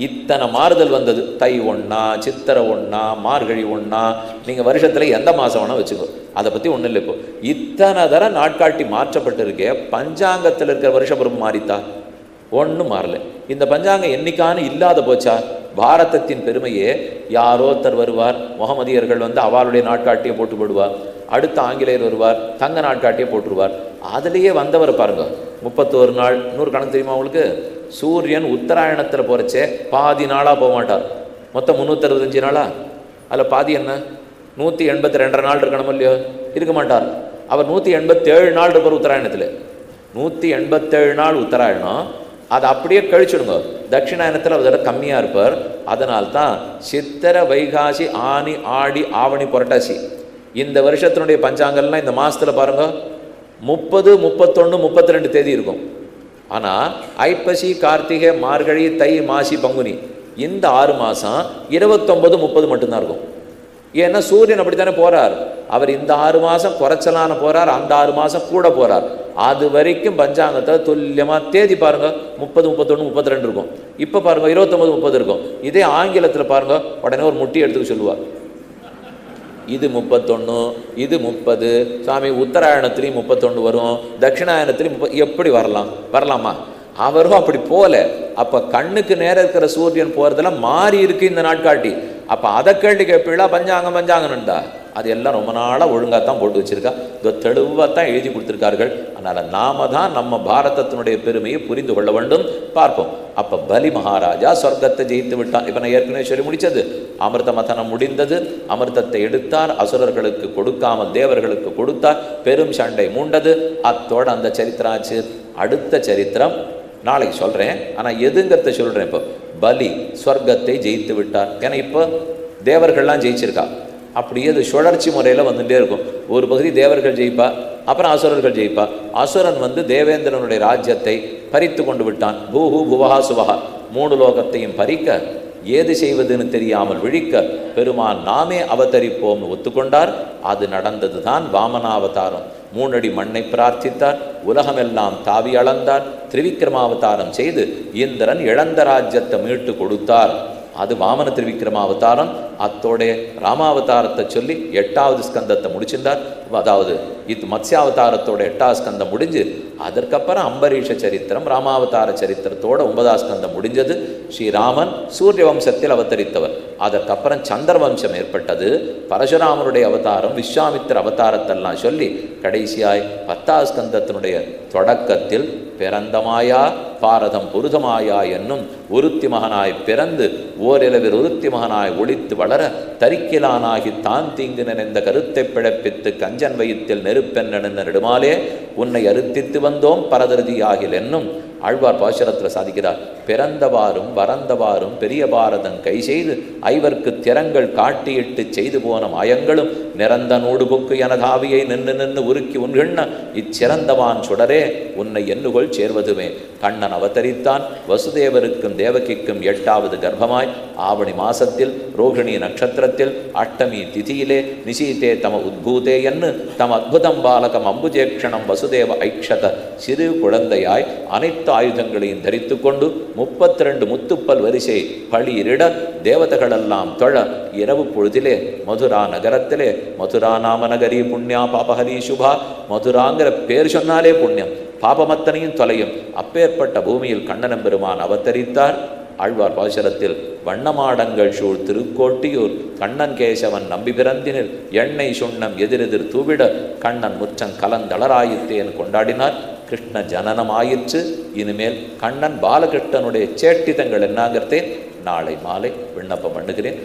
இத்தனை மாறுதல் வந்தது. தை 1, சித்திரை 1, மார்கழி 1. நீங்கள் வருஷத்தில் எந்த மாதம் வேணால் வச்சுக்கோ, அதை பற்றி ஒன்றும் இல்லை. இப்போ இத்தனை தர நாட்காட்டி மாற்றப்பட்டிருக்கே, பஞ்சாங்கத்தில் இருக்கிற வருஷப்பிறப்பு மாறித்தா? ஒன்றும் மாறலை. இந்த பஞ்சாங்கம் என்னைக்கானு இல்லாத போச்சா? பாரதத்தின் பெருமையே யாரோத்தர் வருவார், முகமதியர்கள் வந்து அவளுடைய நாட்காட்டியை போட்டு போடுவார். அடுத்த ஆங்கிலேயர் வருவார், தங்க நாட்காட்டியை போட்டுருவார். அதுலேயே வந்தவர் பாருங்க, 31 நாள். இன்னொரு கணக்கு தெரியுமா உங்களுக்கு? சூரியன் உத்தராயணத்தில் போகிறச்சே பாதி நாளாக போக மாட்டார். மொத்தம் 365 நாளா? அதில் பாதி என்ன 182 நாள் இருக்கணும் இல்லையோ? இருக்க மாட்டார். அவர் 187 நாள் இருப்பார் உத்தராயணத்தில். 187 நாள் உத்தராயணம். அதை அப்படியே கழிச்சுடுங்க. தட்சிணாயனத்தில் அவர் கம்மியாக இருப்பார். அதனால்தான் சித்திரை, வைகாசி, ஆனி, ஆடி, ஆவணி, புரட்டாசி இந்த வருஷத்தினுடைய பஞ்சாங்கம்லாம் இந்த மாதத்தில் பாருங்க 30, 31, 32 தேதி இருக்கும். ஆனால் ஐப்பசி, கார்த்திகை, மார்கழி, தை, மாசி, பங்குனி இந்த 6 மாதம் 29, 30 மட்டும்தான் இருக்கும். ஏன்னா சூரியன் அப்படித்தானே போகிறார். அவர் இந்த 6 மாதம் குறைச்சலான போகிறார், அந்த 6 மாதம் கூட போகிறார். அது வரைக்கும் பஞ்சாங்கத்தில் துல்லியமாக தேதி பாருங்கள் 30, 31, 32 இருக்கும். இப்போ பாருங்கள் 29, 30 இருக்கும். இதே ஆங்கிலத்தில் பாருங்கள் உடனே ஒரு முட்டி எடுத்துக்க சொல்லுவார். இது 31, இது 30. சுவாமி உத்தராயணத்துலேயும் 31 வரும், தட்சிணாயனத்துலேயும் 30. எப்படி வரலாமா? அவரும் அப்படி போல. அப்போ கண்ணுக்கு நேரம் இருக்கிற சூரியன் போகிறதெல்லாம் மாறி இருக்கு இந்த நாட்காட்டி. அப்போ அதை கேள்வி கேட்பீங்களா? பஞ்சாங்கம்ண்டா அது எல்லாம் ரொம்ப நாளாக ஒழுங்காக தான் போட்டு வச்சுருக்கா, இதோ தெளிவாக தான் எழுதி கொடுத்துருக்கார்கள். அதனால் நாம தான் நம்ம பாரதத்தினுடைய பெருமையை புரிந்து கொள்ள வேண்டும். பார்ப்போம். அப்போ பலி மகாராஜா சொர்க்கத்தை ஜெயித்து விட்டான். இப்போ நான் ஏற்கனவே சொல்லி முடித்தது. அமிர்த மதனம் முடிந்தது. அமிர்தத்தை எடுத்தார், அசுரர்களுக்கு கொடுக்காமல் தேவர்களுக்கு கொடுத்தார். பெரும் சண்டை மூண்டது. அத்தோடு அந்த சரித்திரம் ஆச்சு. அடுத்த சரித்திரம் நாளைக்கு சொல்கிறேன். ஆனால் எதுங்கிறத சொல்கிறேன். இப்போ பலி சொர்க்கத்தை ஜெயித்து விட்டார். ஏன்னா இப்போ தேவர்கள்லாம் ஜெயிச்சிருக்கா. அப்படியே அது சுழற்சி முறையில் வந்துகிட்டே இருக்கும். ஒரு பகுதி தேவர்கள் ஜெயிப்பா, அப்புறம் அசுரர்கள் ஜெயிப்பா. அசுரன் தேவேந்திரனுடைய ராஜ்யத்தை பறித்து கொண்டு விட்டான். பூஹு புவஹா சுவஹா 3 லோகத்தையும் பறிக்க, ஏது செய்வதுன்னு தெரியாமல் விழிக்க பெருமான் நாமே அவதரிப்போம்னு ஒத்துக்கொண்டார். அது நடந்தது தான் வாமனாவதாரம். 3 அடி மண்ணை பிரார்த்தித்தார். உலகமெல்லாம் தாவி அளந்தார். திரிவிக்ரமாவதாரம் செய்து இந்திரன் இழந்த ராஜ்யத்தை மீட்டு கொடுத்தார். அது வாமன திரிவிக்ரமாவதாரம். அத்தோட ராமாவதாரத்தை சொல்லி 8வது ஸ்கந்தத்தை முடிச்சிருந்தார். அதாவது இது மத்ஸ்யாவதாரத்தோட 8வது ஸ்கந்தம் முடிஞ்சு அதற்கப்புறம் அம்பரீஷ சரித்திரம் ராமாவதார சரித்திரத்தோட 9வது ஸ்கந்தம் முடிஞ்சது. ஸ்ரீராமன் சூரிய வம்சத்தில் அவதரித்தவர். அதற்கப்புறம் சந்திர வம்சம் ஏற்பட்டது. பரசுராமனுடைய அவதாரம், விஸ்வாமித்திர அவதாரத்தெல்லாம் சொல்லி கடைசியாய் 10வது ஸ்கந்தத்தினுடைய தொடக்கத்தில் பிறந்தமாயா பாரதம் புருதமாயா என்னும் ஒருத்தி மகனாய் பிறந்து ஓரிரவில் ஒருத்தி மகனாய் ஒளித்து வளர தரிக்கிலானாகி தான் தீங்கு நினைந்த கருத்தை பிழப்பித்து கஞ்சன் வயிற்றில் நெருப்பென்ன நெடுமாலே உன்னை அறுத்தித்து வந்தோம் பரதருதியாகில் என்னும் ஆழ்வார் பாசுரத்தில் சாதிக்கிறார். பிறந்தவாறும் வரந்தவாறும் பெரிய பாரதம் கை செய்து ஐவர்க்கு திறங்கள் காட்டியிட்டு செய்து போன மாயங்களும் நிறந்த நூடு பொக்கு எனதாவியை நின்று உருக்கி உண்கிண்ண இச்சிறந்தவான் சுடரே உன்னை எண்ணுகொள் சேர்வதுமே. கண்ணன் அவதரித்தான். வசுதேவருக்கும் தேவகிக்கும் 8வது கர்ப்பமாய் ஆவணி மாசத்தில் ரோகிணி நட்சத்திரத்தில் அஷ்டமி திதியிலே நிசீதே தம உத்பூதே என்று தம் அத்புதம் பாலகம் அம்புஜேக்ஷணம் வசுதேவ ஐக்ஷத சிறு குழந்தையாய் அனைத்து ஆயுதங்களையும் தரித்து கொண்டு 32 முத்துப்பல் வரிசை பளிரிட தேவதைகளெல்லாம் தொழ இரவு பொழுதிலே மதுரா நகரத்திலே மதுரா நாம நகரி புண்ணியா பாபஹரி சுபா. மதுராங்கிற பேர் சொன்னாலே புண்ணியம், பாபமத்தனையும் தொலையும். அப்பேற்பட்ட பூமியில் கண்ணனம் பெருமான் அவதரித்தார். ஆழ்வார் பாசுரத்தில் வண்ணமாடங்கள் சூழ் திருக்கோட்டியூர் கண்ணன் கேசவன் நம்பி பிறந்தினில் எண்ணெய் சுண்ணம் எதிரெதிர் தூவிட கண்ணன் முச்சம் கலந்தளராயித்தேன் கொண்டாடினார். கிருஷ்ண ஜனனம் ஆயிற்று. இனிமேல் கண்ணன் பாலகிருஷ்ணனுடைய சேட்டிதங்கள் என்னாகிறதே நாளை மாலை விண்ணப்பம் பண்ணுகிறேன்.